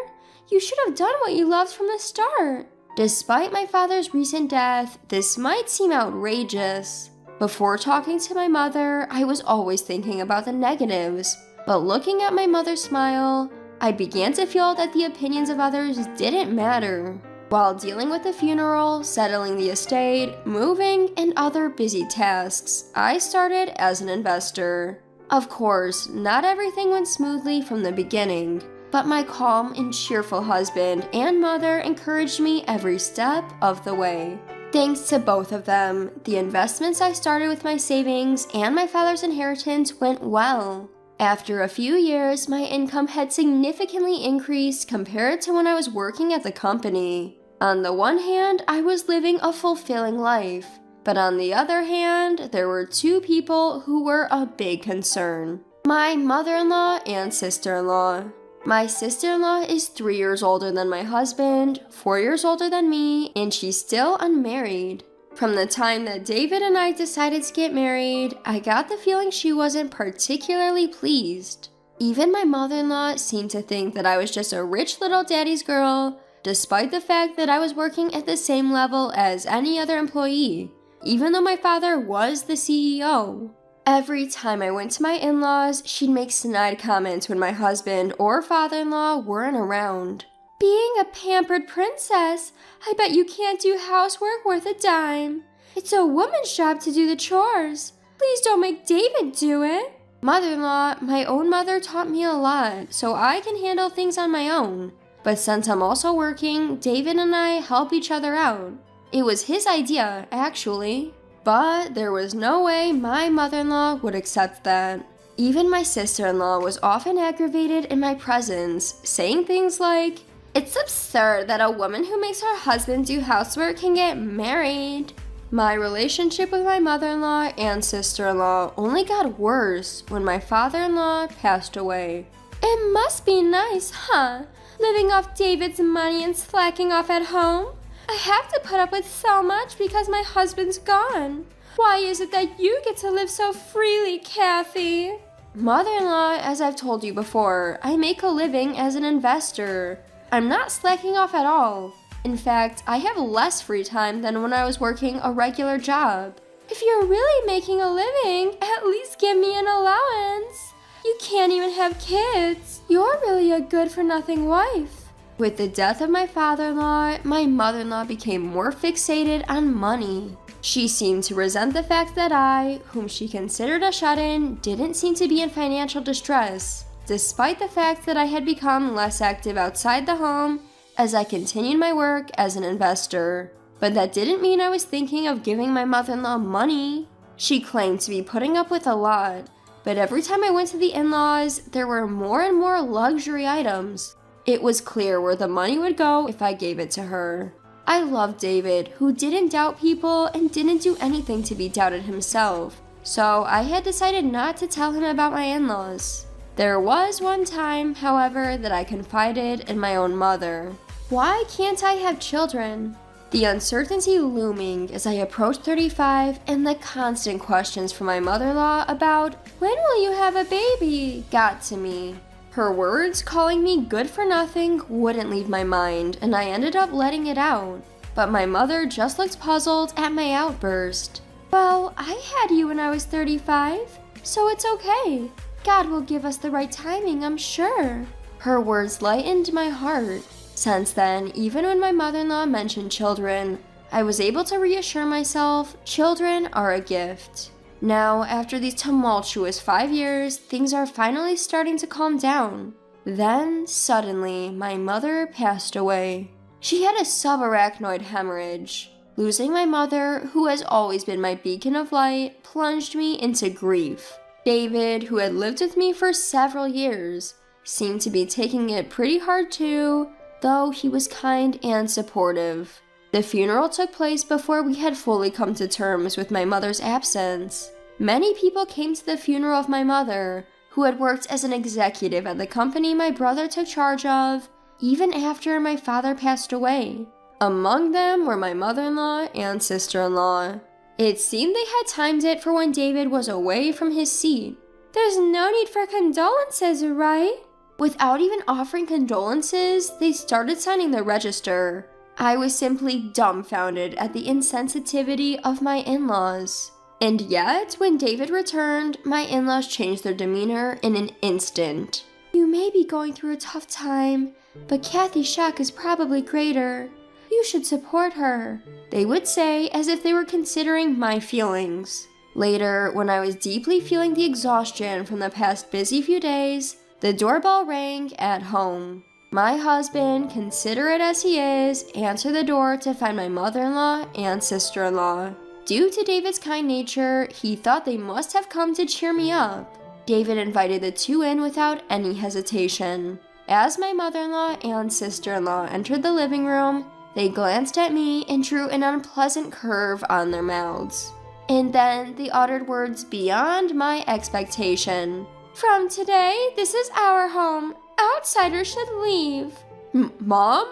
You should have done what you loved from the start. Despite my father's recent death, this might seem outrageous. Before talking to my mother, I was always thinking about the negatives. But looking at my mother's smile, I began to feel that the opinions of others didn't matter. While dealing with the funeral, settling the estate, moving, and other busy tasks, I started as an investor. Of course, not everything went smoothly from the beginning, but my calm and cheerful husband and mother encouraged me every step of the way. Thanks to both of them, the investments I started with my savings and my father's inheritance went well. After a few years, my income had significantly increased compared to when I was working at the company. On the one hand, I was living a fulfilling life, But on the other hand, there were two people who were a big concern. My mother-in-law and sister-in-law. My sister-in-law is 3 years older than my husband, 4 years older than me, and she's still unmarried. From the time that David and I decided to get married, I got the feeling she wasn't particularly pleased. Even my mother-in-law seemed to think that I was just a rich little daddy's girl, despite the fact that I was working at the same level as any other employee, even though my father was the CEO. Every time I went to my in-laws, she'd make snide comments when my husband or father-in-law weren't around. Being a pampered princess, I bet you can't do housework worth a dime. It's a woman's job to do the chores. Please don't make David do it. Mother-in-law, my own mother taught me a lot, so I can handle things on my own. But since I'm also working, David and I help each other out. It was his idea, actually. But there was no way my mother-in-law would accept that. Even my sister-in-law was often aggravated in my presence, saying things like, "It's absurd that a woman who makes her husband do housework can get married." My relationship with my mother-in-law and sister-in-law only got worse when my father-in-law passed away. It must be nice, huh? Living off David's money and slacking off at home? I have to put up with so much because my husband's gone. Why is it that you get to live so freely, Kathy? Mother-in-law, as I've told you before, I make a living as an investor. I'm not slacking off at all. In fact, I have less free time than when I was working a regular job. If you're really making a living, at least give me an allowance. You can't even have kids. You're really a good-for-nothing wife. With the death of my father-in-law, my mother-in-law became more fixated on money. She seemed to resent the fact that I, whom she considered a shut-in, didn't seem to be in financial distress, despite the fact that I had become less active outside the home as I continued my work as an investor. But that didn't mean I was thinking of giving my mother-in-law money. She claimed to be putting up with a lot, but every time I went to the in-laws, there were more and more luxury items. It was clear where the money would go if I gave it to her. I loved David, who didn't doubt people and didn't do anything to be doubted himself, so I had decided not to tell him about my in-laws. There was one time, however, that I confided in my own mother. Why can't I have children? The uncertainty looming as I approached 35 and the constant questions from my mother-in-law about, "When will you have a baby?" got to me. Her words calling me good for nothing wouldn't leave my mind, and I ended up letting it out. But my mother just looked puzzled at my outburst. "Well, I had you when I was 35, so it's okay. God will give us the right timing, I'm sure." Her words lightened my heart. Since then, even when my mother-in-law mentioned children, I was able to reassure myself children are a gift. Now, after these tumultuous 5 years, things are finally starting to calm down. Then, suddenly, my mother passed away. She had a subarachnoid hemorrhage. Losing my mother, who has always been my beacon of light, plunged me into grief. David, who had lived with me for several years, seemed to be taking it pretty hard too, though he was kind and supportive. The funeral took place before we had fully come to terms with my mother's absence. Many people came to the funeral of my mother, who had worked as an executive at the company my brother took charge of, even after my father passed away. Among them were my mother-in-law and sister-in-law. It seemed they had timed it for when David was away from his seat. "There's no need for condolences, right?" Without even offering condolences, they started signing the register. I was simply dumbfounded at the insensitivity of my in-laws. And yet, when David returned, my in-laws changed their demeanor in an instant. "You may be going through a tough time, but Kathy's shock is probably greater. You should support her," they would say, as if they were considering my feelings. Later, when I was deeply feeling the exhaustion from the past busy few days, the doorbell rang at home. My husband, considerate as he is, answered the door to find my mother-in-law and sister-in-law. Due to David's kind nature, he thought they must have come to cheer me up. David invited the two in without any hesitation. As my mother-in-law and sister-in-law entered the living room, They glanced at me and drew an unpleasant curve on their mouths. And then they uttered words beyond my expectation. "From today, this is our home. Outsiders should leave." Mom?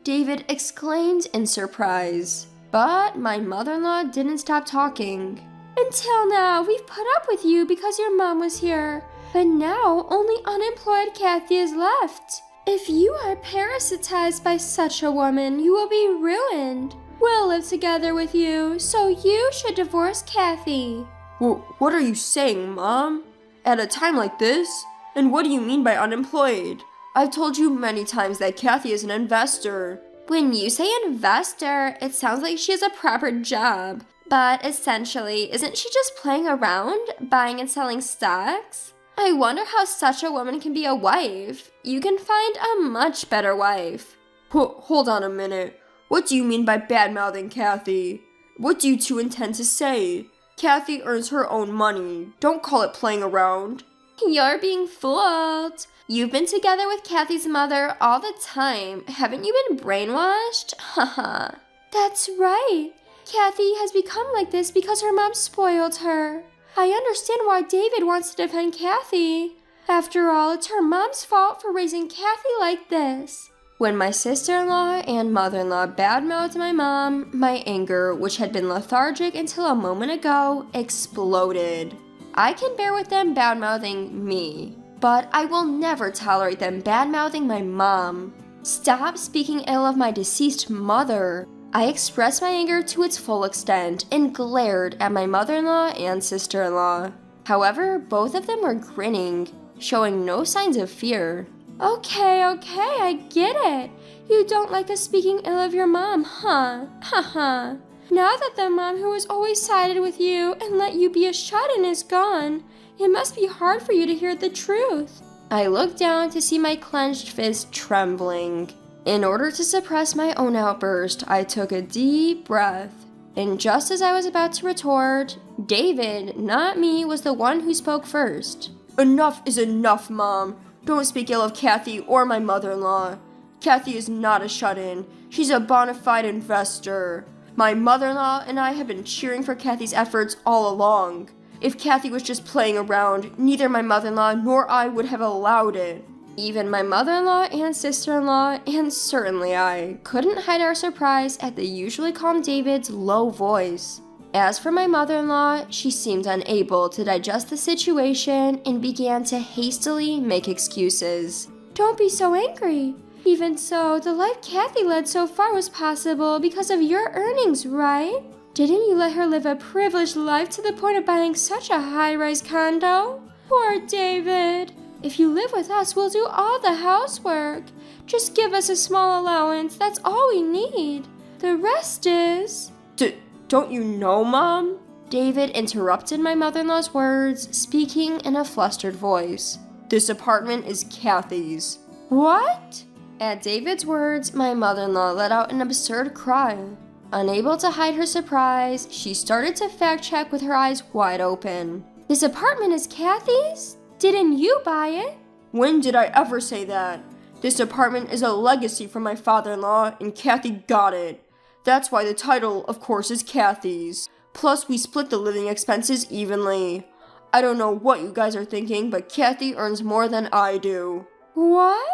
David exclaimed in surprise. But my mother-in-law didn't stop talking. "Until now, we've put up with you because your mom was here. But now, only unemployed Kathy is left. If you are parasitized by such a woman, you will be ruined. We'll live together with you, so you should divorce Kathy." What are you saying, Mom? At a time like this? And what do you mean by unemployed? I've told you many times that Kathy is an investor. When you say investor, it sounds like she has a proper job. But essentially, isn't she just playing around, buying and selling stocks? I wonder how such a woman can be a wife. You can find a much better wife. Hold on a minute. What do you mean by bad-mouthing Kathy? What do you two intend to say? Kathy earns her own money. Don't call it playing around. You're being fooled. You've been together with Kathy's mother all the time. Haven't you been brainwashed? Haha. That's right. Kathy has become like this because her mom spoiled her. I understand why David wants to defend Kathy. After all, it's her mom's fault for raising Kathy like this. When my sister-in-law and mother-in-law badmouthed my mom, my anger, which had been lethargic until a moment ago, exploded. I can bear with them badmouthing me, but I will never tolerate them badmouthing my mom. Stop speaking ill of my deceased mother. I expressed my anger to its full extent and glared at my mother-in-law and sister-in-law. However, both of them were grinning, showing no signs of fear. Okay, I get it. You don't like us speaking ill of your mom, huh? Haha. Now that the mom who has always sided with you and let you be a shut-in is gone, it must be hard for you to hear the truth. I looked down to see my clenched fist trembling. In order to suppress my own outburst, I took a deep breath. And just as I was about to retort, David, not me, was the one who spoke first. Enough is enough, Mom. Don't speak ill of Kathy or my mother-in-law. Kathy is not a shut-in. She's a bona fide investor. My mother-in-law and I have been cheering for Kathy's efforts all along. If Kathy was just playing around, neither my mother-in-law nor I would have allowed it. Even my mother-in-law and sister-in-law, and certainly I, couldn't hide our surprise at the usually calm David's low voice. As for my mother-in-law, she seemed unable to digest the situation and began to hastily make excuses. Don't be so angry. Even so, the life Kathy led so far was possible because of your earnings, right? Didn't you let her live a privileged life to the point of buying such a high-rise condo? Poor David. If you live with us, we'll do all the housework. Just give us a small allowance, that's all we need. The rest is... Don't you know, Mom? David interrupted my mother-in-law's words, speaking in a flustered voice. This apartment is Kathy's. What? At David's words, my mother-in-law let out an absurd cry. Unable to hide her surprise, she started to fact-check with her eyes wide open. This apartment is Kathy's? Didn't you buy it? When did I ever say that? This apartment is a legacy from my father-in-law, and Kathy got it. That's why the title, of course, is Kathy's. Plus, we split the living expenses evenly. I don't know what you guys are thinking, but Kathy earns more than I do. What?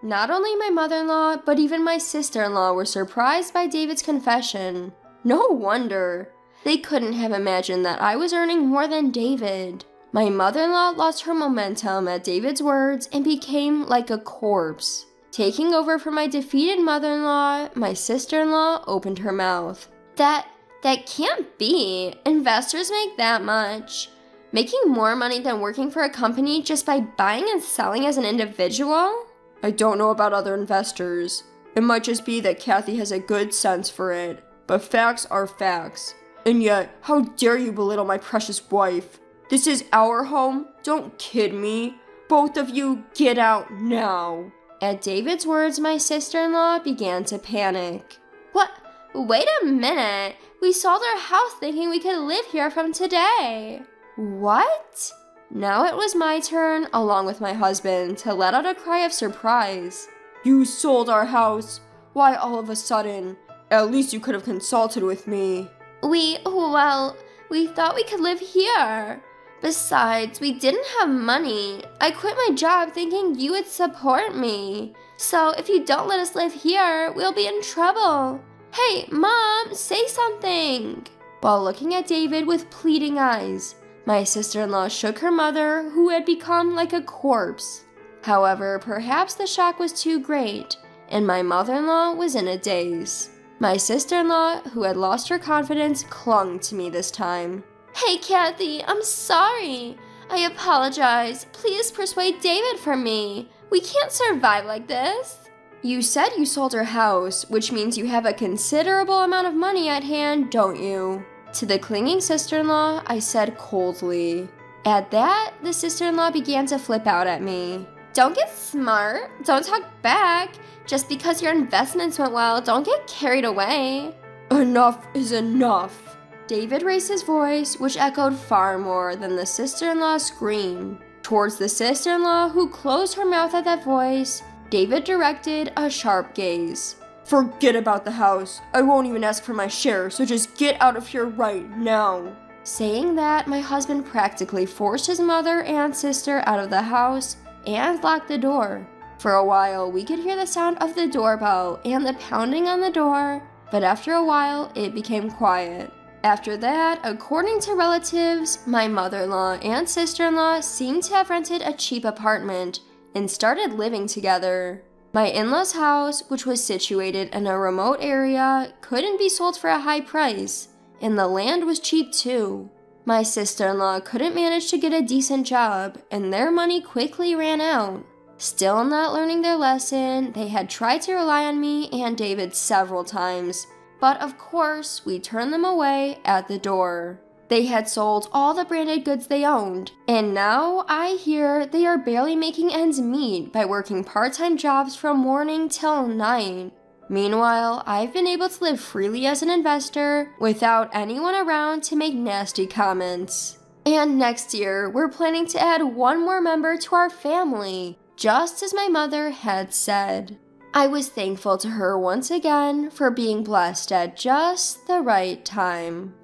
Not only my mother-in-law, but even my sister-in-law were surprised by David's confession. No wonder. They couldn't have imagined that I was earning more than David. My mother-in-law lost her momentum at David's words and became like a corpse. Taking over for my defeated mother-in-law, my sister-in-law opened her mouth. That can't be. Investors make that much. Making more money than working for a company just by buying and selling as an individual? I don't know about other investors. It might just be that Kathy has a good sense for it. But facts are facts. And yet, how dare you belittle my precious wife? This is our home? Don't kid me. Both of you, get out now. At David's words, my sister-in-law began to panic. What? Wait a minute. We sold our house thinking we could live here from today. What? Now it was my turn, along with my husband, to let out a cry of surprise. You sold our house? Why all of a sudden? At least you could have consulted with me. We thought we could live here. Besides, we didn't have money. I quit my job thinking you would support me. So if you don't let us live here, we'll be in trouble. Hey, Mom, say something. While looking at David with pleading eyes, my sister-in-law shook her mother, who had become like a corpse. However, perhaps the shock was too great, and my mother-in-law was in a daze. My sister-in-law, who had lost her confidence, clung to me this time. Hey, Kathy, I'm sorry. I apologize. Please persuade David for me. We can't survive like this. You said you sold your house, which means you have a considerable amount of money at hand, don't you? To the clinging sister-in-law, I said coldly. At that, the sister-in-law began to flip out at me. Don't get smart. Don't talk back. Just because your investments went well, don't get carried away. Enough is enough. David raised his voice, which echoed far more than the sister-in-law's scream. Towards the sister-in-law, who closed her mouth at that voice, David directed a sharp gaze. Forget about the house. I won't even ask for my share, so just get out of here right now. Saying that, my husband practically forced his mother and sister out of the house and locked the door. For a while, we could hear the sound of the doorbell and the pounding on the door, but after a while, it became quiet. After that, according to relatives, my mother-in-law and sister-in-law seemed to have rented a cheap apartment and started living together. My in-laws' house, which was situated in a remote area, couldn't be sold for a high price, and the land was cheap too. My sister-in-law couldn't manage to get a decent job, and their money quickly ran out. Still not learning their lesson, they had tried to rely on me and David several times, but of course, we turned them away at the door. They had sold all the branded goods they owned, and now I hear they are barely making ends meet by working part-time jobs from morning till night. Meanwhile, I've been able to live freely as an investor without anyone around to make nasty comments. And next year, we're planning to add one more member to our family, just as my mother had said. I was thankful to her once again for being blessed at just the right time.